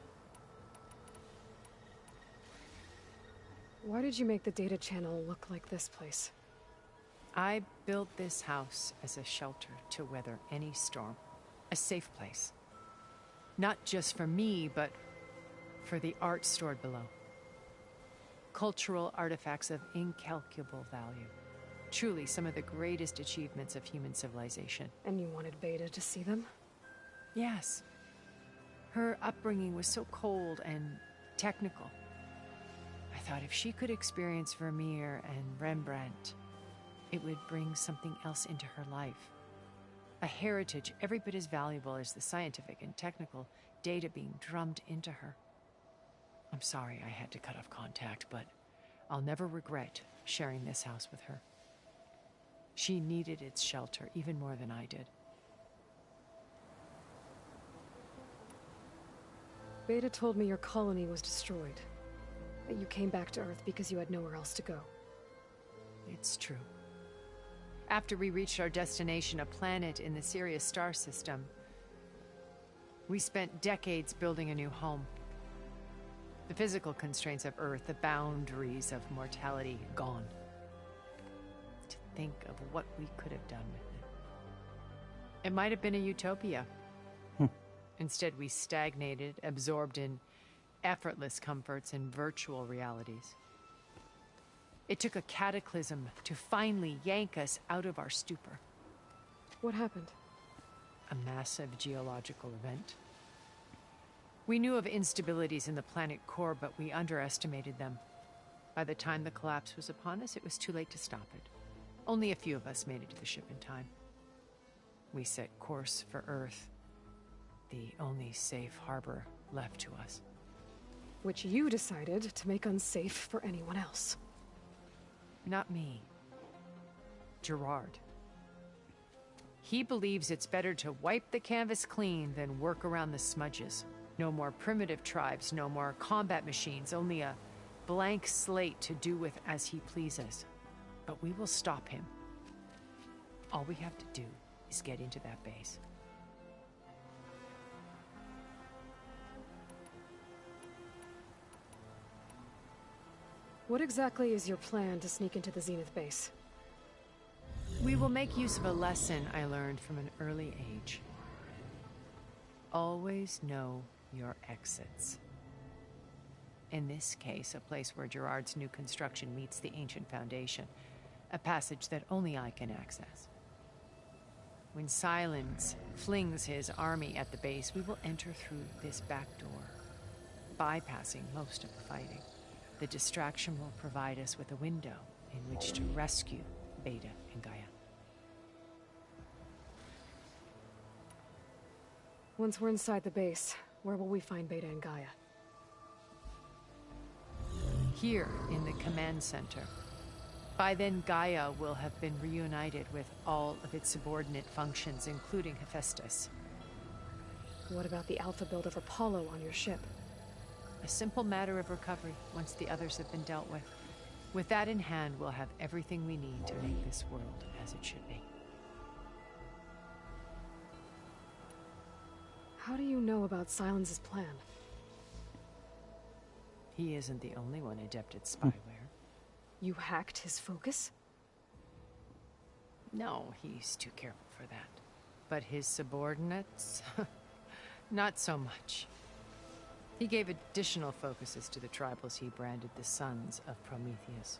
[SPEAKER 4] Why did you make the data channel look like this place?
[SPEAKER 18] I built this house as a shelter to weather any storm. A safe place. Not just for me, but for the art stored below. Cultural artifacts of incalculable value. Truly some of the greatest achievements of human civilization.
[SPEAKER 4] And you wanted Beta to see them?
[SPEAKER 18] Yes. Her upbringing was so cold and technical. I thought if she could experience Vermeer and Rembrandt, it would bring something else into her life. A heritage every bit as valuable as the scientific and technical data being drummed into her. I'm sorry I had to cut off contact, but I'll never regret sharing this house with her. She needed its shelter even more than I did.
[SPEAKER 4] Beta told me your colony was destroyed. That you came back to Earth because you had nowhere else to go.
[SPEAKER 18] It's true. After we reached our destination, a planet in the Sirius star system, we spent decades building a new home. The physical constraints of Earth, the boundaries of mortality, gone. To think of what we could have done with it. It might have been a utopia. Instead, we stagnated, absorbed in effortless comforts and virtual realities. It took a cataclysm to finally yank us out of our stupor.
[SPEAKER 4] What happened?
[SPEAKER 18] A massive geological event. We knew of instabilities in the planet core, but we underestimated them. By the time the collapse was upon us, it was too late to stop it. Only a few of us made it to the ship in time. We set course for Earth, the only safe harbor left to us.
[SPEAKER 4] Which you decided to make unsafe for anyone else.
[SPEAKER 18] Not me. Gerard. He believes it's better to wipe the canvas clean than work around the smudges. No more primitive tribes, no more combat machines, only a blank slate to do with as he pleases. But we will stop him. All we have to do is get into that base.
[SPEAKER 4] What exactly is your plan to sneak into the Zenith base?
[SPEAKER 18] We will make use of a lesson I learned from an early age. Always know your exits. In this case, a place where Gerard's new construction meets the ancient foundation, a passage that only I can access. When Silence flings his army at the base, we will enter through this back door, bypassing most of the fighting. The distraction will provide us with a window in which to rescue Beta and Gaia.
[SPEAKER 4] Once we're inside the base, where will we find Beta and Gaia?
[SPEAKER 18] Here in the command center. By then, Gaia will have been reunited with all of its subordinate functions, including Hephaestus.
[SPEAKER 4] What about the alpha build of Apollo on your ship?
[SPEAKER 18] A simple matter of recovery once the others have been dealt with. With that in hand, we'll have everything we need to make this world as it should be.
[SPEAKER 4] How do you know about Silence's plan?
[SPEAKER 18] He isn't the only one adept at spyware.
[SPEAKER 4] You hacked his focus?
[SPEAKER 18] No, he's too careful for that. But his subordinates? Not so much. He gave additional focuses to the tribals he branded the Sons of Prometheus.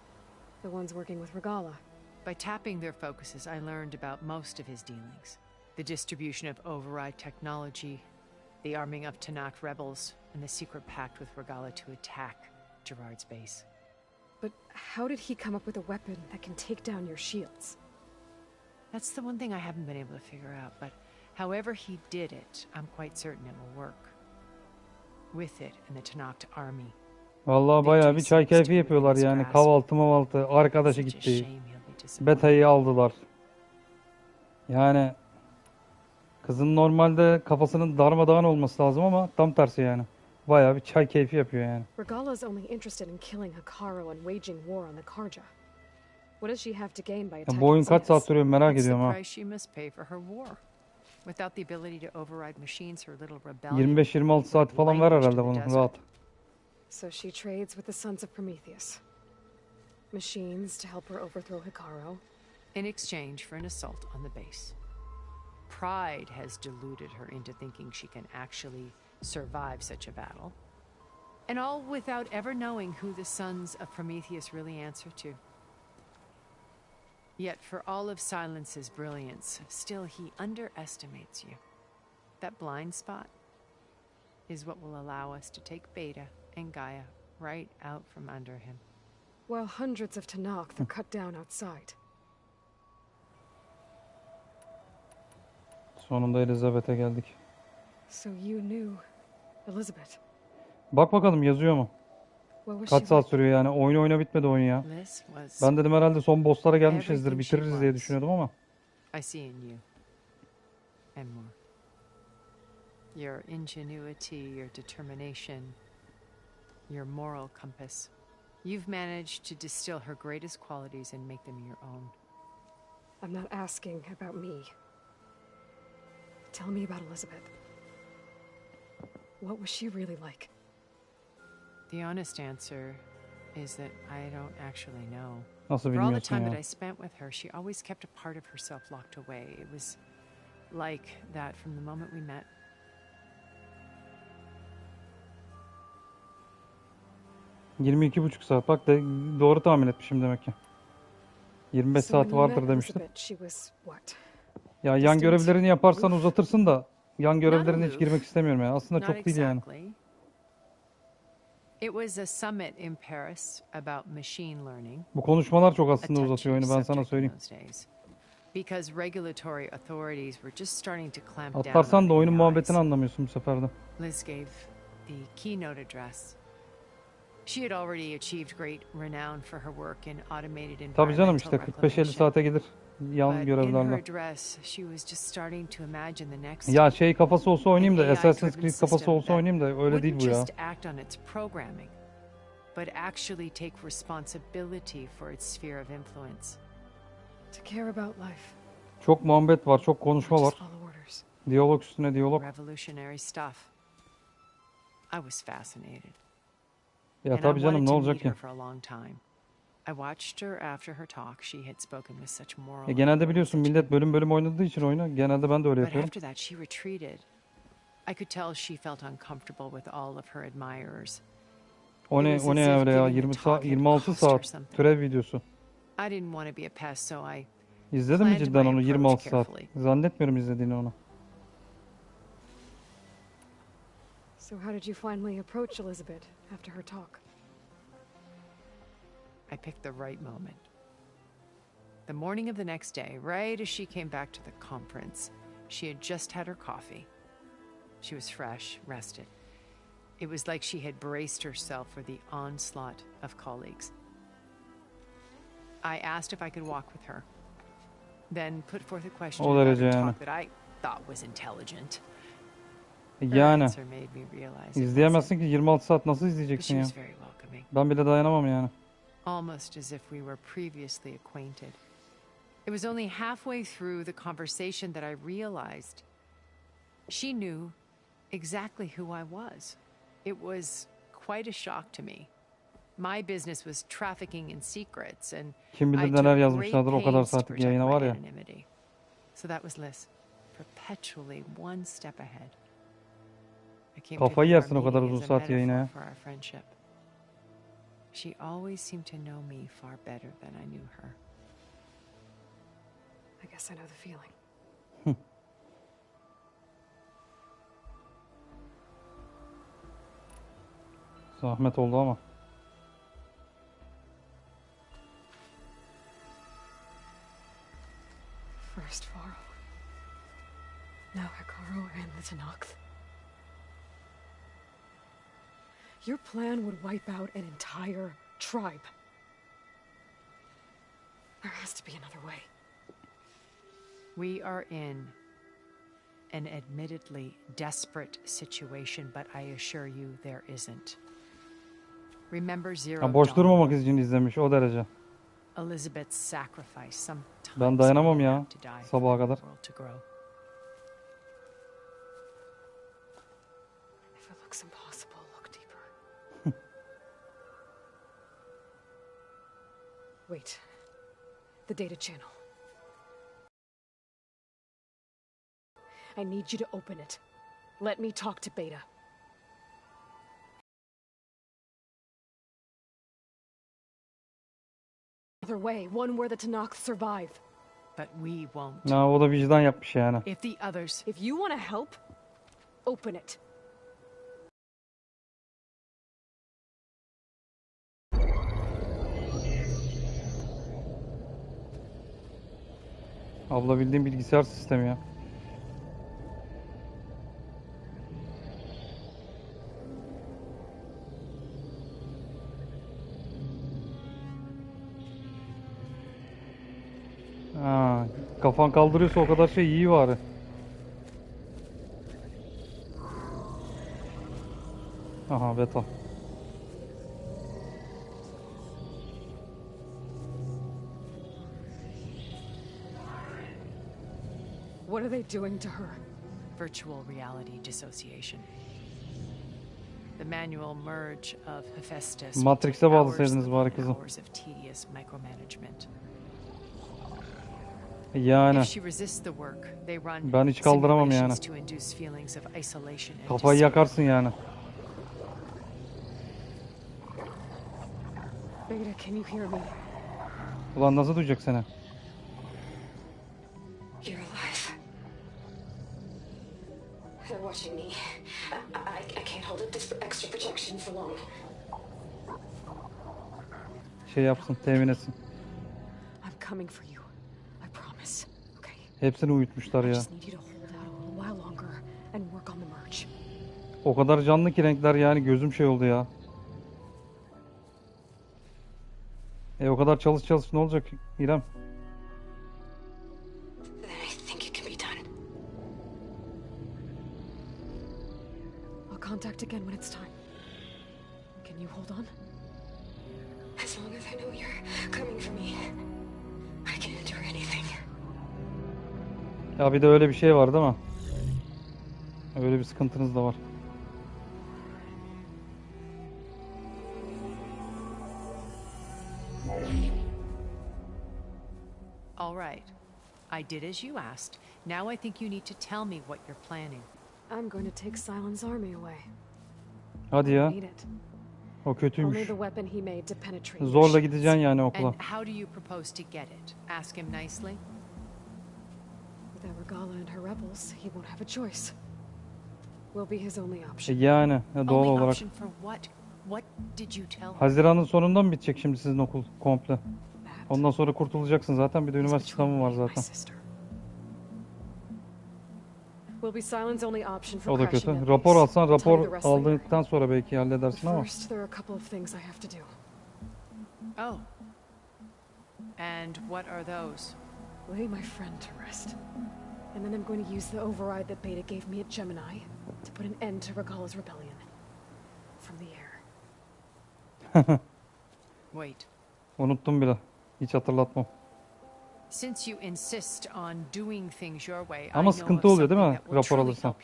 [SPEAKER 4] The ones working with Regalla.
[SPEAKER 18] By tapping their focuses, I learned about most of his dealings. The distribution of override technology, the arming of Tanakh rebels, and the secret pact with Regalla to attack Gerard's base.
[SPEAKER 4] But how did he come up with a weapon that can take down your shields?
[SPEAKER 18] That's the one thing I haven't been able to figure out, but however he did it, I'm quite certain it will work. With it and the Tanakh army.
[SPEAKER 1] Vallahi bayağı bir çay keyfi yapıyorlar yani. Kahvaltı, arkadaşı gitti. Beta'yı aldılar. Yani kızın normalde kafasının darmadağın olması lazım ama tam tersi yani. Bayağı bir çay keyfi yapıyor yani.
[SPEAKER 4] Regalla's only interested in killing Hekarro and waging war on the Karja. What does she have to gain by attacking
[SPEAKER 1] Bu oyun kaç saat sürüyor merak
[SPEAKER 18] It's the
[SPEAKER 1] ediyorum ha.
[SPEAKER 18] price she must pay for her war. Without the ability to override machines, her little rebellion
[SPEAKER 1] 25-26 saat falan var herhalde bunun rahat.
[SPEAKER 4] So she trades with the Sons of Prometheus. Machines to help her overthrow Hekarro.
[SPEAKER 18] in exchange for an assault on the base. Pride has deluded her into thinking she can actually survive such a battle. And all without ever knowing who the Sons of Prometheus really answer to. Yet for all of Silence's brilliance, still he underestimates you. That blind spot is what will allow us to take Beta and Gaia right out from under him.
[SPEAKER 4] While hundreds of Tanakh are cut down outside.
[SPEAKER 1] Sonunda Elizabeth'e geldik.
[SPEAKER 4] So you knew Elizabeth.
[SPEAKER 1] Bak bakalım yazıyor mu? Kaç saat sürüyor yani? Oyna bitmedi oyun ya. Ben dedim herhalde son bosslara gelmişizdir, bitiririz diye düşünüyordum ama.
[SPEAKER 18] I see in you. And more. Your ingenuity, your determination, your moral compass. You've managed to distill her greatest qualities and make them your own.
[SPEAKER 4] I'm not asking about me. Tell me about Elizabeth. What was she really like?
[SPEAKER 18] The honest answer is that I don't actually know.
[SPEAKER 1] Nasıl
[SPEAKER 18] For all the
[SPEAKER 1] bilmiyorsun
[SPEAKER 18] time
[SPEAKER 1] ya?
[SPEAKER 18] that I spent with her, she always kept a part of herself locked away. It was like that from the moment we met.
[SPEAKER 1] 22,5 saat. Bak de, doğru tahmin etmişim demek ki. 25
[SPEAKER 4] So
[SPEAKER 1] saat
[SPEAKER 4] when you met
[SPEAKER 1] vardır demiştim.
[SPEAKER 4] Elizabeth, she was what?
[SPEAKER 1] Ya yan
[SPEAKER 4] Distant,
[SPEAKER 1] görevlerini yaparsan
[SPEAKER 4] aloof?
[SPEAKER 1] uzatırsın da yan görevlerine hiç
[SPEAKER 18] aloof.
[SPEAKER 1] girmek istemiyorum ya. Aslında
[SPEAKER 18] Not
[SPEAKER 1] çok değil yani.
[SPEAKER 18] exactly. It was a summit in Paris about machine learning.
[SPEAKER 1] Bu konuşmalar çok aslında
[SPEAKER 18] A
[SPEAKER 1] uzatıyor oyunu, ben sana
[SPEAKER 18] subject in
[SPEAKER 1] söyleyeyim.
[SPEAKER 18] those days. Because regulatory authorities were just starting to clamp down
[SPEAKER 1] Atlarsan da
[SPEAKER 18] on
[SPEAKER 1] oyunun
[SPEAKER 18] AIs.
[SPEAKER 1] muhabbetini anlamıyorsun bu sefer de.
[SPEAKER 18] Liz gave the keynote address. She had already achieved great renown for her work in automated
[SPEAKER 1] Tabii canım,
[SPEAKER 18] environmental
[SPEAKER 1] işte 45-50
[SPEAKER 18] reclamation.
[SPEAKER 1] saate gelir yan
[SPEAKER 18] But in her
[SPEAKER 1] görevlerle.
[SPEAKER 18] address, she was just starting to imagine the next
[SPEAKER 1] Ya şey kafası olsa oynayayım da,
[SPEAKER 18] AI
[SPEAKER 1] Assassin's
[SPEAKER 18] driven
[SPEAKER 1] Creed kafası
[SPEAKER 18] system
[SPEAKER 1] olsa
[SPEAKER 18] that
[SPEAKER 1] oynayayım da öyle değil bu ya.
[SPEAKER 18] wouldn't just act on its programming, but actually take responsibility for its sphere of influence.
[SPEAKER 4] To care about life.
[SPEAKER 1] Çok muhabbet var, çok konuşma
[SPEAKER 4] Not
[SPEAKER 1] var.
[SPEAKER 4] just follow orders.
[SPEAKER 1] Diyalog üstüne diyalog.
[SPEAKER 18] Revolutionary stuff. I was fascinated.
[SPEAKER 1] Ya
[SPEAKER 18] And
[SPEAKER 1] tabii
[SPEAKER 18] I
[SPEAKER 1] canım,
[SPEAKER 18] wanted
[SPEAKER 1] ne
[SPEAKER 18] to
[SPEAKER 1] olacak
[SPEAKER 18] meet
[SPEAKER 1] ki?
[SPEAKER 18] her for a long time. I watched her after her talk. She had spoken with such moral
[SPEAKER 1] Genelde biliyorsun millet bölüm bölüm oynadığı için oyunu. Genelde ben de öyle
[SPEAKER 18] But
[SPEAKER 1] yapıyorum.
[SPEAKER 18] after that she retreated. I could tell she felt uncomfortable with all of her admirers.
[SPEAKER 1] O ne,
[SPEAKER 18] It was
[SPEAKER 1] o
[SPEAKER 18] as
[SPEAKER 1] ne
[SPEAKER 18] if
[SPEAKER 1] öyle ya,
[SPEAKER 18] giving the
[SPEAKER 1] 20
[SPEAKER 18] talk
[SPEAKER 1] saat,
[SPEAKER 18] had
[SPEAKER 1] 26
[SPEAKER 18] cost her
[SPEAKER 1] saat
[SPEAKER 18] something.
[SPEAKER 1] türev videosu.
[SPEAKER 18] I didn't want to be a pest, so I
[SPEAKER 1] İzledin mi
[SPEAKER 18] planned
[SPEAKER 1] cidden
[SPEAKER 18] my
[SPEAKER 1] onu
[SPEAKER 18] approach
[SPEAKER 1] 26 saat?
[SPEAKER 18] carefully.
[SPEAKER 1] Zannetmiyorum izlediğini onu.
[SPEAKER 4] So how did you finally approach Elizabeth after her talk?
[SPEAKER 18] I picked the right moment. The morning of the next day, right as she came back to the conference, she had just had her coffee. She was fresh, rested. It was like she had braced herself for the onslaught of colleagues. I asked if I could walk with her, then put forth a question
[SPEAKER 1] O
[SPEAKER 18] about
[SPEAKER 1] derece
[SPEAKER 18] her
[SPEAKER 1] yani.
[SPEAKER 18] talk that I thought was intelligent.
[SPEAKER 1] Yani
[SPEAKER 18] answer made me realize it
[SPEAKER 1] izleyemezsin ki, 26 saat nasıl
[SPEAKER 18] But
[SPEAKER 1] izleyeceksin
[SPEAKER 18] she
[SPEAKER 1] ya?
[SPEAKER 18] was very welcoming,
[SPEAKER 1] Ben bile dayanamam yani.
[SPEAKER 18] almost as if we were previously acquainted. It was only halfway through the conversation that I realized she knew exactly who I was. It was quite a shock to me. My business was trafficking in secrets, and
[SPEAKER 1] Kim
[SPEAKER 18] I
[SPEAKER 1] bilir
[SPEAKER 18] took
[SPEAKER 1] neler
[SPEAKER 18] great
[SPEAKER 1] yazmışlardır o kadar
[SPEAKER 18] pains to
[SPEAKER 1] saatlik
[SPEAKER 18] protect
[SPEAKER 1] yayına
[SPEAKER 18] my
[SPEAKER 1] var ya.
[SPEAKER 18] anonymity. So that was Liz, perpetually one step ahead. I came to
[SPEAKER 1] Kafayı
[SPEAKER 18] view our
[SPEAKER 1] yersin o kadar
[SPEAKER 18] meeting
[SPEAKER 1] uzun
[SPEAKER 18] as a
[SPEAKER 1] saat yayına ya.
[SPEAKER 18] metaphor for our friendship. She always seemed to know me far better than I knew her.
[SPEAKER 4] I guess I know the feeling.
[SPEAKER 1] Zahmet oldu ama.
[SPEAKER 4] First Faro. Now Hikaru and the Tenakth. Your plan would wipe out an entire tribe. There has to be another way.
[SPEAKER 18] We are in an admittedly desperate situation, but I assure you there isn't. Remember Zero
[SPEAKER 1] Ha, boş
[SPEAKER 18] Dawn?
[SPEAKER 1] durmamak için izlemiş o derece.
[SPEAKER 18] Elizabeth's sacrifice. Sometimes
[SPEAKER 1] Ben dayanamam
[SPEAKER 18] we
[SPEAKER 1] ya
[SPEAKER 18] have to die
[SPEAKER 1] sabaha
[SPEAKER 18] for the
[SPEAKER 1] kadar.
[SPEAKER 18] world to grow.
[SPEAKER 4] If it looks impossible, look deeper. Wait. The data channel. I need you to open it. Let me talk to Beta. Other way, one where the Tenakth survive.
[SPEAKER 18] But we won't.
[SPEAKER 1] Ha, o da vicdan yapmış yani.
[SPEAKER 18] If the others...
[SPEAKER 4] If you want to help, open it.
[SPEAKER 1] Abla bildiğin bilgisayar sistemi ya. ya. Kafan kaldırıyorsa o kadar şey iyi bari. Aha beta.
[SPEAKER 4] What are they doing to her?
[SPEAKER 18] Virtual reality dissociation. The manual merge of Hephaestus will
[SPEAKER 1] Matrix'e
[SPEAKER 18] take
[SPEAKER 1] bağlasaydınız
[SPEAKER 18] hours
[SPEAKER 1] bari
[SPEAKER 18] upon
[SPEAKER 1] kızım.
[SPEAKER 18] hours of tedious micromanagement.
[SPEAKER 1] Yani
[SPEAKER 18] If she resists the work, they run
[SPEAKER 1] ben hiç kaldıramam yani.
[SPEAKER 18] simulations to induce feelings of isolation and
[SPEAKER 1] Kafayı
[SPEAKER 18] despair.
[SPEAKER 1] yakarsın yani.
[SPEAKER 4] Beta, can you hear me?
[SPEAKER 1] Ulan nasıl duyacak seni?
[SPEAKER 4] You're alive. They're watching me. I can't hold up this extra protection for long.
[SPEAKER 1] Şey yapsın, temin etsin.
[SPEAKER 4] I'm coming for you. I promise. Okay.
[SPEAKER 1] Hepsini uyutmuşlar
[SPEAKER 4] I
[SPEAKER 1] ya.
[SPEAKER 4] just need you to hold out a little while longer and work on the merge.
[SPEAKER 1] O kadar canlı ki renkler yani gözüm şey oldu ya. O kadar çalış ne olacak İrem?
[SPEAKER 4] I think it can be done. I'll contact again when it's time. Can you hold on? As long as I know you're coming for me, I can endure anything.
[SPEAKER 1] Ya bir de öyle bir şey var değil mi? Öyle bir sıkıntınız da var.
[SPEAKER 18] All right. I did as you asked. Now I think you need to tell me what you're planning.
[SPEAKER 4] I'm going to take Silent's army away.
[SPEAKER 1] Hadi ya.
[SPEAKER 4] Need it.
[SPEAKER 1] O
[SPEAKER 4] Only
[SPEAKER 1] kötüymüş.
[SPEAKER 4] the weapon he made to penetrate.
[SPEAKER 1] Zorla gideceksin yani okula.
[SPEAKER 18] And how do you propose to get it? Ask him nicely?
[SPEAKER 4] Without Regala and her rebels, he won't have a choice. We'll be his only option.
[SPEAKER 1] Yani doğal
[SPEAKER 18] Only
[SPEAKER 1] olarak.
[SPEAKER 18] option for what? What did you tell her?
[SPEAKER 1] Haziran'ın sonunda mı bitecek şimdi sizin okul komple? Ondan sonra kurtulacaksın zaten. Bir de üniversite sınavı var zaten.
[SPEAKER 4] Will be Silent's only option for
[SPEAKER 1] O da
[SPEAKER 4] crashing
[SPEAKER 1] kötü.
[SPEAKER 4] that
[SPEAKER 1] Rapor
[SPEAKER 4] base.
[SPEAKER 1] alsan
[SPEAKER 4] I'll tell you
[SPEAKER 1] rapor
[SPEAKER 4] the rest later.
[SPEAKER 1] aldıktan sonra belki halledersin ama.
[SPEAKER 4] First, there are a couple of things I have to do.
[SPEAKER 18] Oh. And what are those?
[SPEAKER 4] Lay my friend to rest. And then I'm going to use the override that Beta gave me at Gemini to put an end to Regala's rebellion. From the air.
[SPEAKER 18] Wait.
[SPEAKER 1] Unuttum bile. Hiç hatırlatmam.
[SPEAKER 18] Since you insist on doing things your way,
[SPEAKER 1] Ama sıkıntı oluyor değil mi rapor alırsan?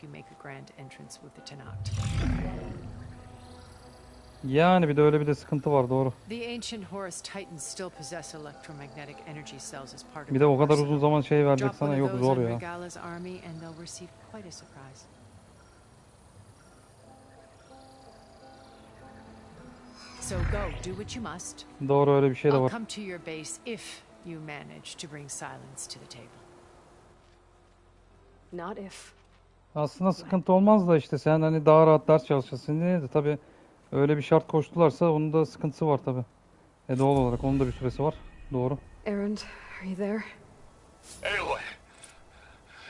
[SPEAKER 1] Yani bir de öyle bir de sıkıntı var doğru.
[SPEAKER 18] The ancient Horus Titans still possess electromagnetic energy cells as part of
[SPEAKER 1] Bir de o
[SPEAKER 18] their
[SPEAKER 1] kadar
[SPEAKER 18] arsenal.
[SPEAKER 1] uzun zaman şey verecek
[SPEAKER 18] Drop
[SPEAKER 1] sana
[SPEAKER 18] one of
[SPEAKER 1] yok
[SPEAKER 18] those
[SPEAKER 1] zor
[SPEAKER 18] on
[SPEAKER 1] ya.
[SPEAKER 18] Regala's army and they'll receive quite a surprise. So go, do what you must.
[SPEAKER 1] Doğru öyle bir şey de
[SPEAKER 18] I'll
[SPEAKER 1] var.
[SPEAKER 18] come to your base if you manage to bring silence to the table.
[SPEAKER 4] Not if.
[SPEAKER 1] Aslında sıkıntı olmaz da işte sen hani daha rahat ders çalışırsın diye de tabii öyle bir şart koştularsa onun da sıkıntısı var tabii. Doğal olarak onun da bir süresi var. Doğru.
[SPEAKER 4] Erend, are you there?
[SPEAKER 8] Aloy!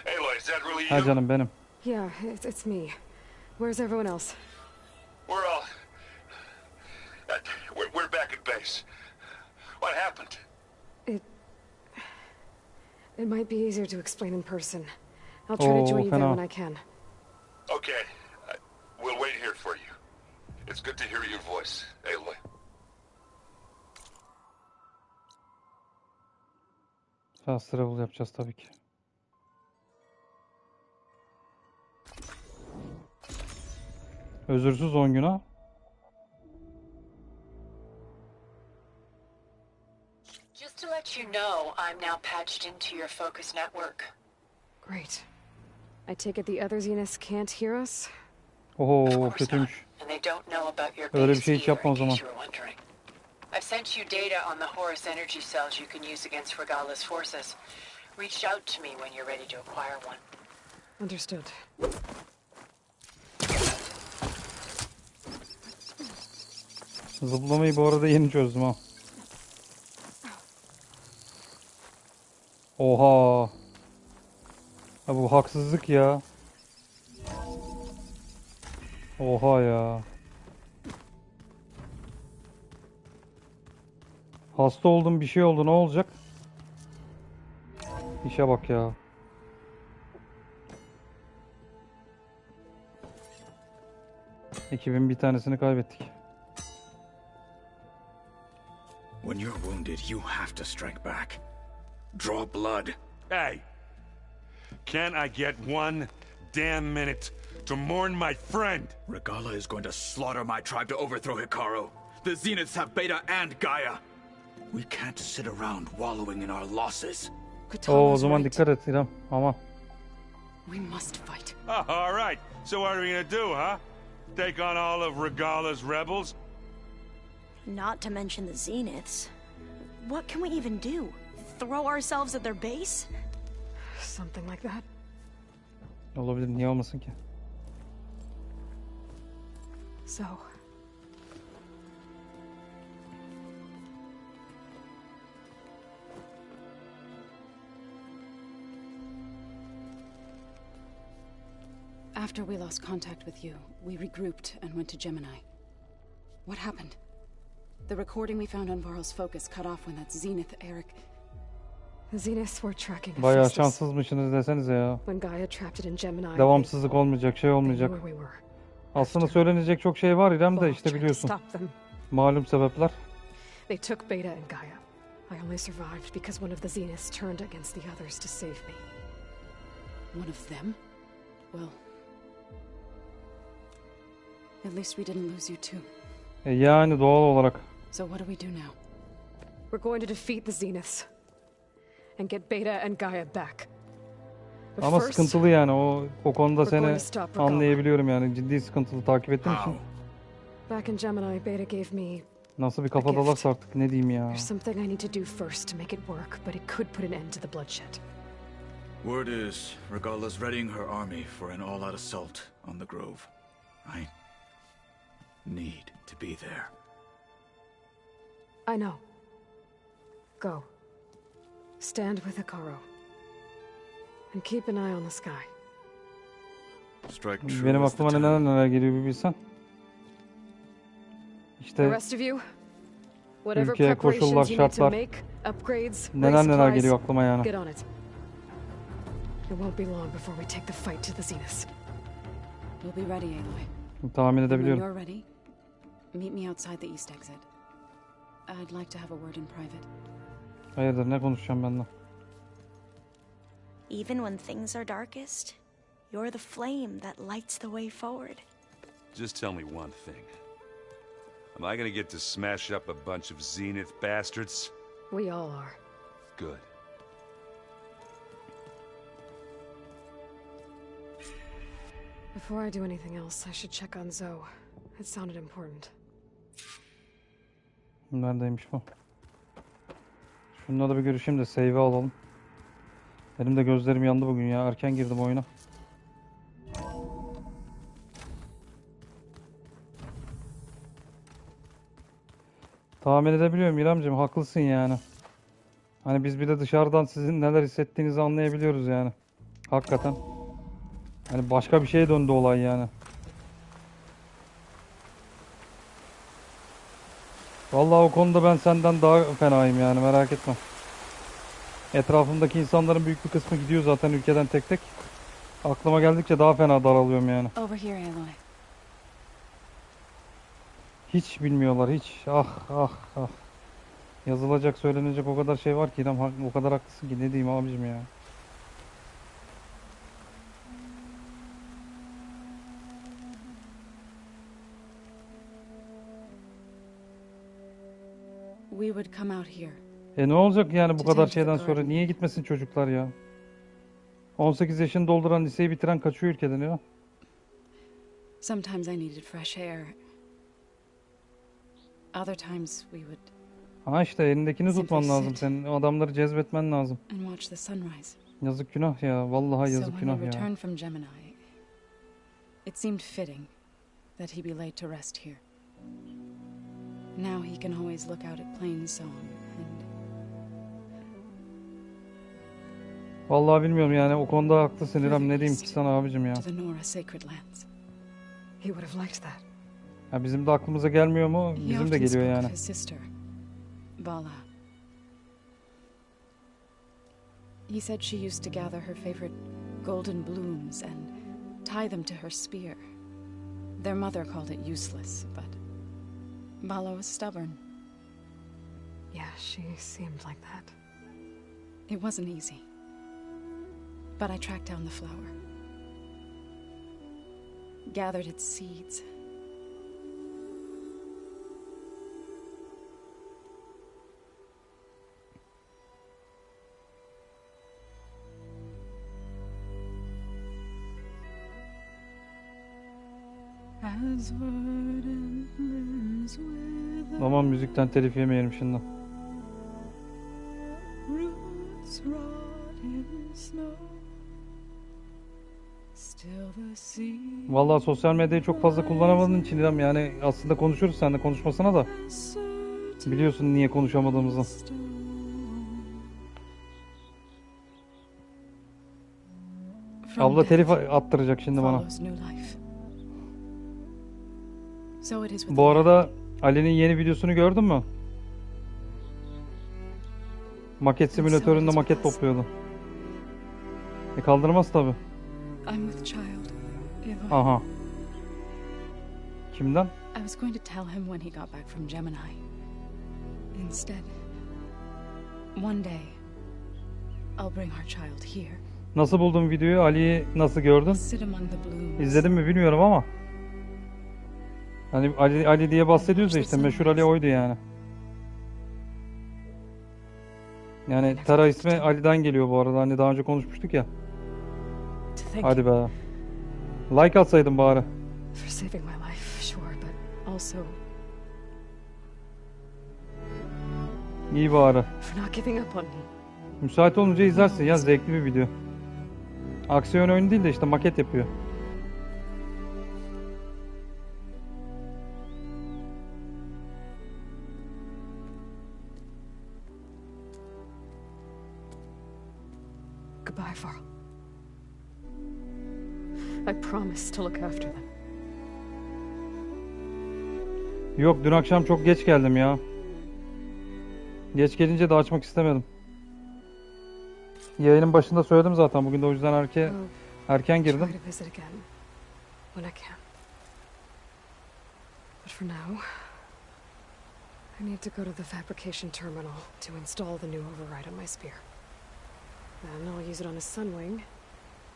[SPEAKER 8] Aloy, is that really
[SPEAKER 1] Ha
[SPEAKER 8] you?
[SPEAKER 1] canım benim.
[SPEAKER 4] Yeah, it's me. Where's everyone else?
[SPEAKER 8] We're all... We're back at base. What happened?
[SPEAKER 4] It might be easier to explain in person. I'll try to join you there when I can.
[SPEAKER 8] Okay. We'll wait here for you. It's good to hear your voice, Aloy.
[SPEAKER 1] Fast travel yapacağız tabii ki. Özürsüz 10 güne.
[SPEAKER 13] Just to let you know, I'm now patched into your focus network.
[SPEAKER 4] Great. I take it the other Zeniths can't hear us?
[SPEAKER 1] Oho kötüymüş.
[SPEAKER 13] And they don't know about your
[SPEAKER 1] Öyle bir
[SPEAKER 13] base
[SPEAKER 1] şey hiç
[SPEAKER 13] either,
[SPEAKER 1] yapma o
[SPEAKER 13] in
[SPEAKER 1] zaman.
[SPEAKER 13] case you were wondering. I've sent you data on the Horus energy cells you can use against Regala's forces. Reach out to me when you're ready to acquire one.
[SPEAKER 4] Understood.
[SPEAKER 1] Zıplamayı bu arada yeni çözdüm ha. Oha. Ha bu haksızlık ya. Oha ya. Hasta oldum bir şey oldu ne olacak? İşe bak ya. Ekibin bir tanesini kaybettik.
[SPEAKER 14] When you're wounded, you have to strike back. Draw blood.
[SPEAKER 7] Hey! Can't I get one damn minute to mourn my friend?
[SPEAKER 14] Regalla is going to slaughter my tribe to overthrow Hikaru. The Zeniths have Beta and Gaia. We can't sit around wallowing in our losses.
[SPEAKER 1] Oo, o zaman dikkat et İrem. Ama.
[SPEAKER 6] We must fight.
[SPEAKER 7] Oh, all right. So what are we gonna do, huh? Take on all of Regalla's rebels?
[SPEAKER 6] Not to mention the Zeniths. What can we even do? Throw ourselves at their base?
[SPEAKER 4] Something like that.
[SPEAKER 1] Olabilir, niye olmasın ki?
[SPEAKER 4] So,
[SPEAKER 19] after we lost contact with you, we regrouped and went to Gemini. What happened? The recording we found on Varl's focus cut off when that Zenith Eric...
[SPEAKER 4] The Zeniths were tracking
[SPEAKER 1] Bayağı
[SPEAKER 4] Hephaestus.
[SPEAKER 1] şanssızmışsınız desenize ya.
[SPEAKER 4] When Gaia trapped it in Gemini,
[SPEAKER 1] Devamsızlık olmayacak, şey olmayacak.
[SPEAKER 4] they knew where we were.
[SPEAKER 1] Aslında söylenecek çok şey var İrem de işte biliyorsun.
[SPEAKER 4] Stop them.
[SPEAKER 1] Malum sebepler.
[SPEAKER 4] They took Beta and Gaia. I only survived because one of the Zeniths turned against the others to save me.
[SPEAKER 19] One of them? Well... At least we didn't lose you too.
[SPEAKER 1] Yani doğal olarak.
[SPEAKER 19] So what do we do now?
[SPEAKER 4] We're going to defeat the Zeniths. And get Beta and Gaia back. But
[SPEAKER 1] Ama
[SPEAKER 4] first,
[SPEAKER 1] sıkıntılı yani o konuda
[SPEAKER 4] we're going
[SPEAKER 1] seni
[SPEAKER 4] to stop Regalla.
[SPEAKER 1] anlayabiliyorum yani ciddi sıkıntılı takip ettiğim için.
[SPEAKER 4] Back in Gemini, Beta gave me...
[SPEAKER 1] Nasıl bir kafadalarsa artık ne diyeyim ya.
[SPEAKER 4] There's something I need to do first to make it work, but it could put an end to the bloodshed.
[SPEAKER 14] Word is, Regalla's readying her army for an all-out assault on the Grove. I need to be there.
[SPEAKER 4] I know. Go. Stand with Hikaru. And keep an eye on the sky.
[SPEAKER 14] Strike true
[SPEAKER 1] Benim
[SPEAKER 14] as the
[SPEAKER 1] aklıma
[SPEAKER 14] time.
[SPEAKER 1] neler geliyor bir bilsen.
[SPEAKER 4] The
[SPEAKER 1] İşte
[SPEAKER 4] rest of you, whatever
[SPEAKER 1] ülke, koşullar,
[SPEAKER 4] preparations you need to
[SPEAKER 1] şartlar.
[SPEAKER 4] make, upgrades,
[SPEAKER 1] Neler
[SPEAKER 4] supplies,
[SPEAKER 1] geliyor aklıma yani.
[SPEAKER 4] get on it. It won't be long before we take the fight to the Zeniths.
[SPEAKER 19] We'll be ready, Aloy.
[SPEAKER 1] Tahmin
[SPEAKER 19] And when
[SPEAKER 1] edebiliyorum.
[SPEAKER 19] you're ready, meet me outside the east exit. I'd like to have a word in private.
[SPEAKER 1] Hayırdır, ne konuşacağım benden?
[SPEAKER 6] Even when things are darkest, you're the flame that lights the way forward.
[SPEAKER 7] Just tell me one thing. Am I gonna get to smash up a bunch of Zenith bastards?
[SPEAKER 4] We all are.
[SPEAKER 7] Good.
[SPEAKER 4] Before I do anything else, I should check on Zoe. It sounded important.
[SPEAKER 1] Neredeymiş bu? Şununla da bir görüşeyim de save'i alalım. Benim de gözlerim yandı bugün ya. Erken girdim oyuna. Tahmin edebiliyorum İremciğim. Haklısın yani. Hani biz bir de dışarıdan sizin neler hissettiğinizi anlayabiliyoruz yani. Hakikaten. Hani başka bir şeye döndü olay yani. Vallahi o konuda ben senden daha fenayım yani, merak etme. Etrafımdaki insanların büyük bir kısmı gidiyor zaten ülkeden tek tek. Aklıma geldikçe daha fena daralıyorum yani.
[SPEAKER 19] Over here, Aloy.
[SPEAKER 1] Hiç bilmiyorlar hiç. Ah ah ah. Yazılacak, söylenecek o kadar şey var ki İrem, o kadar haklısın ki ne diyeyim abicim ya.
[SPEAKER 19] We would come out here.
[SPEAKER 1] Ne olacak yani bu kadar şeyden sonra? Niye gitmesin çocuklar ya? 18 yaşını dolduran, liseyi bitiren kaçıyor ülkeden ya.
[SPEAKER 19] Sometimes I needed fresh air. Other times we would
[SPEAKER 1] Ha işte elindekini tutman lazım senin. O adamları cezbetmen lazım.
[SPEAKER 19] and watch the sunrise.
[SPEAKER 1] Yazık günah ya. Vallahi
[SPEAKER 19] So
[SPEAKER 1] yazık
[SPEAKER 19] when
[SPEAKER 1] günah
[SPEAKER 19] we
[SPEAKER 1] ya.
[SPEAKER 19] returned from Gemini, it seemed fitting that he be laid to rest here. Now he can always look out at Plain Song and
[SPEAKER 1] Vallahi bilmiyorum yani, o konuda haklısın İrem, ne diyeyim ki sana abicim ya.
[SPEAKER 19] to the Nora sacred lands.
[SPEAKER 4] He would have liked that.
[SPEAKER 1] Ya bizim de aklımıza gelmiyor mu?
[SPEAKER 19] He
[SPEAKER 1] Bizim de
[SPEAKER 19] often
[SPEAKER 1] geliyor
[SPEAKER 19] spoke of
[SPEAKER 1] yani. 'Hani,
[SPEAKER 19] his sister, Bala. He said she used to gather her favorite golden blooms and tie them to her spear. Their mother called it useless, but Bala was stubborn.
[SPEAKER 4] Yeah, she seemed like that.
[SPEAKER 19] It wasn't easy. But I tracked down the flower. Gathered its seeds.
[SPEAKER 1] Aman müzikten telif yemeyelim şimdi. Vallahi sosyal medyayı çok fazla kullanamadığın için İrem, yani aslında konuşuruz seninle, konuşmasına da. Biliyorsun niye konuşamadığımızı. Abla telif attıracak şimdi bana. Bu arada Ali'nin yeni videosunu gördün mü? Maket simülatöründe maket topluyordu. Kaldırmaz tabi. Aha. Kimden?
[SPEAKER 19] I was going to tell him when he got back from Gemini. Instead, one day, I'll bring our child here.
[SPEAKER 1] Nasıl buldun videoyu? Ali'yi nasıl gördün? İzledin mi bilmiyorum ama. Hani Ali diye bahsediyoruz ya, işte meşhur Ali oydu yani. Yani Tara ismi Ali'den geliyor bu arada. Hani daha önce konuşmuştuk ya. Hadi be. Like atsaydın bari.
[SPEAKER 4] For saving my life, sure, but also
[SPEAKER 1] İyi bari.
[SPEAKER 4] for not giving up on me.
[SPEAKER 1] Müsait olunca izlersin ya, zevkli bir video. Aksiyon oyunu değil de işte maket yapıyor.
[SPEAKER 4] Goodbye, Farrell. I promise to look after them.
[SPEAKER 1] Yok, dün akşam çok geç geldim ya. Geç gelince de açmak istemedim. Yayının başında söyledim zaten, bugün de o yüzden erken girdim.
[SPEAKER 4] Try to visit again when I can. But for now, I need to go to the fabrication terminal to install the new override on my spear. Then I'll use it on a sunwing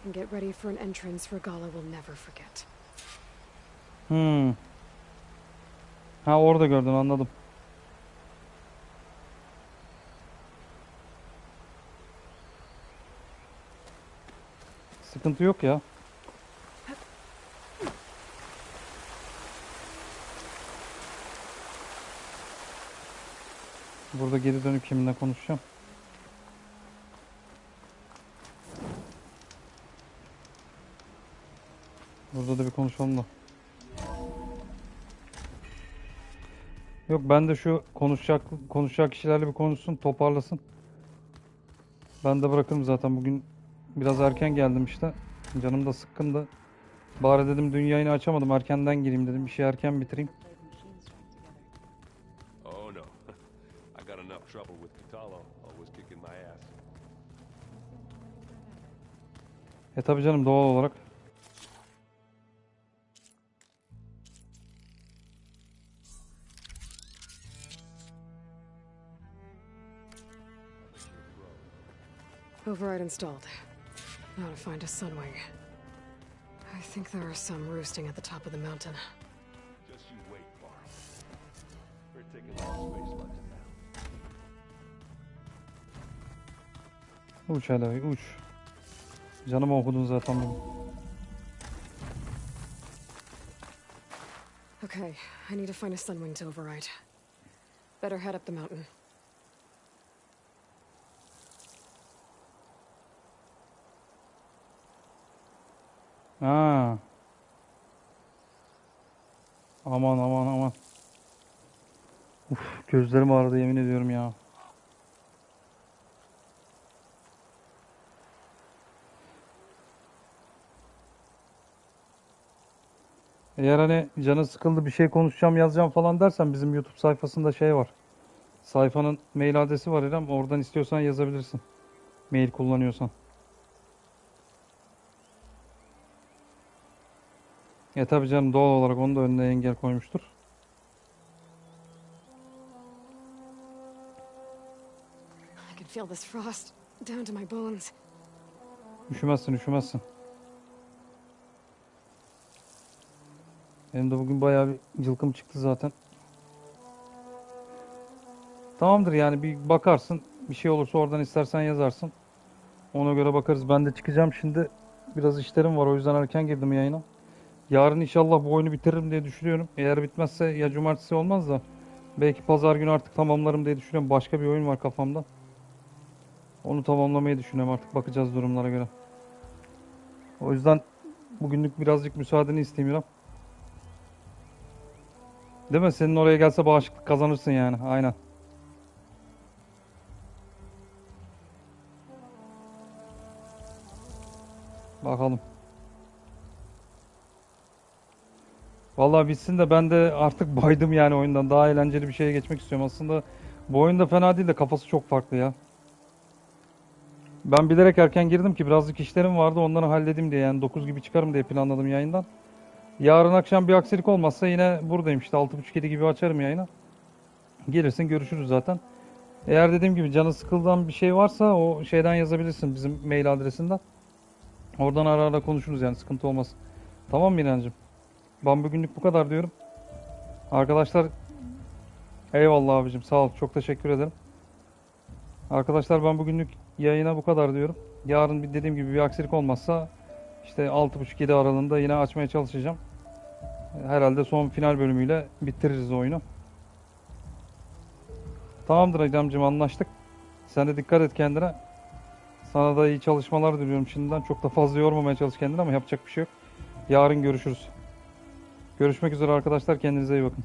[SPEAKER 4] and get ready for an entrance Regala will never forget.
[SPEAKER 1] Ha, orada gördün, anladım. Sıkıntı yok ya. Burada geri dönüp kiminle konuşacağım? Burada da bir konuşalım da. Yok, ben de şu konuşacak kişilerle bir konuşsun, toparlasın. Ben de bırakırım zaten, bugün biraz erken geldim işte. Canım da sıkkındı. Bari dedim dün yayını açamadım, erkenden gireyim dedim, işi erken bitireyim.
[SPEAKER 11] Oh no. I got enough trouble with Kitalo, always kicking my ass.
[SPEAKER 1] Tabi canım, doğal olarak.
[SPEAKER 4] Override installed. Now to find a sunwing. I think there are some roosting at the top of the mountain.
[SPEAKER 11] Just you wait, Farrell. We're taking long space lunch now.
[SPEAKER 1] Uç hele, uç. Canımı okudun zaten bugün.
[SPEAKER 4] Okay, I need to find a sunwing to override. Better head up the mountain.
[SPEAKER 1] Ha. Aman aman aman. Uf, gözlerim ağrıdı yemin ediyorum ya. Eğer hani canı sıkıldı, bir şey konuşacağım, yazacağım falan dersen bizim YouTube sayfasında şey var. Sayfanın mail adresi var İrem, oradan istiyorsan yazabilirsin. Mail kullanıyorsan. Tabi canım, doğal olarak onu da önüne engel koymuştur.
[SPEAKER 4] I can feel this frost down to my bones.
[SPEAKER 1] Üşümezsin, üşümezsin. Benim de bugün bayağı bir cılkım çıktı zaten. Tamamdır, yani bir bakarsın. Bir şey olursa oradan istersen yazarsın. Ona göre bakarız. Ben de çıkacağım şimdi. Biraz işlerim var, o yüzden erken girdim yayına. Yarın inşallah bu oyunu bitiririm diye düşünüyorum. Eğer bitmezse ya cumartesi olmaz da belki pazar günü artık tamamlarım diye düşünüyorum. Başka bir oyun var kafamda. Onu tamamlamayı düşünüyorum, artık bakacağız durumlara göre. O yüzden bugünlük birazcık müsaadeni isteyeyim İrem. Değil mi? Senin oraya gelse bağışıklık kazanırsın yani. Aynen. Bakalım. Vallahi bitsin de ben de artık baydım yani oyundan. Daha eğlenceli bir şeye geçmek istiyorum. Aslında bu oyunda fena değil de kafası çok farklı ya. Ben bilerek erken girdim ki birazcık işlerim vardı, onları halledeyim diye, yani 9 gibi çıkarım diye planladım yayından. Yarın akşam bir aksilik olmazsa yine buradayım işte, 6.30-7 gibi açarım yayını. Gelirsin, görüşürüz zaten. Eğer dediğim gibi canı sıkıldığın bir şey varsa o şeyden yazabilirsin, bizim mail adresinden. Oradan ara ara konuşuruz yani, sıkıntı olmaz. Tamam mı İremciğim? Ben bugünlük bu kadar diyorum. Arkadaşlar eyvallah abicim, sağ ol, çok teşekkür ederim. Arkadaşlar ben bugünlük yayına bu kadar diyorum. Yarın dediğim gibi bir aksilik olmazsa işte 6.30-7 aralığında yine açmaya çalışacağım. Herhalde son final bölümüyle bitiririz oyunu. Tamamdır Ecem'cim, anlaştık. Sen de dikkat et kendine. Sana da iyi çalışmalar diliyorum şimdiden. Çok da fazla yormamaya çalış kendini, ama yapacak bir şey yok. Yarın görüşürüz. Görüşmek üzere arkadaşlar, kendinize iyi bakın.